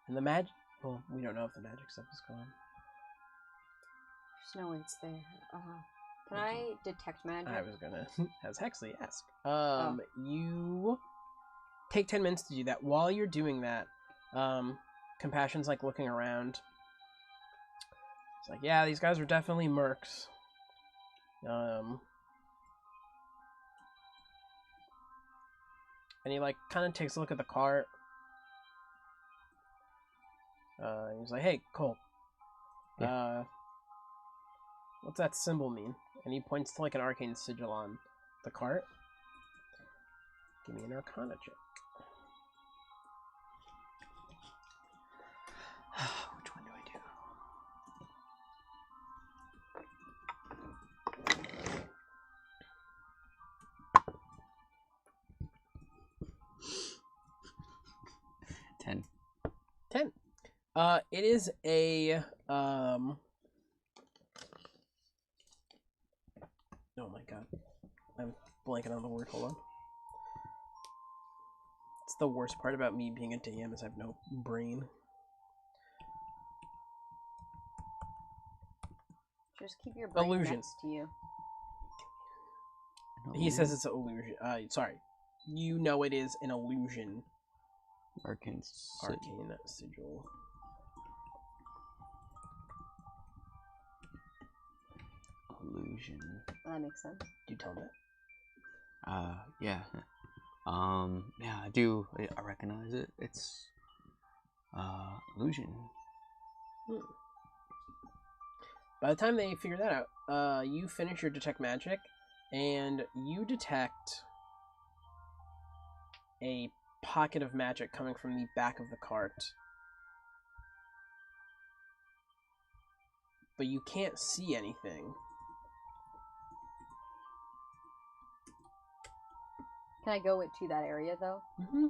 And the magic... Well, we don't know if the magic stuff is gone. There's no way it's there. Can I detect magic? I was gonna... As Hexley ask. You take 10 minutes to do that. While you're doing that, Compassion's, like, looking around. It's like, yeah, these guys are definitely mercs. And he, like, kind of takes a look at the cart. He's like, hey, Cole. Yeah. What's that symbol mean? And he points to, like, an arcane sigil on the cart. Give me an Arcana check. Which one do I do? Ten. 10. It is a, oh my god. I'm blanking on the word, hold on. It's the worst part about me being a DM is I have no brain. Just keep your brain Illusion. next to you. He says it's an illusion. Sorry. You know it is an illusion. Arcane Sigil. Illusion. Well, that makes sense. Do you tell him that? Yeah. Yeah, I do. I recognize it. It's illusion. By the time they figure that out, you finish your detect magic, and you detect a pocket of magic coming from the back of the cart. But you can't see anything. Can I go to that area though? Mm-hmm.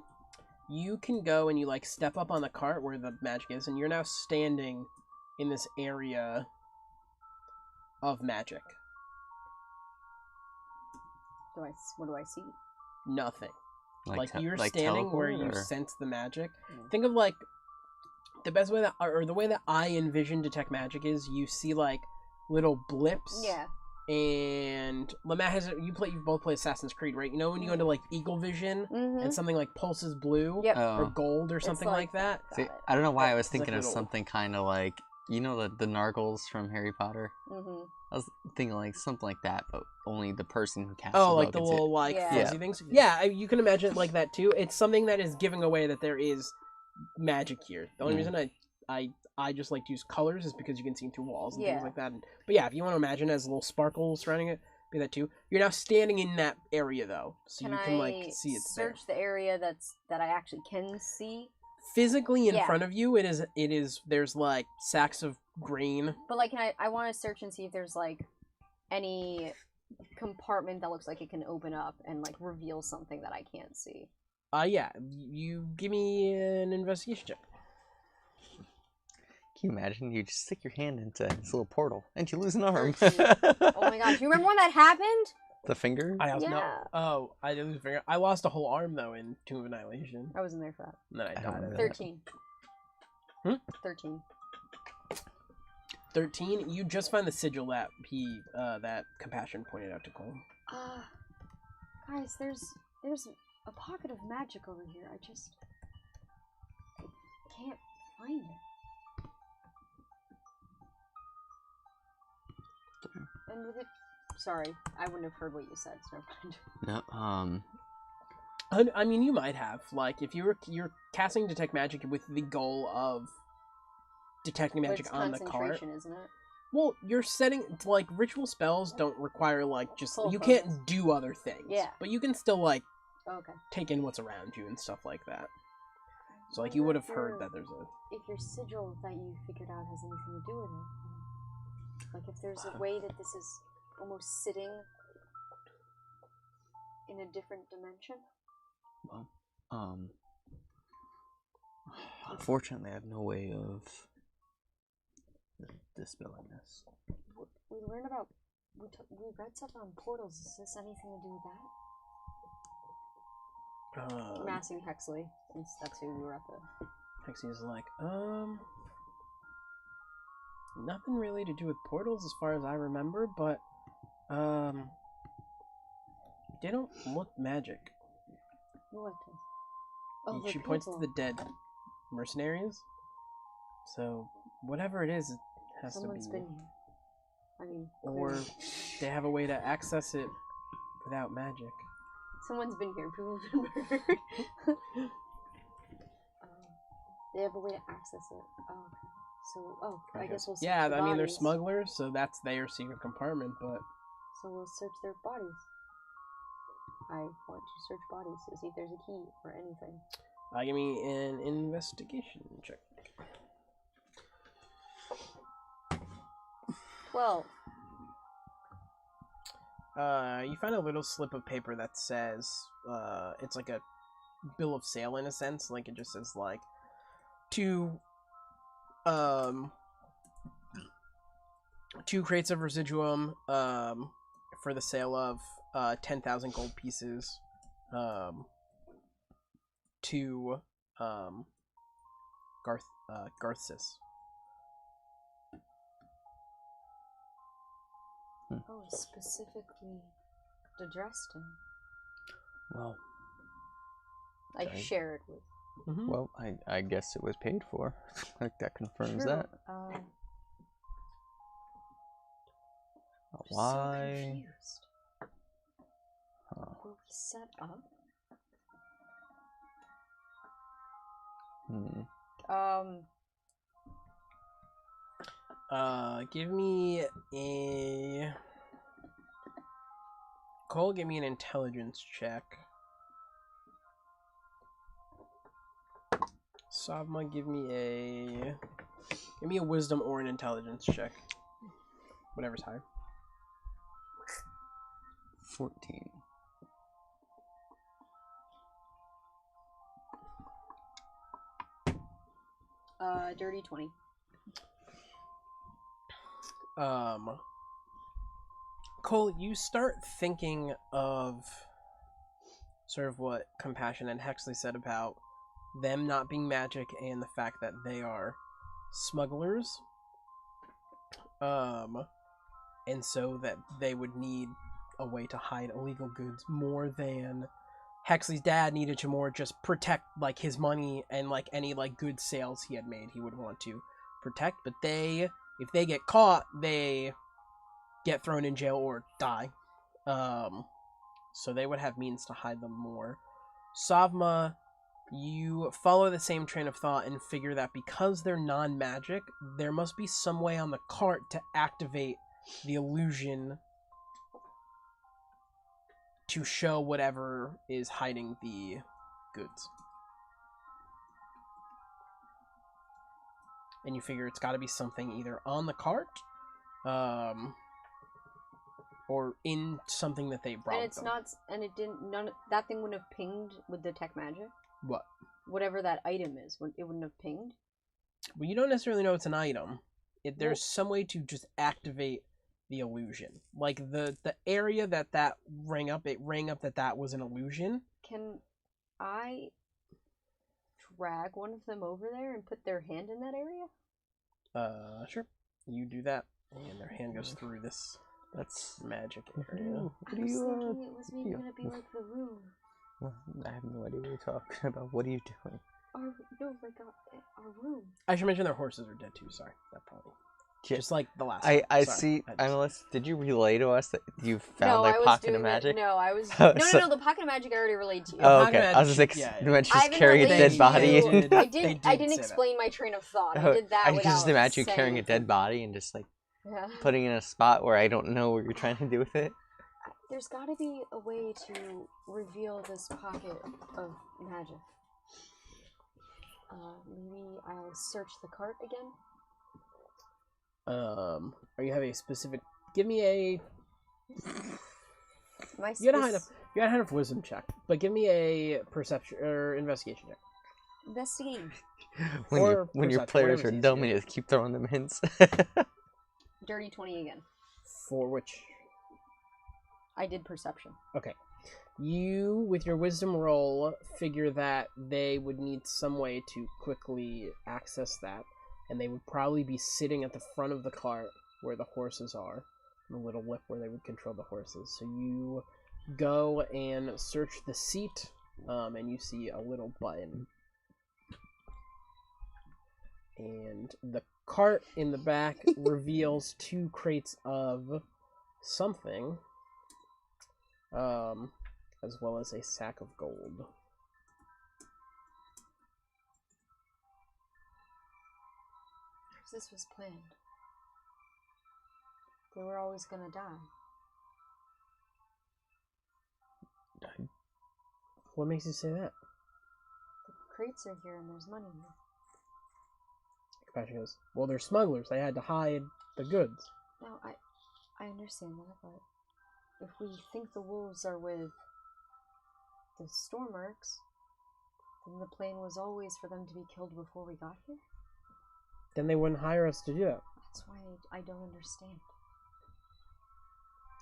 You can go and you like step up on the cart where the magic is, and you're now standing in this area of magic. What do I see? Nothing. Like you're like standing where teleport, you or- sense the magic. Think of like the best way that, or the way that I envision detect magic is you see like little blips. Yeah. And Lamette has you both play Assassin's Creed, right? You know when you go into like Eagle Vision Mm-hmm. and something like pulses blue Yep. or Oh. gold or something like that. Got See, it. I don't know why I was It's like thinking of little- something kind of like, you know, the Nargles from Harry Potter. Mm-hmm. I was thinking like something like that, but only the person who casts Oh, the like spell the gets it. little like Yeah. fuzzy things. Yeah, you can imagine it like that too. It's something that is giving away that there is magic here. The only Mm. reason I just like to use colors is because you can see through walls and Yeah. things like that. But yeah, if you want to imagine it as a little sparkle surrounding it, be that too. You're now standing in that area though, so Can you can like see it's there. search the area that I actually can see? Physically in Yeah. front of you, it is. There's like sacks of grain. But like, I want to search and see if there's like any compartment that looks like it can open up and like reveal something that I can't see. Yeah. You give me an investigation check. Can you imagine? You just stick your hand into this little portal and you lose an arm. Oh my gosh, you remember when that happened? The finger? I also Yeah. Oh, I didn't lose a finger. I lost a whole arm though in Tomb of Annihilation, I wasn't there for that. and then I I don't died. of remember it. that. 13. Hmm? 13. 13. You just find the sigil that that Compassion pointed out to Cole. Guys, there's a pocket of magic over here. I can't find it. And with it, sorry, I wouldn't have heard what you said. So never mind. No, I mean, you might have like if you're casting detect magic with the goal of detecting But magic it's on the cart. concentration, isn't it? Well, you're setting like ritual spells don't require like just Full you focus. can't do other things. Yeah. But you can still like Okay. take in what's around you and stuff like that. So like you would have heard that there's a If your sigil that you figured out has anything to do with it. Like if there's a way that this is almost sitting in a different dimension. well, unfortunately, I have no way of dispelling this. We learned about. We read stuff on portals. Is this anything to do with that? I'm asking Hexley, since that's who we were at the. Hexy's like, nothing really to do with portals as far as I remember, but they don't look magic. What? Oh, She the points to people. the dead mercenaries. So whatever it is, it has Someone's to be, been here. I mean, or clearly. they have a way to access it without magic. Someone's been here. People have been murdered. They have a way to access it. Oh, okay. So, I guess we'll search Yeah, the I mean they're bodies. smugglers, so that's their secret compartment. But So we'll search their bodies. I want to search bodies to see if there's a key or anything. give me an investigation check. 12. You find a little slip of paper that says, it's like a bill of sale in a sense. Like it just says like, two crates of residuum, for the sale of 10,000 gold pieces, to Garthsis. Oh, specifically to Dresden. Well, I Okay. share it with. Mm-hmm. well, I guess it was paid for. Like that confirms True. that. I'm so Why? confused. Huh. Were we set up? Give me a... Cole, give me an intelligence check. Savma, give me a wisdom or an intelligence check. Whatever's higher. 14. Dirty 20. Cole, you start thinking of sort of what Compassion and Hexley said about them not being magic and the fact that they are smugglers. And so that they would need a way to hide illegal goods more than Hexley's dad needed to more just protect like his money and like any like good sales he had made he would want to protect. But if they get caught, they get thrown in jail or die. So they would have means to hide them more. Savma, you follow the same train of thought and figure that because they're non-magic, there must be some way on the cart to activate the illusion to show whatever is hiding the goods. And you figure it's got to be something either on the cart, or in something that they brought. And it's not, and it didn't. That thing wouldn't have pinged with the tech magic. What? Whatever that item is, it wouldn't have pinged. Well, you don't necessarily know it's an item. There's some way to just activate the illusion. Like the area that rang up, it rang up that was an illusion. Can I drag one of them over there and put their hand in that area? Sure. You do that, and their hand goes through this. That's magic area. I was thinking it was maybe gonna be like the room. Well, I have no idea what you're talking about. What are you doing? Our room. I should mention their horses are dead too. Sorry, that probably. Just like the last. I Sorry. see. Analyst, did you relay to us that you found their pocket of magic? No, I was. No, the pocket of magic I already relayed to you. Oh, okay. I was just she's carrying a dead body. I didn't explain my train of thought. I did that. I just imagine you carrying a dead body and just like putting it in a spot where I don't know what you're trying to do with it. There's got to be a way to reveal this pocket of magic. Maybe I'll search the cart again. Are you having a specific? Give me a. You gotta have a wisdom check, but give me a perception or investigation check. Investigating. when your players are dumb and you just keep throwing them hints. Dirty 20 again. For which? I did perception. Okay. You, with your wisdom roll, figure that they would need some way to quickly access that, and they would probably be sitting at the front of the cart where the horses are, the little lip where they would control the horses. So you go and search the seat, and you see a little button. And the cart in the back reveals 2 crates of something, as well as a sack of gold. This was planned. They were always gonna die. What makes you say that? The crates are here and there's money here. Compassion goes, well, they're smugglers. They had to hide the goods. No, I understand that, but if we think the wolves are with the Stormworks, then the plan was always for them to be killed before we got here? Then they wouldn't hire us to do that. That's why I don't understand.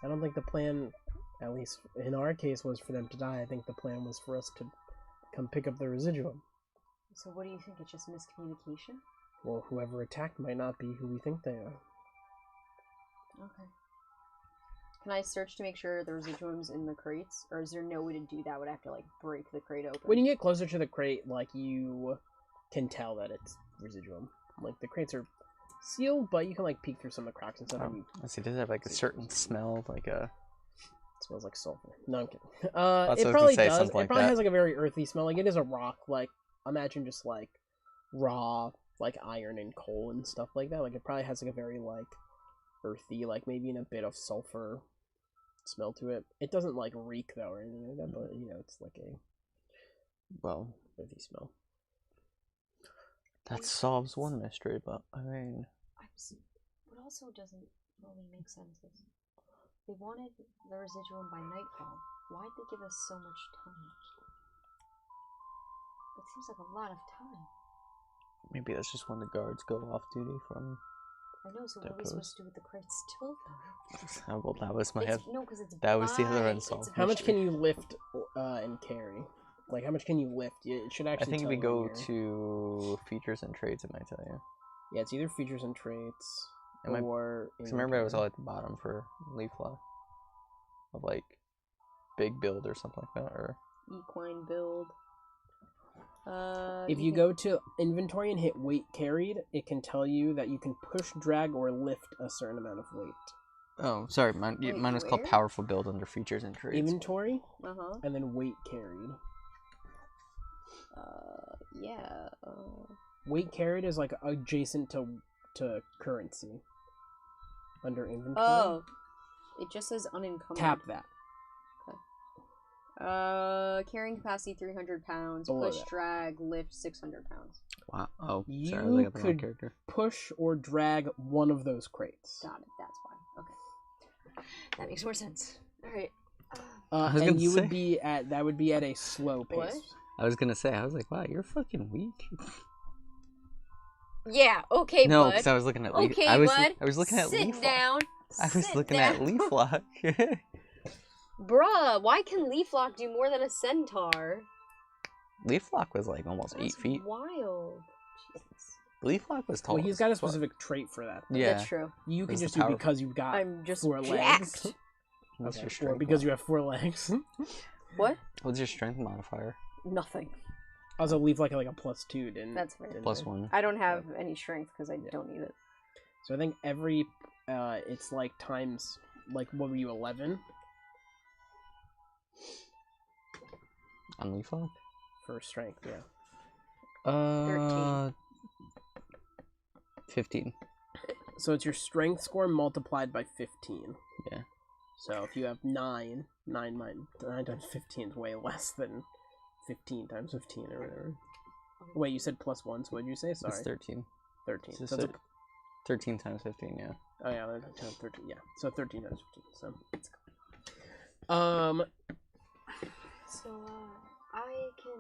I don't think the plan, at least in our case, was for them to die. I think the plan was for us to come pick up the residuum. So what do you think? It's just miscommunication? Well, whoever attacked might not be who we think they are. Okay. Can I search to make sure the residuum's in the crates? Or is there no way to do that? Would I have to, like, break the crate open? When you get closer to the crate, like, you can tell that it's residuum. Like, the crates are sealed, but you can, like, peek through some of the cracks and stuff. Let's see, does it have, like, a certain smell? Like a... It smells like sulfur. No, I'm kidding. It probably does. It probably has, like, a very earthy smell. Like, it is a rock. Like, imagine just, like, raw, like, iron and coal and stuff like that. Like, it probably has, like, a very, like, earthy, like, maybe in a bit of sulfur smell to it. It doesn't, like, reek, though, or anything like that, but, you know, it's, like, a... well, earthy smell. That solves one mystery, but, I mean... What also doesn't really make sense is, they wanted the residuum by nightfall. Why'd they give us so much time? That seems like a lot of time. Maybe that's just when the guards go off duty from. I know, so what are we supposed to do with the crates till then? Oh, well, that was my. No, because it's That was the other by- unsolved. How much can you lift and carry? Like, how much can you lift? It should actually. I think if tell we you go here. to features and traits, it might tell you. Yeah, it's either features and traits It might- or. Cause remember, I was all inventory. at the bottom for leaf lock. Of like, big build or something like that, or. Equine build. If you go to inventory and hit weight carried, it can tell you that you can push, drag, or lift a certain amount of weight. Oh, sorry, mine Wait, was called where? powerful build under features and traits. Inventory, Uh-huh. and then weight carried. Yeah. Weight carried is like adjacent to currency. Under inventory. Oh. It just says unencumbered. Tap that. Carrying capacity 300 pounds. Below Push, that. drag, lift 600 pounds. Wow. Oh, You sorry, I was looking at the wrong could- character. Push or drag one of those crates. Got it. That's why. Okay. That makes more sense. All right. I was And gonna you say- would be at a slow pace. What? I was gonna say, I was like, wow, you're fucking weak. Yeah. Okay, No, bud. because I was looking at leaf. Okay, I was bud. looking at Sit leaf down. lock. I was Sit looking down. at leaf lock. Bruh, why can leaf lock do more than a centaur? Leaf lock was like almost That's 8 feet. wild. Jesus. Leaf lock was tall. Well, he's as got a fuck. specific trait for that. Yeah. That's true. You can It's the just do power- because you've got I'm just 4 jacked. legs. What's your Or strength? because you have 4 legs. What? What's your strength modifier? Nothing. Also, leave like a +2, didn't? That's fair. didn't Plus it? 1. I don't have any strength because I don't need it. So I think every, it's like times, like what were you 11 On leaf lock? for strength? Yeah. 13. 15. So it's your strength score multiplied by 15. Yeah. So if you have 9 times 15 is way less than 15 times 15 or whatever. Wait, you said +1, so what did you say? Sorry. It's 13. 13. It's So it's 13 times 15, yeah. oh yeah, that's 13. Yeah. So 13 times 15. So So, I can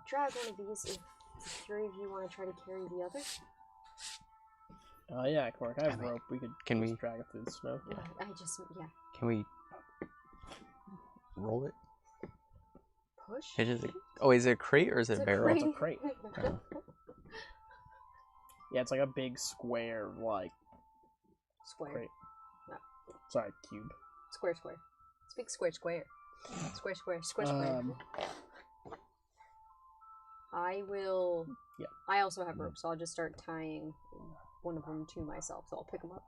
drag one of these if the 3 of you want to try to carry the other. yeah, Cork, I have I mean, rope. We could can just we- drag it through the snow. Yeah. Yeah. Can we roll it? Push? It is a, oh, is it a crate or is it It's a a barrel? It's a crate. Oh. Yeah, it's like a big square, like, Square. crate. Sorry, cube. Square. Speak square. Square. I will. Yeah. I also have rope, so I'll just start tying one of them to myself. So I'll pick them up.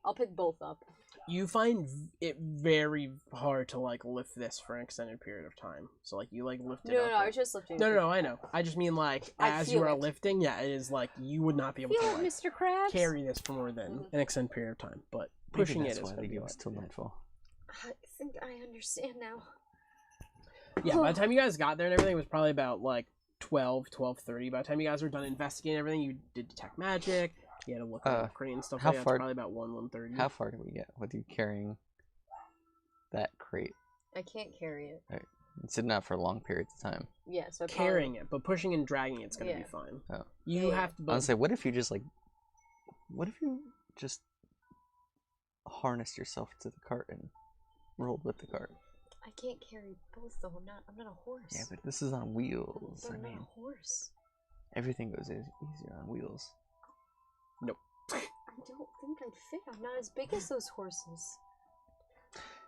I'll pick both up. You find it very hard to, like, lift this for an extended period of time. So, like, you, like, lift it No, up. I was just lifting. No, I know. I just mean, like, I as feel you are it. lifting, yeah, it is, like, you would not be able Feel to, it, like, Mr. Krabs. carry this for more than an extended period of time. But Maybe pushing that's it is why going they to be give hard. us till nightfall. I think I understand now. Yeah, by the time you guys got there and everything, it was probably about, like, 12:30. By the time you guys were done investigating everything, you did detect magic. You had to look at the crate and stuff how like that. It's far- probably about 1:30. How far did we get with you carrying that crate? I can't carry it. It's enough for long periods of time. Yeah, so Carrying it, but pushing and dragging it's going to Yeah. be fine. Oh. You Yeah. have to... Honestly, what if you just harnessed yourself to the cart and rolled with the cart? I can't carry both though. I'm not a horse. Yeah, but this is on wheels. But I I'm not mean, a horse. everything goes easier on wheels. I don't think I'd fit. I'm not as big as those horses.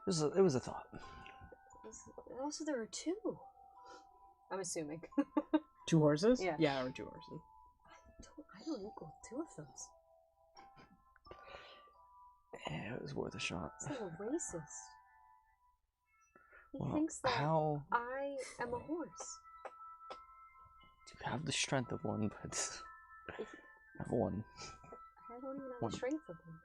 It was a thought. Also, there are 2. I'm assuming. 2 horses? Yeah. Yeah, or 2 horses. I don't equal 2 of those. Yeah, it was worth a shot. It's like a racist. He Well, thinks that how I am a horse. you have the strength of one, but of one. I don't even have One. the strength of them.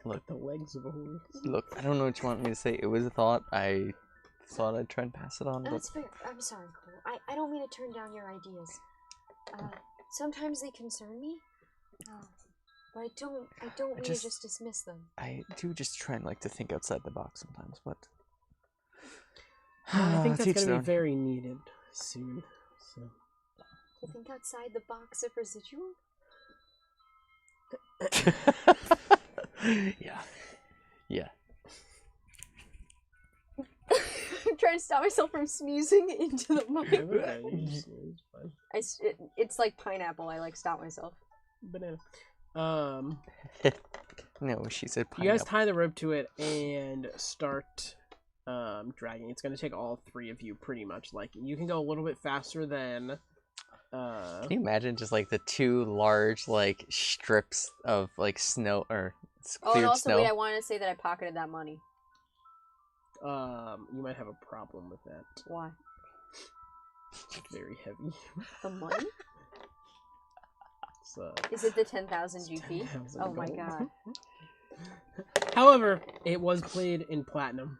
Look, The legs of a horse. look. I don't know what you want me to say. It was a thought. I thought I'd try and pass it on, but That's fair. I'm sorry, Cole. I don't mean to turn down your ideas. Sometimes they concern me, but I don't mean to just dismiss them. I do just try and like to think outside the box sometimes. But I think that's Teach going to be them. very needed soon. So. You think outside the box of residual? Yeah. I'm trying to stop myself from sneezing into the mic. It's like pineapple. I like stop myself. Banana. No, she said You guys pineapple. tie the rope to it and start dragging. It's going to take all three of you pretty much. Like, you can go a little bit faster than... Can you imagine just like the two large like strips of like snow or Oh, cleared and also, snow? wait, I wanted to say that I pocketed that money. You might have a problem with that. Why? It's very heavy. The money? So, Is it the 10,000 it's GP? 10,000 Oh my gold. god. However, it was played in platinum,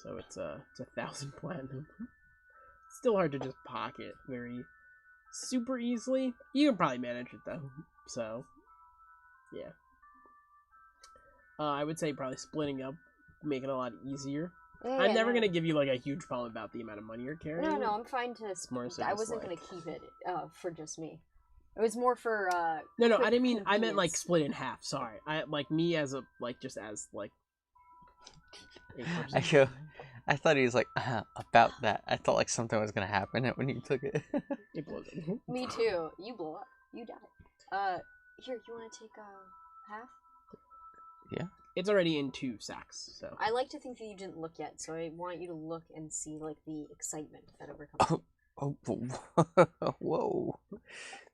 so it's 1,000 platinum. Still hard to just pocket very super easily. You can probably manage it though. So, yeah. I would say probably splitting up, make it a lot easier. I'm never gonna give you like a huge problem about the amount of money you're carrying. No, I'm fine to. More so I just, wasn't like- gonna keep it for just me. It was more for. No, quick I didn't mean. I meant like convenience. split in half. Sorry, I like me as a like just as like. A person. I thought he was like about that. I thought like something was gonna happen when you took it. It blows up. Me too. You blow up. You die. Here, you want to take half? It's already in 2 sacks, so. I like to think that you didn't look yet, so I want you to look and see like the excitement that overcomes. Oh, whoa!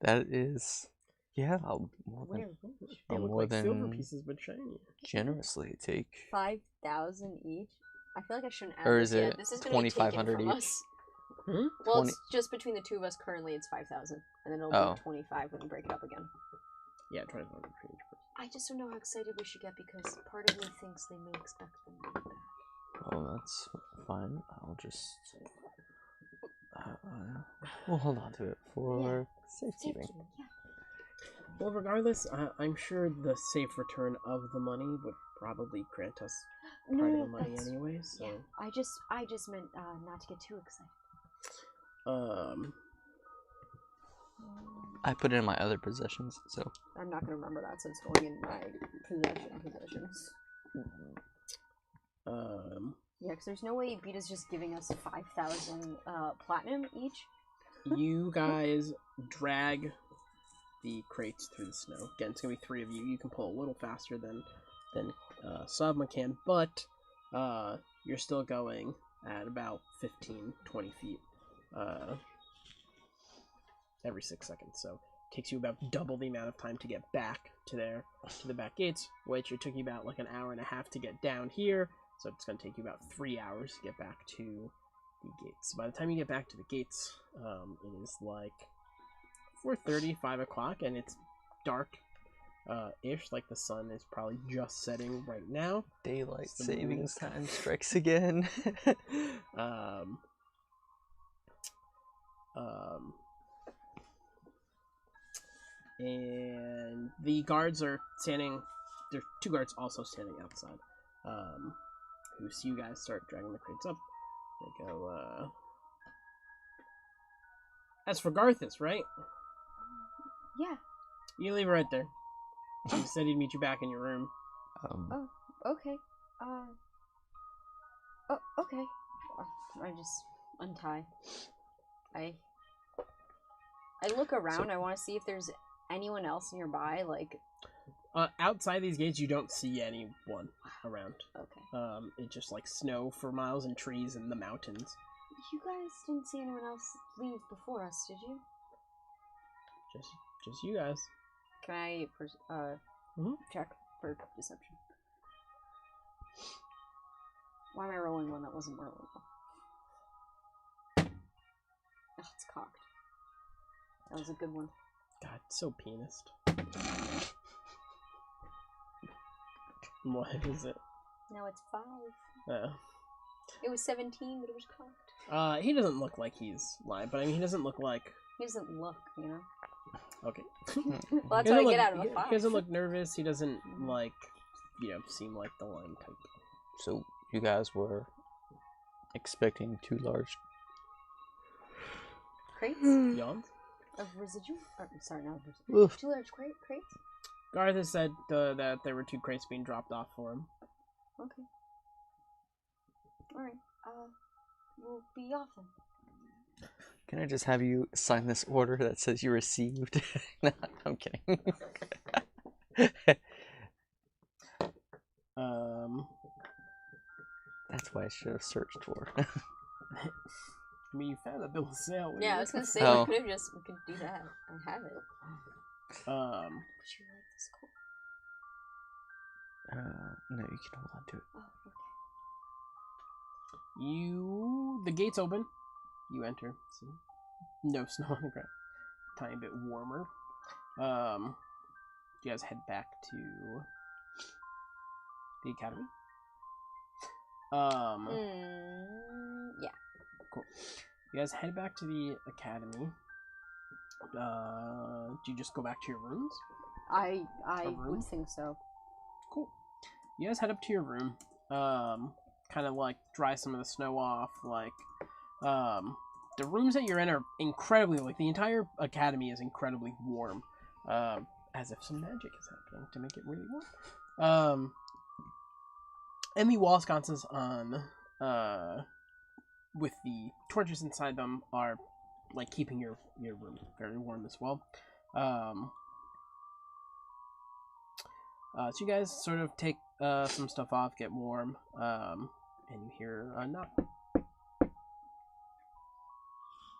That is, yeah. I'll more than, They I'll look more like silver than pieces, but shiny. generously take. 5,000 each. I feel like I shouldn't add Or this is yet. it This is gonna be taken 2,500 from each? us. Hmm? Well, 20 it's just between the two of us. Currently, it's 5,000, and then it'll Oh. be 25 when we break it up again. Yeah, 25 for each person. I just don't know how excited we should get because part of me thinks they may expect the money back. Oh, that's fine. I'll just. We'll hold on to it for safekeeping. Safety, yeah. Well, regardless, I'm sure the safe return of the money would probably grant us part of the money that's- anyway. So, Yeah, I just meant not to get too excited. I put it in my other possessions, so. I'm not gonna remember that, so it's going in my possessions. Yeah, because there's no way Vita's just giving us 5,000 platinum each. You guys drag the crates through the snow. Again, it's gonna be 3 of you. You can pull a little faster than Savma can, but you're still going at about 15-20 feet every 6 seconds. So it takes you about double the amount of time to get back to the back gates, which it took you about like an hour and a half to get down here. So it's going to take you about 3 hours to get back to the gates. By the time you get back to the gates, it is like 4:30, 5 o'clock, and it's dark ish. Like the sun is probably just setting right now. Daylight It's the savings moon. time strikes again. And the guards are standing. There are 2 guards also standing outside, who see you guys start dragging the crates up. They go, That's for Garthus, right? Yeah. You leave it right there. He said he'd meet you back in your room. Okay. Oh, okay. I just untie. I look around. I want to see if there's anyone else nearby. Like, Outside these gates, you don't see anyone around. okay. It's just like snow for miles and trees in the mountains. You guys didn't see anyone else leave before us, did you? Just you guys. Can I check for deception? Why am I rolling one that wasn't rolling? Oh, it's cocked. That was a good one. God, so penist. What is it? Now it's 5. Uh, It was 17, but it was cocked. he doesn't look like he's lying, but I mean, he doesn't look like. He doesn't look, you know? Okay. Well, that's He what I doesn't get out look- of a 5. He doesn't look nervous. He doesn't seem like the lying type. So you guys were expecting too large. Crates Yawns. of residual. Sorry, not residual. Oof. 2 large crates. Garth has said that there were 2 crates being dropped off for him. Okay. All right. We'll be off then. Can I just have you sign this order that says you received? No, I'm kidding. That's why I should have searched for. I mean, you found a bill of sale. Yeah, I was gonna say Oh. we could do that. I have it. Would you like this cool? No, you can hold on to it. Oh, okay. The gates open. You enter. See? No snow on the ground. Tiny bit warmer. You guys head back to the academy. Yeah. Cool. You guys head back to the academy. Do you just go back to your rooms? I room? would think so. Cool. You guys head up to your room. Kind of like dry some of the snow off. Like, the rooms that you're in are incredibly, like, the entire academy is incredibly warm. As if some magic is happening to make it really warm. And the wall sconces on, with the torches inside them are, like, keeping your room very warm as well. So you guys sort of take some stuff off, get warm, and you hear a knock.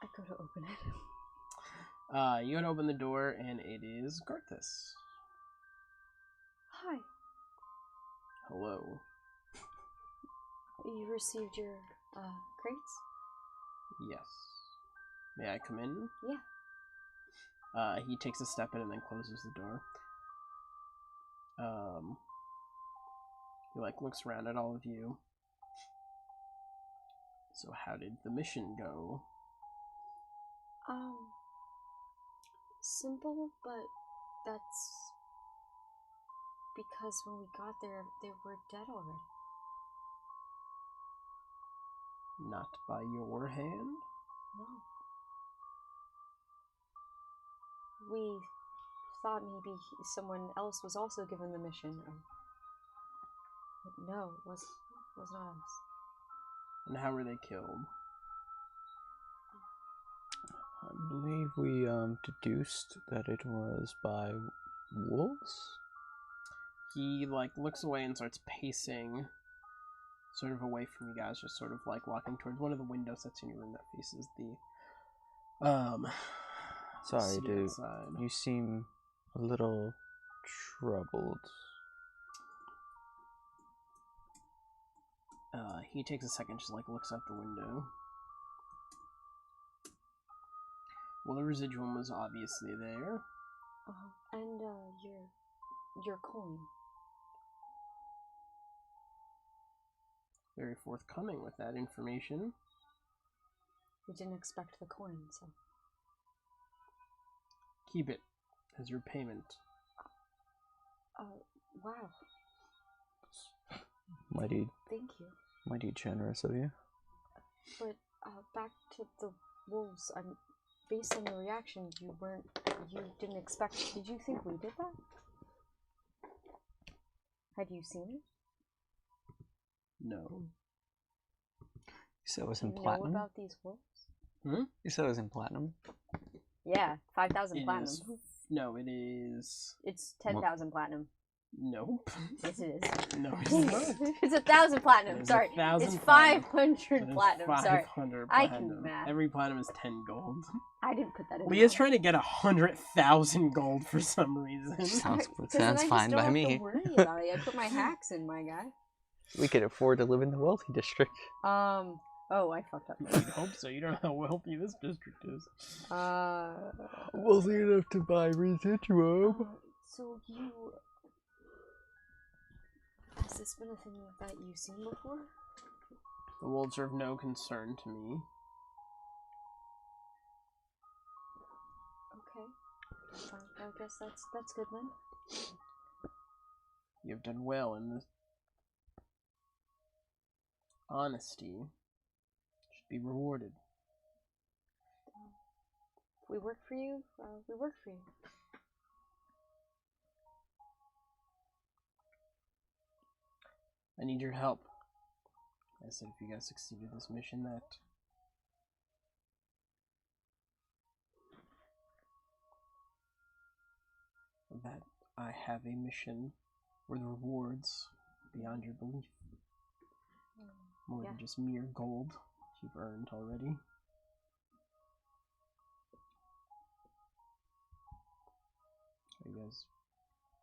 I go to open it. You go to open the door, and it is Garthus. Hi. Hello. You received your crates? Yes. May I come in? Yeah. He takes a step in and then closes the door. He, like, looks around at all of you. So how did the mission go? Simple, but that's because when we got there, they were dead already. Not by your hand? No. We thought maybe someone else was also given the mission. But no, it was not us. And how were they killed? I believe we deduced that it was by wolves. He, like, looks away and starts pacing sort of away from you guys, just sort of, like, walking towards one of the windows that's in your room that faces the, Sorry, city dude. outside. You seem a little troubled. He takes a second, just, like, looks out the window. Well, the residuum was obviously there. And your coin. Very forthcoming with that information. We didn't expect the coin, so. Keep it as your payment. Wow. Mighty Thank you. generous of you. But back to the wolves. Based on the reaction, you didn't expect. Did you think we did that? Had you seen it? No. You said it was in Do you platinum? know about these wolves? You said it was in platinum? Yeah, 5,000 It platinum. is- No, it is. It's 10,000 platinum. Nope. Yes, it is. No, it's not. It's 1,000 platinum. It is Sorry, 1,000 it's platinum. 500 It is platinum. Sorry, 500 I platinum. can math. Every platinum is 10 gold. I didn't put that in. Leah's there. trying to get 100,000 gold for some reason. Sounds Because then I fine just don't by have me. to worry about it. I put my hacks in, my guy. We could afford to live in the wealthy district. Oh, I fucked up. You'd hope so. You don't know how wealthy this district is. Wealthy enough to buy residuum. So you... Has this been a thing that you've seen before? The wolves are of no concern to me. Okay. I guess that's good then. You've done well in this honesty. be rewarded. If we work for you, we work for you. I need your help. I said if you guys succeeded this mission, that I have a mission where the rewards beyond your belief. More than just mere gold you've earned already. Are you guys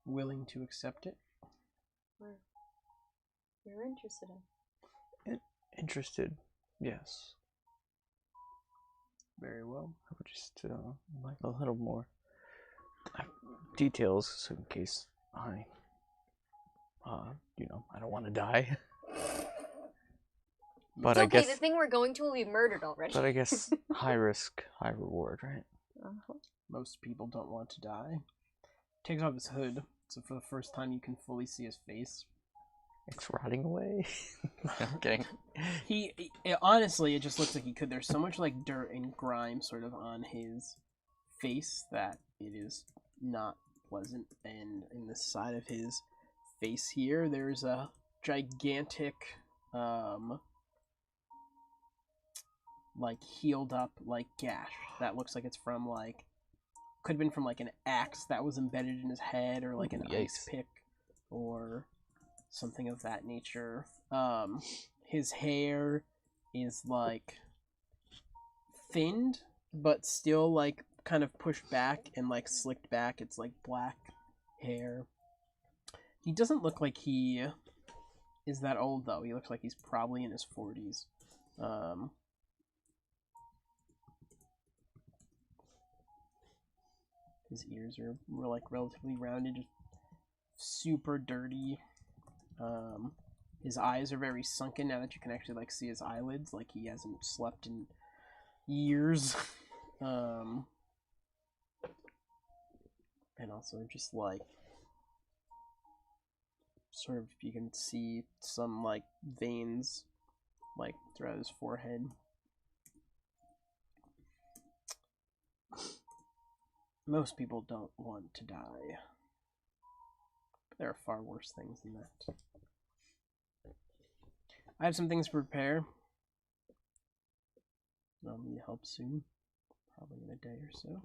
willing to accept it? We're interested in. Interested, yes. Very well. I would just like a little more details, so in case I don't want to die. But It's I okay, guess the thing we're going to will be murdered already. But I guess high risk, high reward, right? Most people don't want to die. Takes off his hood, so for the first time you can fully see his face. It's rotting away. I'm kidding. Honestly, it just looks like he could. There's so much like dirt and grime sort of on his face that it is not pleasant. And in the side of his face here, there's a gigantic, like healed up like gash that looks like it's from like could have been from like an axe that was embedded in his head, or like an ice pick, or something of that nature. His hair is like thinned, but still like kind of pushed back and like slicked back. It's like black hair. He doesn't look like he is that old though. He looks like he's probably in his 40s. His ears are like relatively rounded, just super dirty. His eyes are very sunken now that you can actually like see his eyelids, like he hasn't slept in years. And also just like sort of you can see some like veins like throughout his forehead. Most people don't want to die. There are far worse things than that. I have some things to prepare. I'll need help soon. Probably in a day or so.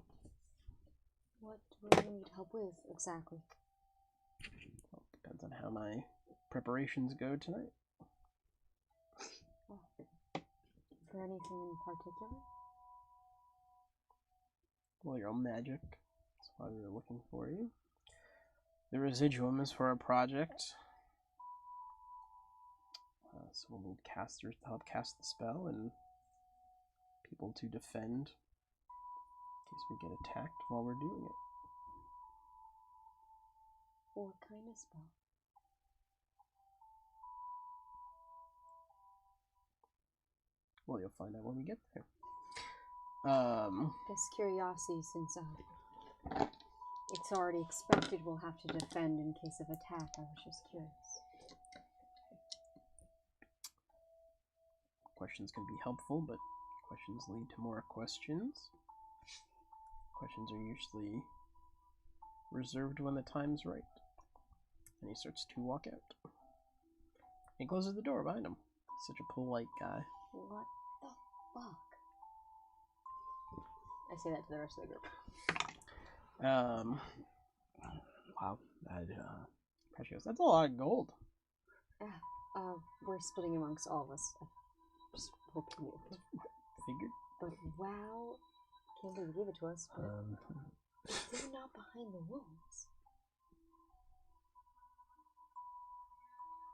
What do you need help with, exactly? Well, depends on how my preparations go tonight. Oh. Is there anything in particular? Well, your own magic. That's why we were looking for you. The residuum is for a project. So we'll need casters to help cast the spell and people to defend in case we get attacked while we're doing it. What kind of spell? Well, you'll find out when we get there. Just curiosity, since it's already expected we'll have to defend in case of attack. I was just curious. Questions can be helpful, but questions lead to more questions. Questions are usually reserved when the time's right. And he starts to walk out. He closes the door behind him. Such a polite guy. What the fuck? I say that to the rest of the group. Wow. That's a lot of gold. We're splitting amongst all of us. Just hope you Figured. But wow, can't believe you gave it to us. But they're not behind the walls.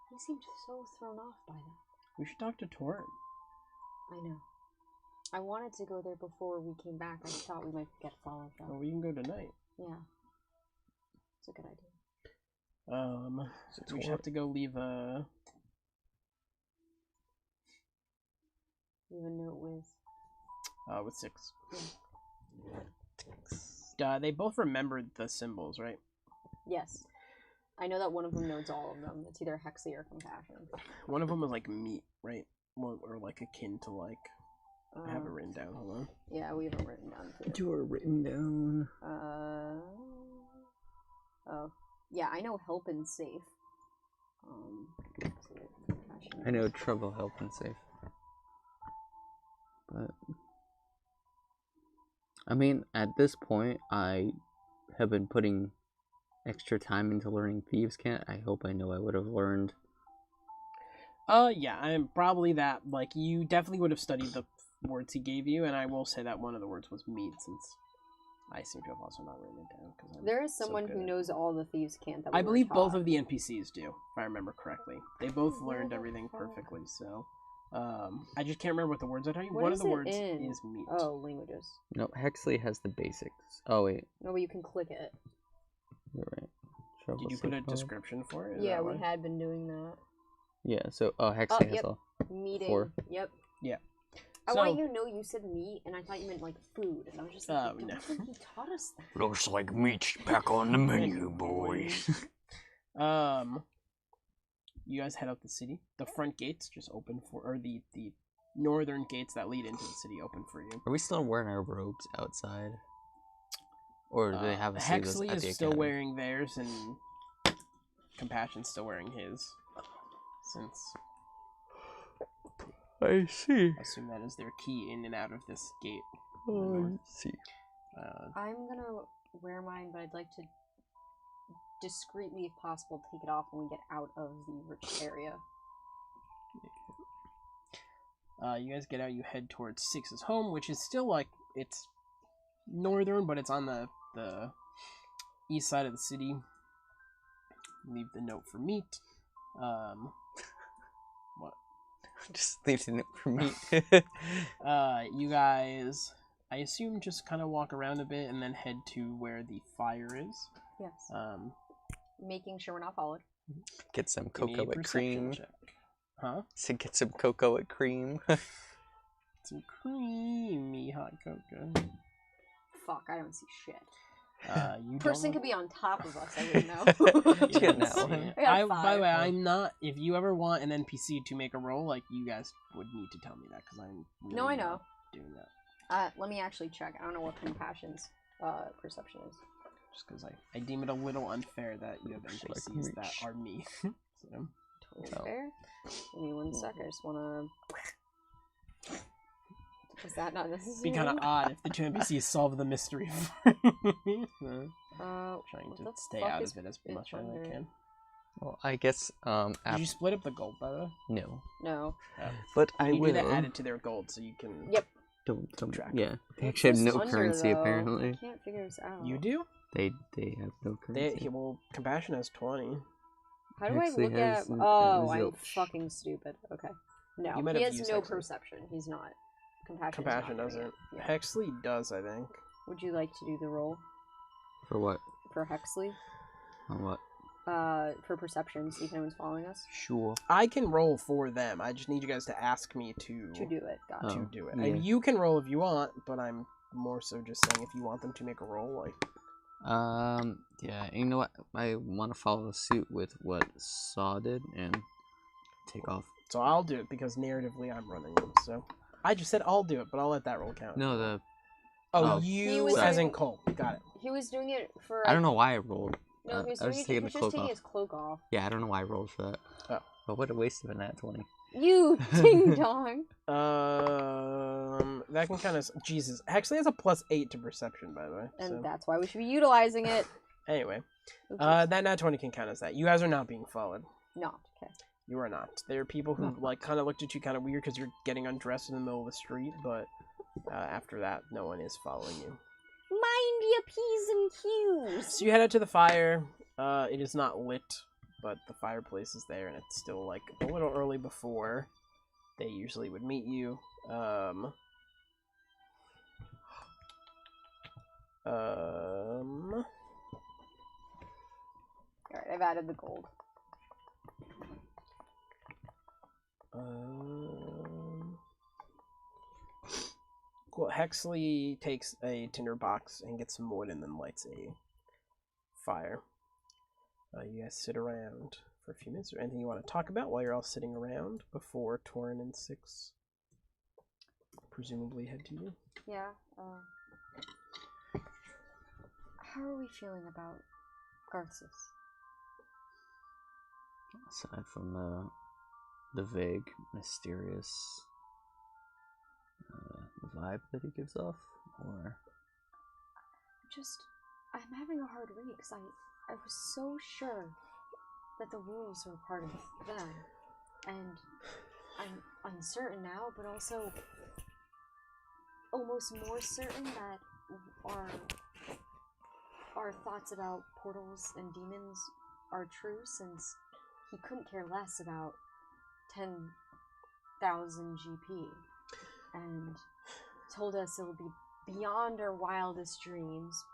He seemed so thrown off by that. We should talk to Torin. I know. I wanted to go there before we came back. I thought we might get followed though. Well, we can go tonight. Yeah. It's a good idea. We should have to go leave a... Leave a note with... with 6. Yeah. They both remembered the symbols, right? Yes. I know that one of them knows all of them. It's either Hexy or Compassion. One of them was like meat, right? Or like akin to like I have it written down. Hold on. Yeah, we have it written down too. You are written down. Oh, yeah, I know help and safe. I know trouble, help, and safe. But I mean, at this point, I have been putting extra time into learning Thieves' Cant. I hope I know I would have learned. Yeah, I'm probably that. Like, you definitely would have studied the words he gave you, and I will say that one of the words was meat, since I seem to have also not written it down. There is someone who knows all the Thieves' Cant that we I believe were both taught. of the NPCs do, if I remember correctly. They both learned everything perfectly, so... I just can't remember what the words are. One of the words is meat. Oh, languages. No, Hexley has the basics. Oh, wait. No, but you can click it. You're right. Trouble, Did you put a safe, description for it? Yeah, we had been doing that. Yeah, so, Hexley has all. Meeting. 4. Yep. Yeah. I want you to know you said meat, and I thought you meant like food, and I was just like, I don't think he taught us that. Looks like meat's back on the menu, boys. You guys head out the city. The front gates just open for, or the northern gates that lead into the city open for you. Are we still wearing our robes outside? Or do they have us leave us Hexley at the is still academy? wearing theirs, and Compassion's still wearing his. Since I see. I assume that is their key in and out of this gate. I see. I'm gonna wear mine, but I'd like to discreetly, if possible, take it off when we get out of the rich area. You guys get out, you head towards Six's home, which is still like, it's northern, but it's on the east side of the city. Leave the note for meat. What? Just leave the note for me. You guys, I assume, just kind of walk around a bit and then head to where the fire is. Yes. Making sure we're not followed. Get some Give me a cocoa with perception cream. check. Huh? So get some cocoa with cream. Some creamy hot cocoa. Fuck, I don't see shit. You Person don't could be on top of us, I wouldn't know. You Yeah, know. see. I got By the way, 5. I'm not. If you ever want an NPC to make a roll, like, you guys would need to tell me that, because I'm really No, I know. not doing that. Let me actually check. I don't know what Compassion's perception is. Just because I deem it a little unfair that you have NPCs that are me. So, Totally Oh. fair. Give me 1 sec. I just wanna. Is that not it'd necessary? be kind of odd if the two NPCs solve the mystery. Trying what to the stay fuck out is of it as it much as I under? can. Well, I guess, Did you split up the gold, by the way? no. No. But I You will. do that added to their gold, so you can. Yep. Don't track. yeah. They What's actually have this no under, currency, though? I apparently. can't figure this out. You do? They have no currency. Well, Compassion has 20. How do I Actually look at? has Oh, I'm zilch. fucking stupid. Okay. No, You might he have has used no Hexley. perception. He's not. Compassion Compassion doesn't. Yeah. Hexley does, I think. Would you like to do the roll For what? for Hexley? On what? For perception, see if anyone's following us. Sure. I can roll for them. I just need you guys to ask me to To do it. Gotcha. to Oh, do it. yeah. And you can roll if you want, but I'm more so just saying if you want them to make a roll, like. Yeah, you know what? I want to follow suit with what Saw did and take off. So I'll do it because narratively I'm running them. So I just said I'll do it, but I'll let that roll count. No, the Oh, He you was as doing- in Cole. Got it. He was doing it for. I don't know why I rolled. No, he was, I was doing just it, he taking was the just cloak taking off. his cloak off. Yeah, I don't know why I rolled for that. Oh. But what a waste of a nat 20. You ding dong. That can kind of Jesus. Hexley has a +8 to perception, by the way. And So that's why we should be utilizing it. anyway, Oops. that nat 20 can count as that. You guys are not being followed. Not okay. You are not. There are people who like kind of looked at you kind of weird because you're getting undressed in the middle of the street, but after that, no one is following you. Mind your P's and Q's. So you head out to the fire. It is not lit, but the fireplace is there, and it's still like a little early before they usually would meet you. Alright, I've added the gold. Cool. Hexley takes a tinder box and gets some wood and then lights a fire. You guys sit around for a few minutes. Is there anything you want to talk about while you're all sitting around before Torin and Six presumably head to you. Yeah. How are we feeling about Garthus? Aside from the vague, mysterious vibe that he gives off, or I'm having a hard read because I was so sure that the wolves were part of them, and I'm uncertain now, but also almost more certain that our thoughts about portals and demons are true, since he couldn't care less about 10,000 GP, and told us it would be beyond our wildest dreams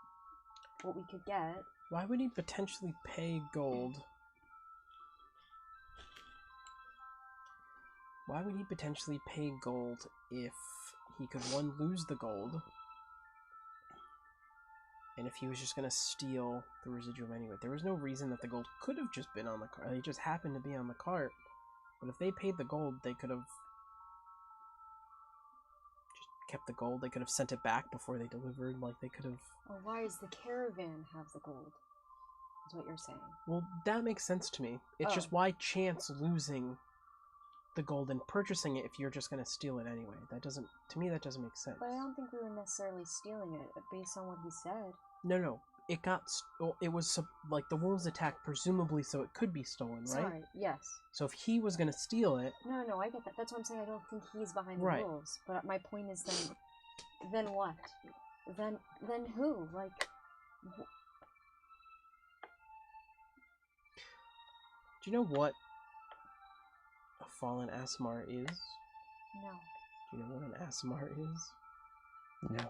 what we could get. Why would he potentially pay gold? Why would he potentially pay gold if he could, one, lose the gold, and if he was just going to steal the residuum anyway? There was no reason that the gold could have just been on the cart. It just happened to be on the cart. But if they paid the gold, they could have just kept the gold. They could have sent it back before they delivered. Like, they could have... Or why does the caravan have the gold? Is what you're saying. Well, that makes sense to me. It's just, why chance losing the gold and purchasing it if you're just going to steal it anyway? That doesn't... To me, that doesn't make sense. But I don't think we were necessarily stealing it based on what he said. No. It got... It was, like, the wolves attacked presumably so it could be stolen, right? Sorry, yes. So if he was going to steal it... No, I get that. That's what I'm saying. I don't think he's behind the Right. wolves. But my point is then what? Then who? Like... Do you know what a fallen Asmar is? No. Do you know what an Asmar is? No,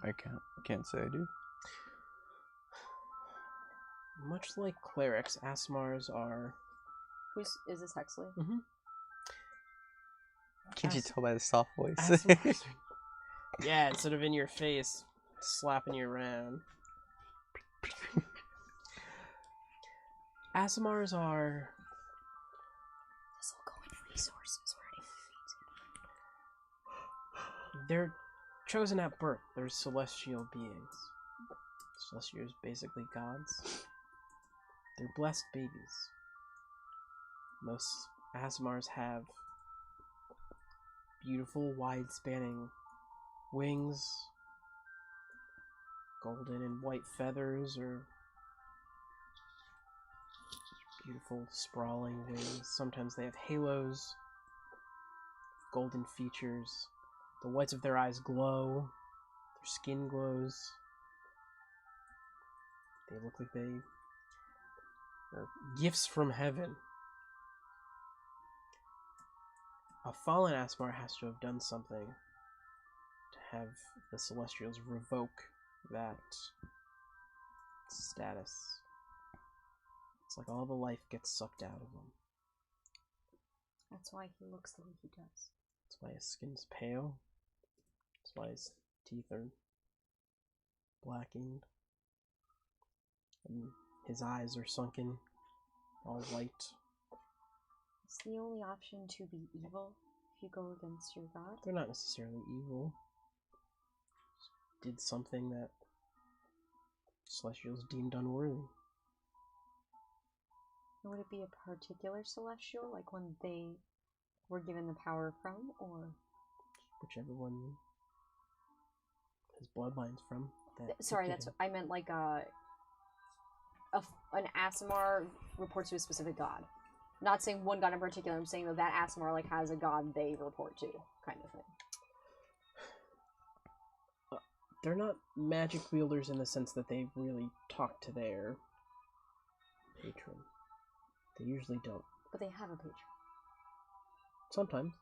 I can't say I do. Much like clerics, Asmars are... Is this Hexley? Mm-hmm. Can't you tell by the soft voice? Asmars are... Yeah, it's sort of in your face, slapping you around. Asmars are... This will go in resources or anything. They're chosen at birth. They're celestial beings. Celestials basically gods. They're blessed babies. Most Asmars have beautiful, wide-spanning wings, golden and white feathers, or beautiful, sprawling wings. Sometimes they have halos, golden features. The whites of their eyes glow. Their skin glows. They look like they are gifts from heaven. A fallen Asmar has to have done something to have the Celestials revoke that status. It's like all the life gets sucked out of him. That's why he looks the way he does. That's why his skin's pale. That's why his teeth are blackened. And his eyes are sunken, all white. It's the only option to be evil if you go against your god. They're not necessarily evil. Just did something that Celestials deemed unworthy. Would it be a particular celestial, like one they were given the power from, or Whichever one his bloodline's from. sorry, that's I meant like an Aasimar reports to a specific god. Not saying one god in particular. I'm saying that Aasimar like has a god they report to, kind of thing. They're not magic wielders in the sense that they really talk to their patron. They usually don't. But they have a patron. Sometimes.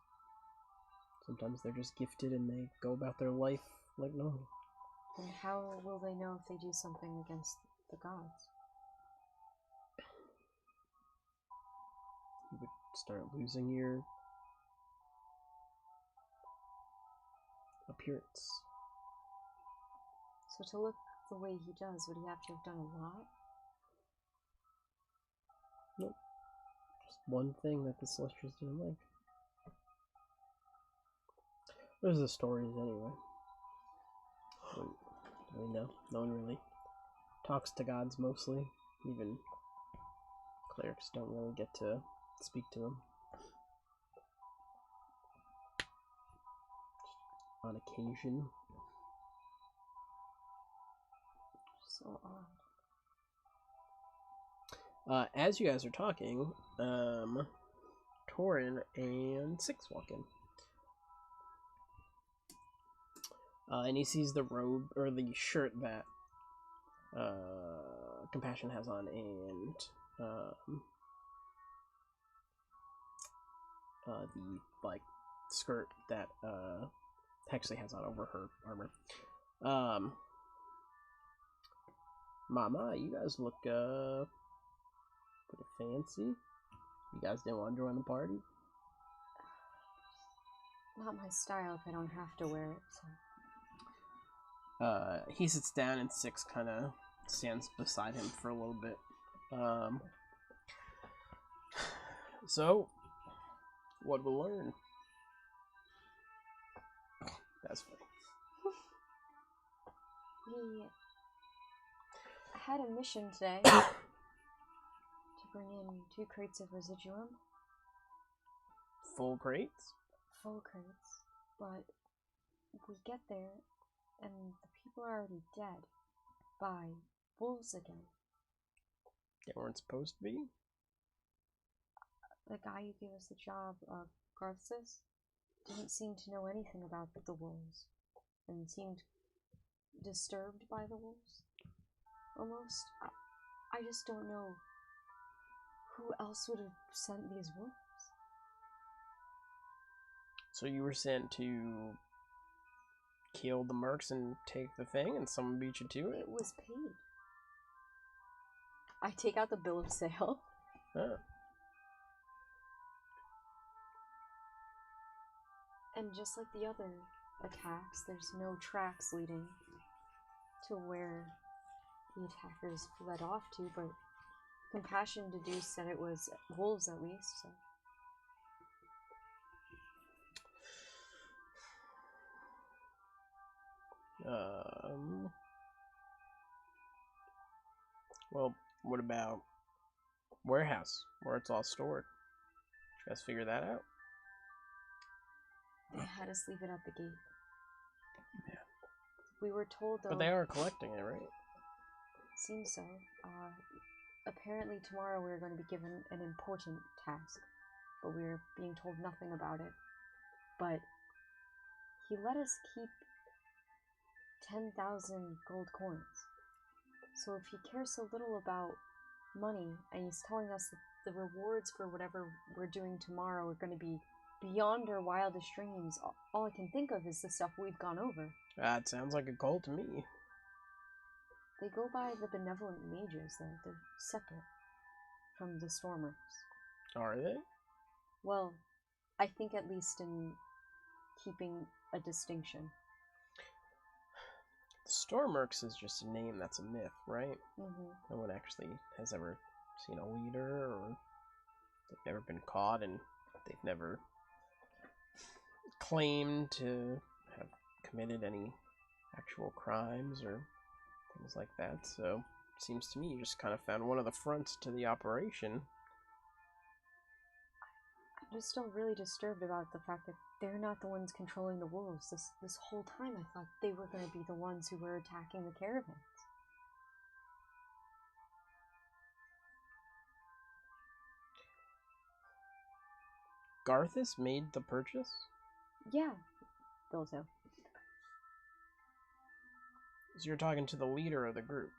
Sometimes they're just gifted and they go about their life like normal. And how will they know if they do something against the gods? You would start losing your appearance. So to look the way he does, would he have to have done a lot? Nope. Just one thing that the Celestials didn't like. There's the stories anyway. Do we know? No one really talks to gods mostly. Even clerics don't really get to speak to them. On occasion. So odd. As you guys are talking, Torin and Six walk in. And he sees the robe, or the shirt that Compassion has on, and the, like, skirt that Hexley has on over her armor. Mama, you guys look pretty fancy. You guys didn't want to join the party? Not my style if I don't have to wear it, so. He sits down and Six kind of stands beside him for a little bit. So, what we'll learn? That's funny. We had a mission today to bring in 2 crates of residuum. Full crates? Full crates. But we get there and the people are already dead by wolves again. They weren't supposed to be? The guy who gave us the job, Garthus, didn't seem to know anything about the wolves and seemed disturbed by the wolves. Almost. I just don't know who else would have sent these wolves. So you were sent to kill the mercs and take the thing, and someone beat you to it? It was paid. I take out the bill of sale. Oh. And just like the other attacks, there's no tracks leading to where the attackers fled off to, but Compassion deduced that it was wolves at least, so. Well, what about warehouse, where it's all stored? Did you guys figure that out? They had us leave it at the gate. Yeah. We were told, though... But they are collecting it, right? Seems so. Apparently tomorrow we're going to be given an important task, but we're being told nothing about it. But he let us keep 10,000 gold coins. So if he cares so little about money, and he's telling us that the rewards for whatever we're doing tomorrow are going to be beyond our wildest dreams, all I can think of is the stuff we've gone over. That sounds like a cult to me. They go by the Benevolent Mages, though. They're separate from the Stormers. Are they? Well, I think at least in keeping a distinction. Stormmerks is just a name that's a myth, right? Mm-hmm. No one actually has ever seen a leader, or they've never been caught, and they've never claimed to have committed any actual crimes or things like that. So it seems to me you just kind of found one of the fronts to the operation. I'm just still really disturbed about the fact that they're not the ones controlling the wolves. This whole time I thought they were going to be the ones who were attacking the caravans. Garthus made the purchase? Yeah, Bill so. So you're talking to the leader of the group.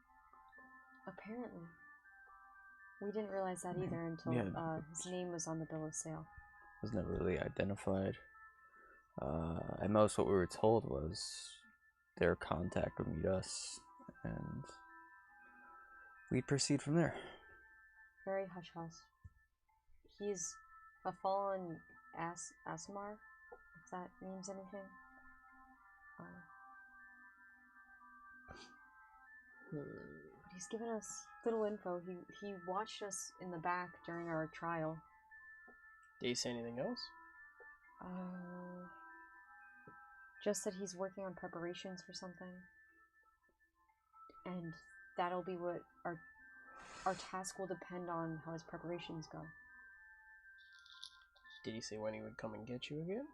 Apparently. We didn't realize that either until his name was on the bill of sale. Was never really identified. At most, what we were told was their contact would meet us, and we'd proceed from there. Very hush-hush. He's a fallen Asmar, if that means anything. But he's given us little info. He watched us in the back during our trial. Did he say anything else? just that he's working on preparations for something. And that'll be what our task will depend on how his preparations go. Did he say when he would come and get you again?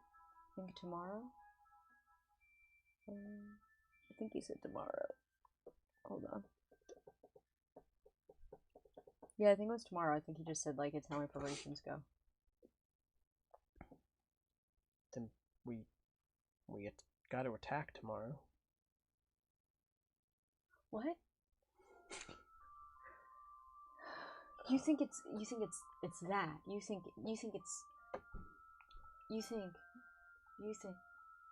I think tomorrow? I think he said tomorrow. Hold on. Yeah, I think it was tomorrow. I think he just said, like, it's how my preparations go. Then we got to attack tomorrow. What? You think it's that. You think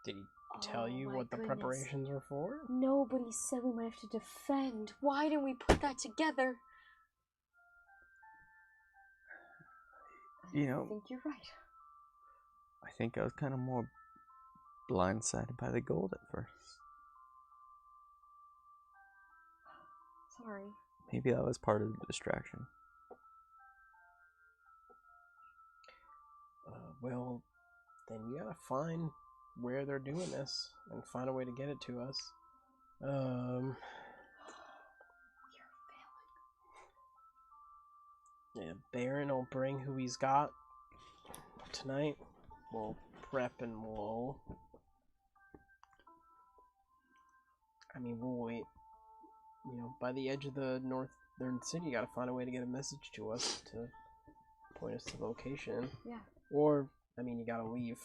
Did he tell you my what the goodness. preparations were for? Nobody said we might have to defend. Why didn't we put that together? You know, I think you're right. I think I was kind of more blindsided by the gold at first. Sorry. Maybe that was part of the distraction. Well, then you gotta find where they're doing this and find a way to get it to us. Yeah, Baron will bring who he's got tonight. We'll prep and we'll... we'll wait. You know, by the edge of the northern city, you gotta find a way to get a message to us to point us to the location. Yeah. Or, you gotta leave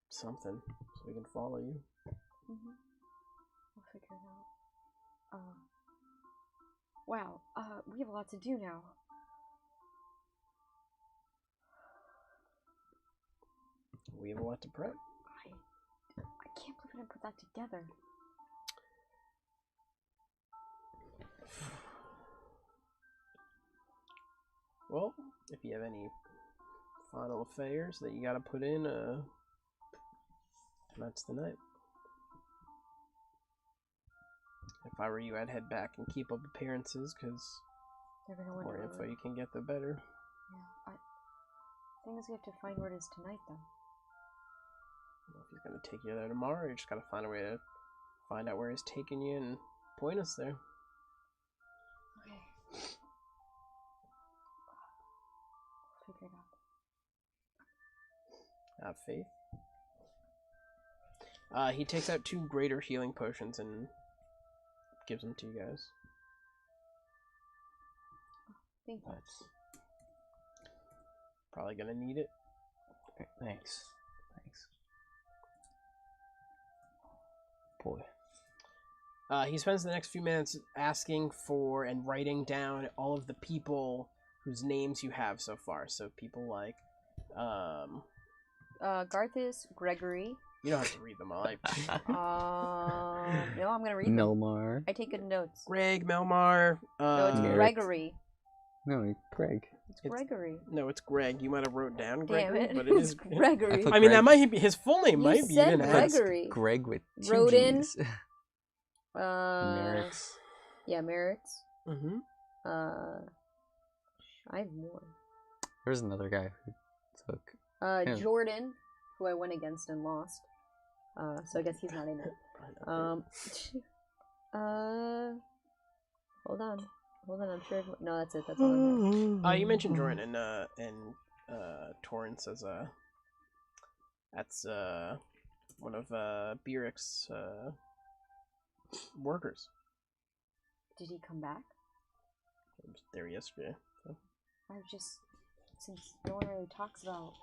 something so we can follow you. Mm-hmm. We'll figure it out. Wow. We have a lot to do now. We have a lot to prep. I can't believe I didn't put that together. Well, if you have any final affairs that you gotta put in, that's the night. If I were you, I'd head back and keep up appearances, because the more info you can get, the better. Yeah, the thing is we have to find where it is tonight, though. Well, if he's gonna take you there tomorrow, you just gotta find a way to find out where he's taking you and point us there. Okay. We'll figure it out. Have faith. He takes out 2 greater healing potions and gives them to you guys. Thank you. That's... Probably gonna need it. Thanks. Boy. He spends the next few minutes asking for and writing down all of the people whose names you have so far. So people like, Garthus, Gregory. You don't have to read them all. No, I'm gonna read them. Melmar. I take good notes. Greg, Melmar. No, it's Merrick. Gregory. No, Greg. It's Gregory. No, it's Greg. You might have wrote down Damn Gregory, it. but it is Gregory. I I mean, Greg. that might be his full name. You Might be said even Gregory. Greg with 2 Rodin. G's. Merrick's. Yeah, Merrick's. Mm-hmm. I have more. There's another guy who took... him. Jordan, who I went against and lost. So I guess he's not in it. Hold on, I'm sure. No, that's it. That's all I'm You mentioned Jordan and Torrance as that's one of Bierik's workers. Did he come back? He was there yesterday. So. Since no one really talks about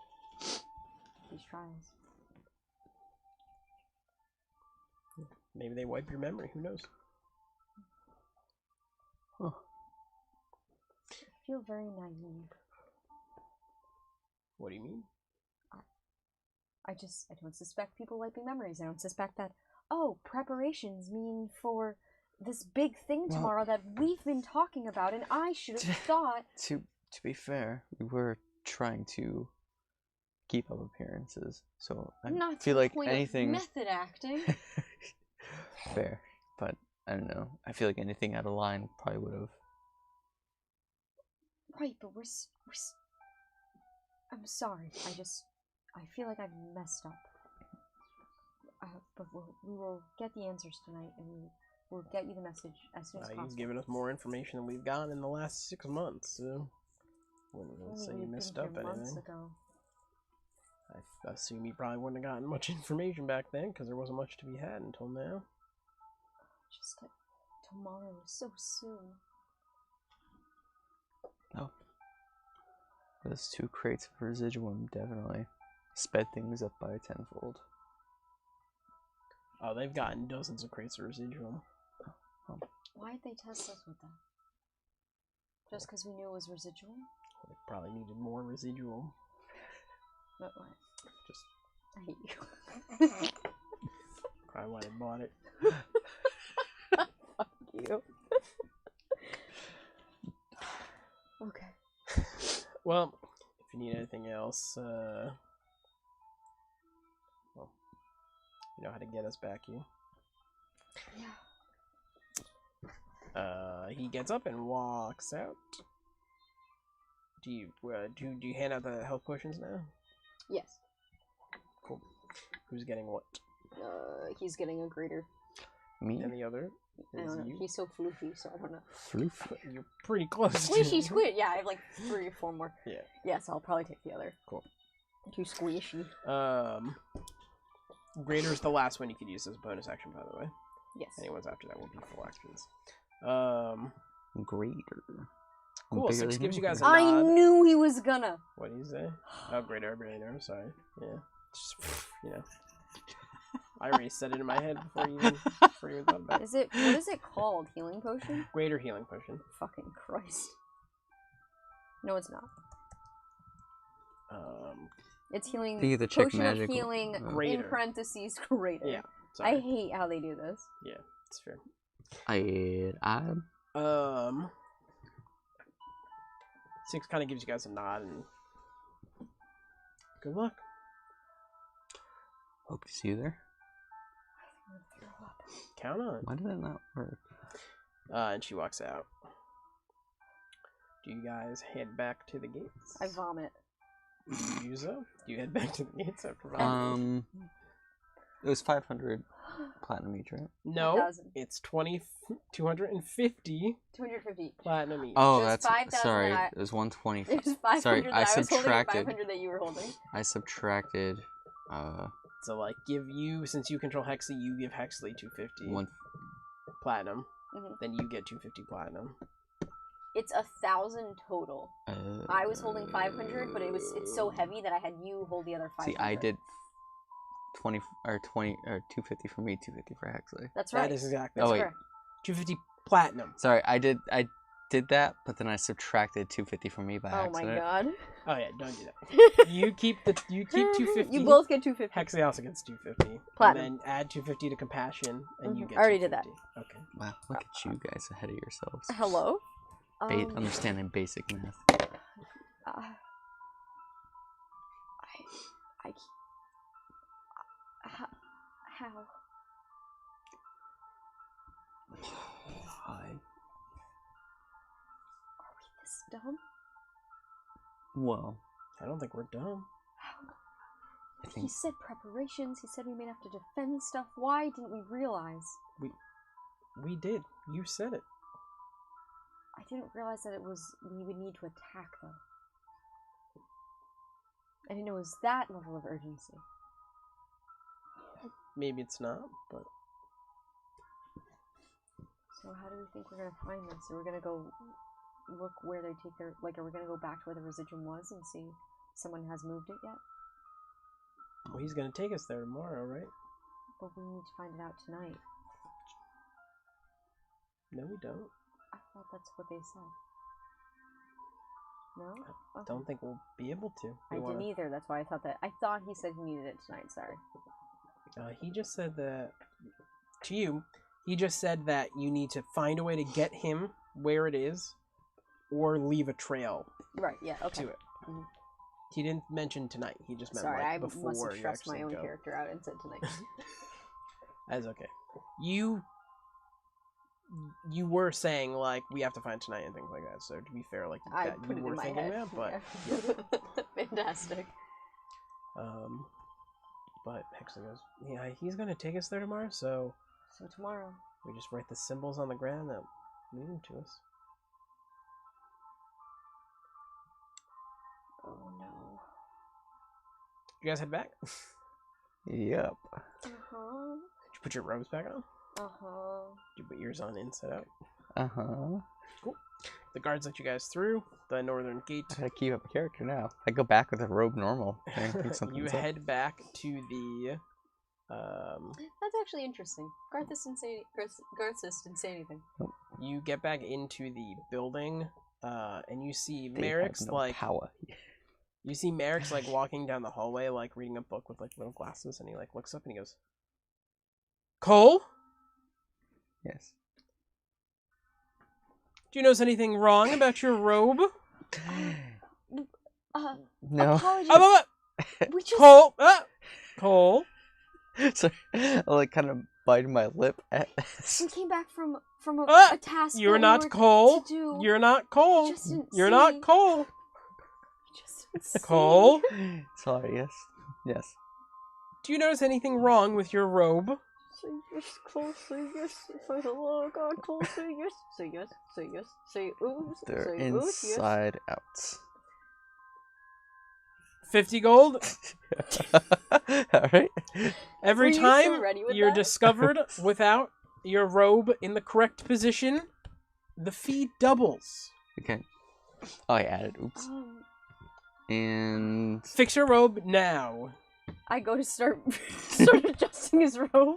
these trials. Maybe they wipe your memory. Who knows? Huh. I feel very naive. What do you mean? I don't suspect people wiping memories. I don't suspect that, preparations mean for this big thing tomorrow that we've been talking about, and I should have thought... To be fair, we were trying to keep up appearances, so I Not feel to like the point anything... of method acting. Fair, but I don't know. I feel like anything out of line probably would have... Right, but we're I'm sorry. I feel like I've messed up. But we will get the answers tonight, and we'll get you the message as soon as possible. You've given us more information than we've gotten in the last 6 months, so wouldn't really say you missed up anything. I assume you probably wouldn't have gotten much information back then, because there wasn't much to be had until now. Just tomorrow, so soon. Oh. Those 2 crates of residuum definitely sped things up by tenfold. Oh, they've gotten dozens of crates of residuum. Oh. Why'd they test us with that? Just because we knew it was residual? They probably needed more residuum. What? Just I hate you. probably why they bought it. Fuck you. Okay. Well, if you need anything else, well, you know how to get us back here. Yeah. He gets up and walks out. Do you hand out the health potions now? Yes. Cool. Who's getting what? He's getting a greater. Me? And the other I is don't know. you? He's so floofy, so I don't know. Floofy. You're pretty close. Squishy squid. Yeah, I have like 3 or 4 more. Yeah. Yes, I'll probably take the other. Cool. Too squishy. Greater's the last one you could use as a bonus action, by the way. Yes. Anyone's after that will be full actions. Greater. Cool. 6 gives you guys a I nod. knew he was gonna. What do you say? Oh, greater, greater. I'm sorry. Yeah. Just, you know. I already said it in my head before you even thought about it. What is it called? Healing potion? Greater healing potion. Fucking Christ. No, it's not. It's healing. I think you have to check potion magic. of healing Greater. in parentheses greater. Yeah. Sorry. I hate how they do this. Yeah, it's fair. I 6 kind of gives you guys a nod and good luck. hope to see you there. Count on. Why did that not work? And she walks out. Do you guys head back to the gates? I vomit. You do so? Do you head back to the gates after vomiting? It was 500 platinum each, right? No, 1,000. it's 250 250. platinum each. Oh, There's that's 5,000 sorry. that It was 120. There's 500 Sorry, that I I was holding and subtracted. 500 that you were holding. I subtracted So, like, since you control Hexley, you give Hexley 250 one. platinum. Mhm. Then you get 250 platinum. It's 1,000 total. I was holding 500, but it's so heavy that I had you hold the other 500. See, I did 20 or 250 for me, 250 for Hexley. That's right. That is exactly. Oh, wait. correct. 250 platinum. Sorry, I did that, but then I subtracted 250 from me by Oh my accident. god. Oh yeah, don't do that. You keep 250. You both get 250. Hexley also gets 250. Platinum. And then add 250 to compassion, and you Mhm. get. I already did 250. Okay. Wow, look at you guys ahead of yourselves. Hello? Understanding basic math. How? Hi. Are we this dumb? Well, I don't think we're dumb. How? I He think said preparations, he said we may have to defend stuff. Why didn't we realize? We did. You said it. I didn't realize that we would need to attack them. I didn't know it was that level of urgency. Maybe it's not, but So how do we think we're gonna find this? Are we gonna go look where they take their, like, are we gonna go back to where the residuum was and see if someone has moved it yet? well, he's gonna take us there tomorrow, right? But we need to find it out tonight. No, we don't. I thought that's what they said. No? I Okay. don't think we'll be able to. I didn't either. That's why I thought he said he needed it tonight. Sorry. He just said that to you. He just said that you need to find a way to get him where it is, or leave a trail Right. Yeah. Okay. to it. Mhm. He didn't mention tonight. He just meant Sorry, like I before must have you stressed my actually own go. character out and said tonight. That's okay. You were saying like we have to find tonight and things like that. So to be fair, like I that put you it were in my thinking head. that, but Yeah. Fantastic. But Hexley goes, yeah, he's gonna take us there tomorrow, so So tomorrow. we just write the symbols on the ground that lead him to us. Oh no. You guys head back? Did Yep. Uh-huh. you put your robes back on? Uh-huh. Did you put yours on inside out? Uh-huh. Cool. The guards let you guys through the northern gate. I gotta keep up a character now. I go back with a robe normal. I think You something's up. head back to the That's actually interesting. Garthus didn't say anything. you get back into the building, and you see They Merrick's have no like power. you see Merrick's like walking down the hallway, like reading a book with like little glasses, and he like looks up and he goes, Cole, Yes. do you notice anything wrong about your robe? No. Apologies. We just Cole, Cole. Sorry. I like kind of bite my lip at we came back from Ah! a task. You're that we not were Cole. to do. You're not Cole. Just didn't You're see. not Cole. We just didn't see. Cole, Sorry, yes. Yes. do you notice anything wrong with your robe? Say yes, Cole. Say yes. Say hello, God. Cole. Say yes. Say yes. Say yes. Say ooze. They're Say ooze. Yes. inside out. 50 gold. Alright. Every Were you so time ready with you're that? discovered without your robe in the correct position, the fee doubles. Okay. Oh, I added. Oops. And Fix your robe now. I go to start adjusting his robe.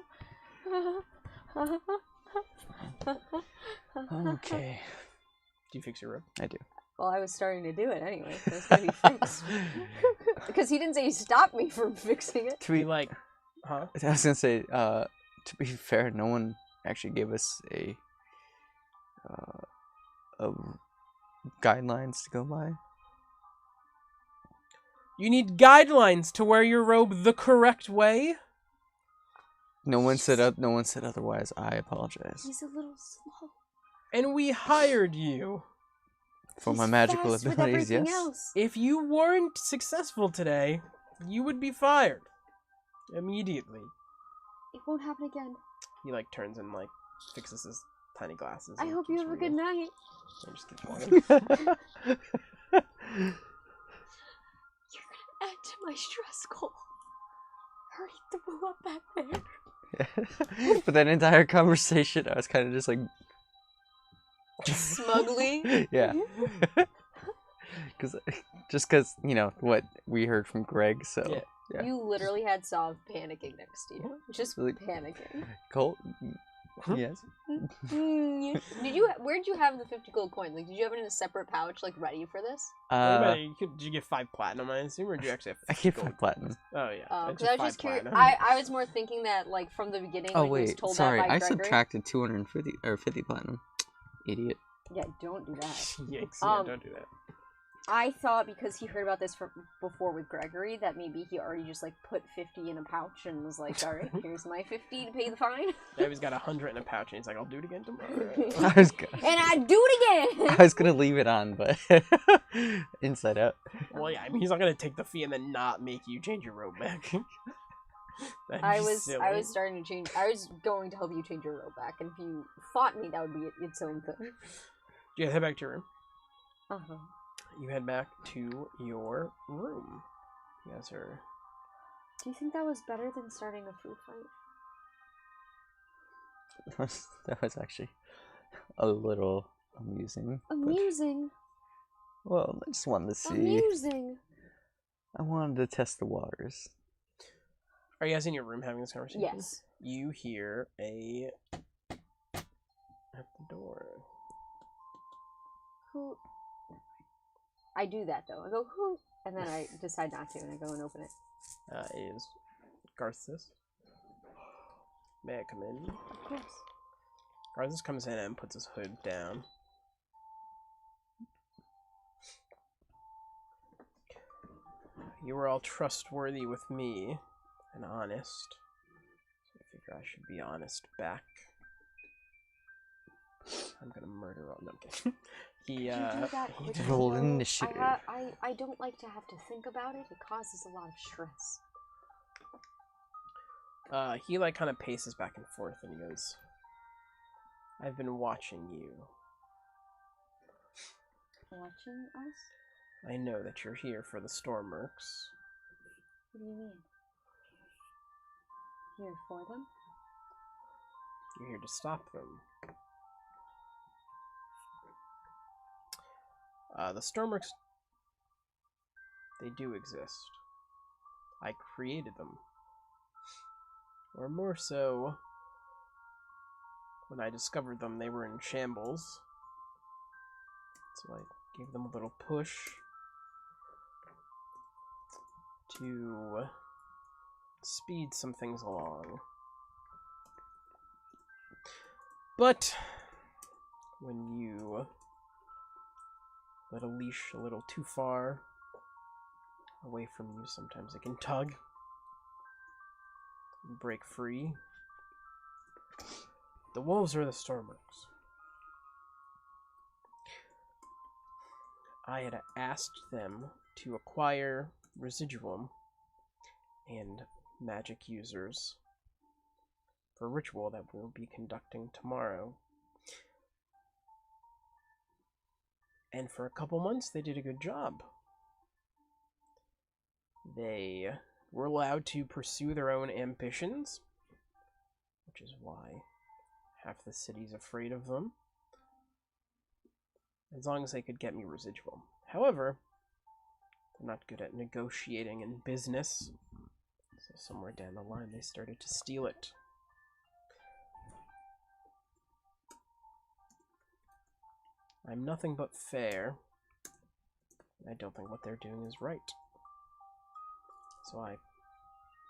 okay. Do you fix your robe? I do. Well, I was starting to do it anyway. So it's gonna be fixed. Because he didn't say he stopped me from fixing it. To You be like, huh? I was gonna say, to be fair, no one actually gave us a guidelines to go by. You need guidelines to wear your robe the correct way. No one said otherwise. I apologize He's a little slow. And we hired you. for my He's magical fast with abilities. everything Yes. else. If you weren't successful today, you would be fired immediately. It won't happen again. He like turns and like fixes his tiny glasses. I and hope you keeps have a good reading. night. And just keeps walking. You're gonna add to my stress, Cole. Hurry, throw up back there. For that entire conversation, I was kind of just like, Smugly. yeah, because you know what we heard from Greg. So Yeah. Yeah. You literally had Sav panicking next to you. Just Like- panicking. Colt. Yes. Did you? Where'd you have the 50 gold coin? Like, did you have it in a separate pouch, like ready for this? What about it? Did you get 5 platinum, I assume, or did you actually have I 50 gave gold? 5 platinum. Oh, yeah. Because I was just curious. platinum. I was more thinking that, like, from the beginning, Oh like, he was wait, told sorry, that by I Gregory. subtracted 250 or 50 platinum. Idiot. Yeah, don't do that. Yikes, yeah, don't do that. I thought because he heard about this from before with Gregory that maybe he already just like put 50 in a pouch and was like, all right, here's my 50 to pay the fine. Now he's got 100 in a pouch, and he's like, I'll do it again tomorrow. I was And I do it again. I was gonna leave it on, but inside out. Well, yeah, I mean, he's not going to take the fee and then not make you change your robe back. That'd I be was silly. starting to change. I was going to help you change your robe back, and if you fought me, that would be its own thing. You guys head back to your room. Uh-huh. You head back to your room. You guys are... Do you think that was better than starting a food fight? That was actually a little amusing. but- Amusing. Well, I just wanted to see. Amusing. I wanted to test the waters. Are you guys in your room having this conversation? Yes. You hear a... at the door. Who? I do that though. I go who, and then I decide not to, and I go and open it. It is Garthus. May I come in? Of course. Garthus comes in and puts his hood down. You were all trustworthy with me and honest. So I figure I should be honest back. I'm gonna murder all. No, I'm kidding. You do that he quickly, Roll though. initiative. I don't like to have to think about it. It causes a lot of stress. He like kind of paces back and forth, and he goes, "I've been watching you. Watching us? I know that you're here for the Stormmerks. What do you mean? Here for them? You're here to stop them. The Stormmerks, they do exist. I created them. Or more so, when I discovered them, they were in shambles. So I gave them a little push to speed some things along. But when you let a leash a little too far away from you, sometimes it can tug and break free. The wolves are the Stormmerks. I had asked them to acquire residuum and magic users for a ritual that we'll be conducting tomorrow. And for a couple months, they did a good job. They were allowed to pursue their own ambitions, which is why half the city's afraid of them, as long as they could get me residual. However, they're not good at negotiating in business, so somewhere down the line they started to steal it. I'm nothing but fair. I don't think what they're doing is right. So I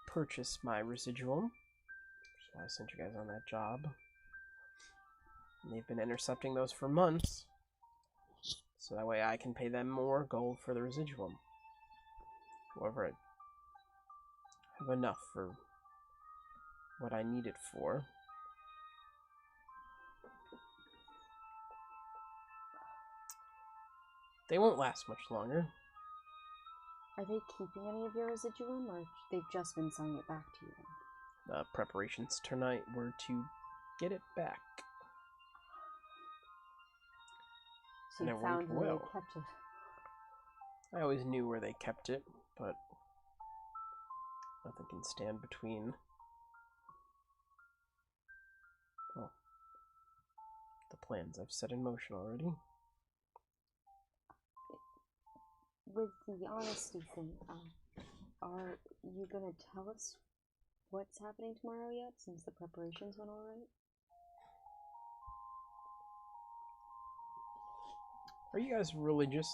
purchased my residuum. Which is why I sent you guys on that job. And they've been intercepting those for months. So that way I can pay them more gold for the residuum. However, I have enough for what I need it for. They won't last much longer. Are they keeping any of your residuum, or they've just been selling it back to you? The preparations tonight were to get it back. So And you it found went where well. they kept it. I always knew where they kept it, but nothing can stand between, well, the plans I've set in motion already. With the honesty thing, are you gonna tell us what's happening tomorrow yet, since the preparations went alright? Are you guys religious?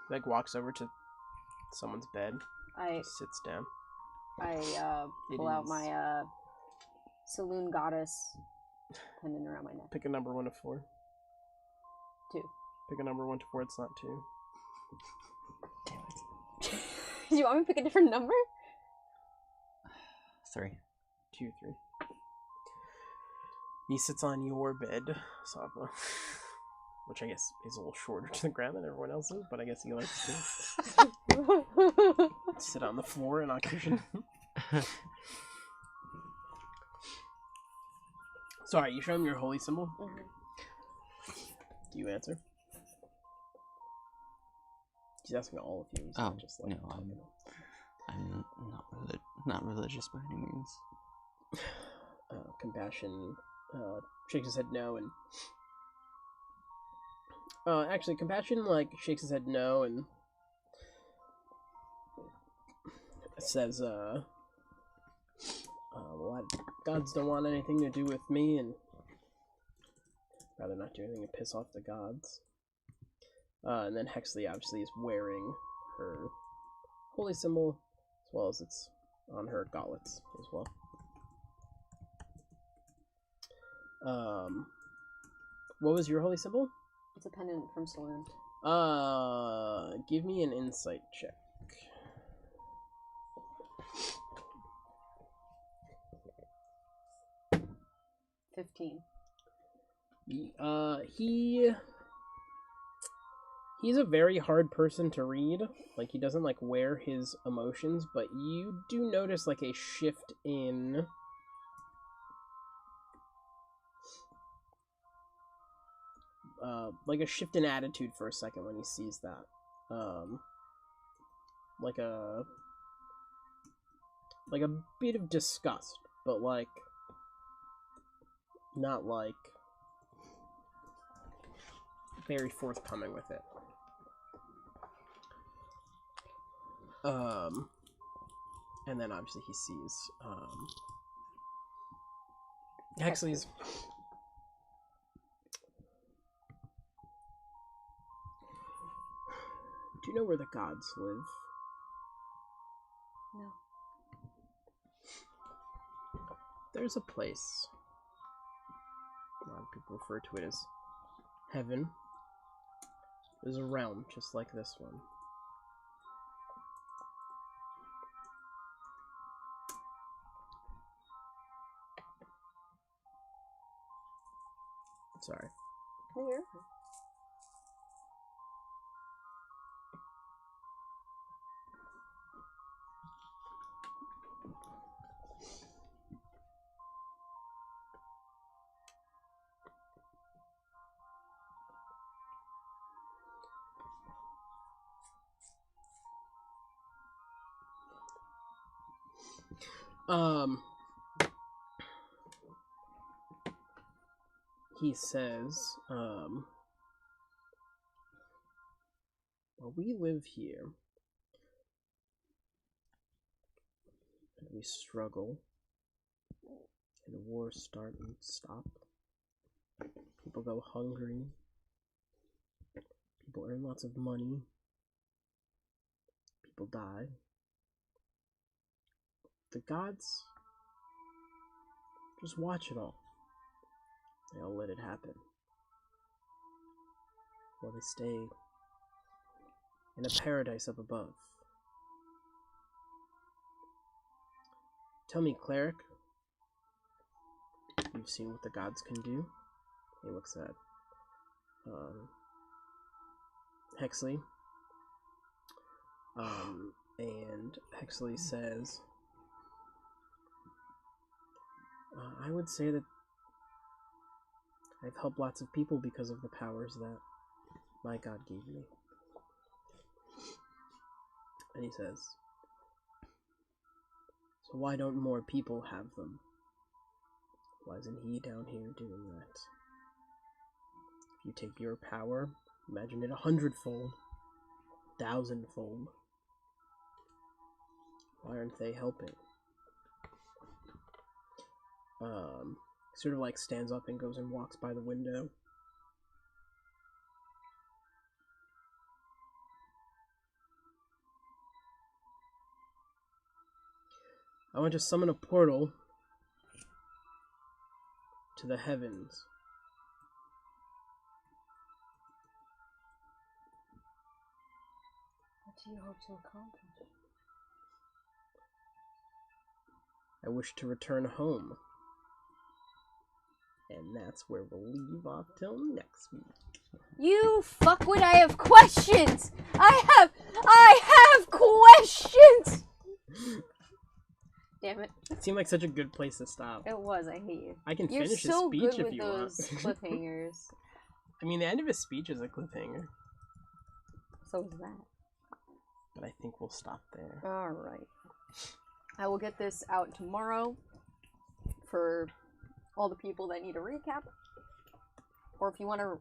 Like walks over to someone's bed, just sits down. I pull out my saloon goddess pendant around my neck. Pick a number 1 to 4. 2. Pick a number 1 to 4. It's not 2. Damn it. Do you want me to pick a different number? 3. 2, 3. He sits on your bed, Sapa, which I guess is a little shorter to the ground than everyone else's, but I guess he likes to sit on the floor and not cushion. Sorry, you show him your holy symbol? Mm-hmm. Do you answer? He's asking all of you. He's Oh, not just like no, I'm not religious by any means. Compassion shakes his head no, and actually Compassion like shakes his head no and says well, gods don't want anything to do with me, and rather not do anything to piss off the gods. And then Hexley obviously is wearing her holy symbol, as well as it's on her gauntlets as well. What was your holy symbol? It's a pendant from Saloon. Give me an insight check. 15. He He's a very hard person to read. Like, he doesn't, like, wear his emotions, but you do notice, like, a shift in... like, a shift in attitude for a second when he sees that. Like a bit of disgust, but, like, not, like, very forthcoming with it. And then obviously he sees Hexley's. Do you know where the gods live? No. There's a place. A lot of people refer to it as heaven. There's a realm just like this one. Sorry. Here. He says, well, we live here, and we struggle, and wars start and stop. People go hungry. People earn lots of money. People die. The gods just watch it all. They all let it happen. While they stay in a paradise up above. Tell me, cleric, you've seen what the gods can do? He looks at Hexley. And Hexley says, I would say that I've helped lots of people because of the powers that my God gave me. And he says, so why don't more people have them? Why isn't he down here doing that? If you take your power, imagine it 100-fold, 1,000-fold. Why aren't they helping? Sort of like stands up and goes and walks by the window. I want to summon a portal to the heavens. What do you hope to accomplish? I wish to return home. And that's where we'll leave off till next week. You fuckwit, I have questions! I have questions! Damn it. It seemed like such a good place to stop. It was, I hate you. I can You're finish so his good speech with if you those want. cliffhangers. I mean, the end of his speech is a cliffhanger. So is that. But I think we'll stop there. Alright. I will get this out tomorrow for all the people that need a recap. Or if you want to,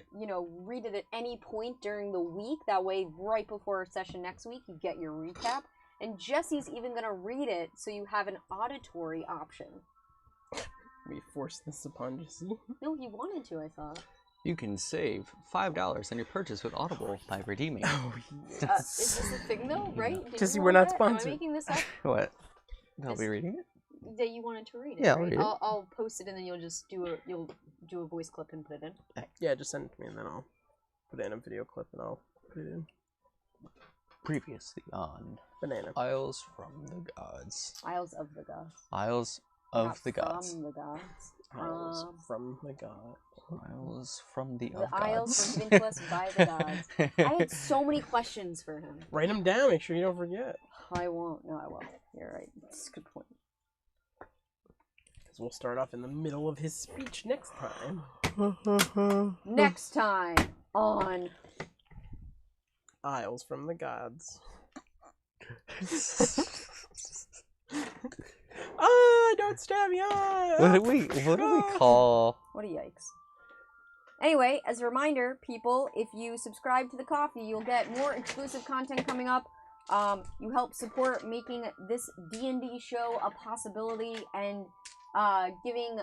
read it at any point during the week, that way right before our session next week, you get your recap. And Jesse's even going to read it so you have an auditory option. We forced this upon Jesse. No, he wanted to, I thought. You can save $5 on your purchase with Audible by redeeming. Oh, Is this a thing though, right? Did Jesse, you we're want not that? Am I sponsored. making this up? What? They'll be reading it? That you wanted to read it, Yeah, I'll right? read it. I'll post it and then you'll just do a voice clip and put it in. Yeah, just send it to me and then I'll put it in a video clip and I'll put it in. Previously on Banana. Isles from the Gods. Isles of the Gods. Isles of Not the Gods. From the Gods. Isles from the god. Isles from the The of isles gods. were given to us by the gods. I had so many questions for him. Write them down. Make sure you don't forget. I won't. No, I won't. You're right. That's a good point. Because we'll start off in the middle of his speech next time. Next time on Isles from the gods. Don't stab me! What do we call? What a yikes. Anyway, as a reminder, people, if you subscribe to the coffee, you'll get more exclusive content coming up. You help support making this D&D show a possibility and giving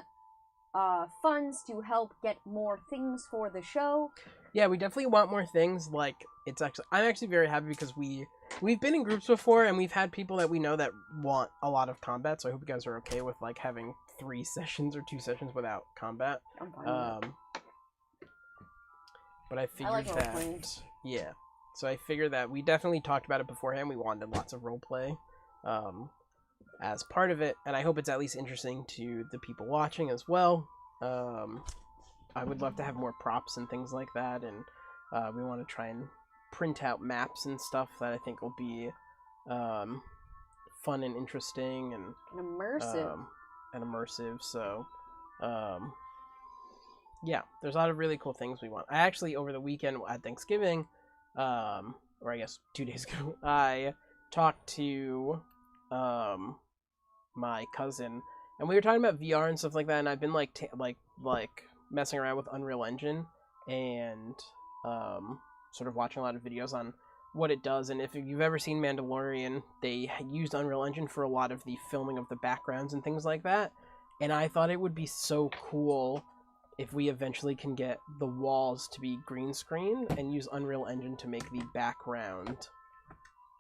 funds to help get more things for the show. Yeah, we definitely want more things. Like, I'm actually very happy because we've been in groups before and we've had people that we know that want a lot of combat. So I hope you guys are okay with like having 3 sessions or 2 sessions without combat. I'm fine with that. But I figured like role-playing. Yeah. So I figured that we definitely talked about it beforehand. We wanted lots of roleplay as part of it, and I hope it's at least interesting to the people watching as well. I would love to have more props and things like that, and we want to try and print out maps and stuff that I think will be fun and interesting and immersive. So yeah, there's a lot of really cool things we want. I actually, over the weekend at Thanksgiving, or I guess 2 days ago, I talked to my cousin, and we were talking about VR and stuff like that, and I've been like messing around with Unreal Engine and sort of watching a lot of videos on what it does. And if you've ever seen Mandalorian, they used Unreal Engine for a lot of the filming of the backgrounds and things like that, and I thought it would be so cool if we eventually can get the walls to be green screen and use Unreal Engine to make the background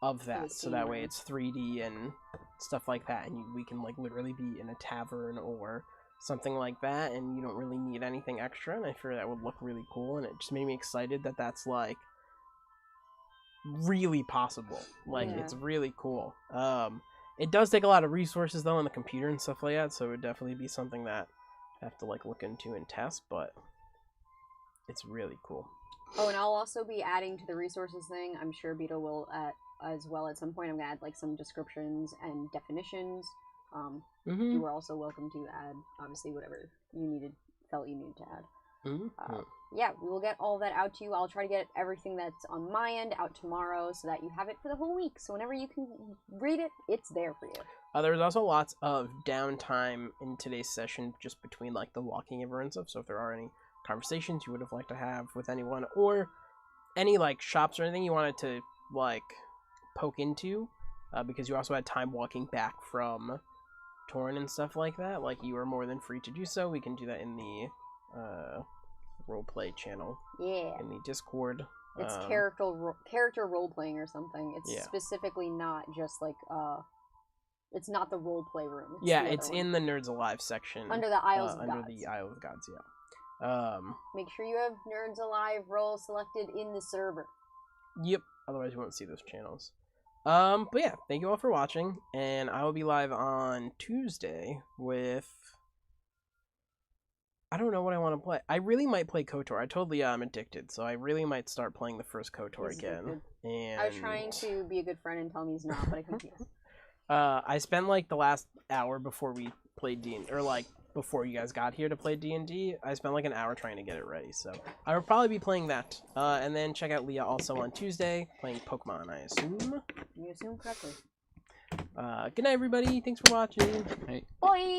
of that, so that way it's 3D and stuff like that, and we can like literally be in a tavern or something like that, and you don't really need anything extra, and I figure that would look really cool, and it just made me excited that that's like really possible. Like, it's really cool. It does take a lot of resources though on the computer and stuff like that, so it would definitely be something that I have to like look into and test, but it's really cool. Oh, and I'll also be adding to the resources thing. I'm sure Beto will as well at some point. I'm gonna add like some descriptions and definitions. You were also welcome to add obviously whatever you felt you needed to add. Yeah, we will get all that out to you. I'll try to get everything that's on my end out tomorrow so that you have it for the whole week. So whenever you can read it, it's there for you. There's also lots of downtime in today's session just between like the walking over and stuff. So if there are any conversations you would have liked to have with anyone, or any like shops or anything you wanted to like poke into, because you also had time walking back from Torn and stuff like that, like you are more than free to do so. We can do that in the roleplay channel. Yeah. In the Discord. It's character role playing or something. It's specifically not just like it's not the role play room. It's in the Nerds Alive section. Under the Isles of Gods. Under the Isle of Gods, yeah. Make sure you have Nerds Alive role selected in the server. Yep. Otherwise you won't see those channels. But yeah, thank you all for watching, and I will be live on Tuesday with... I don't know what I want to play. I really might play KOTOR. I told Leah I'm addicted, so I really might start playing the first KOTOR again. And I was trying to be a good friend and tell him he's not, but I couldn't. I spent like the last hour before we played D&D, or like before you guys got here to play D&D. I spent like an hour trying to get it ready, so I will probably be playing that. And then check out Leah also on Tuesday playing Pokemon, I assume. You assume correctly. Good night, everybody. Thanks for watching. Hey. Bye.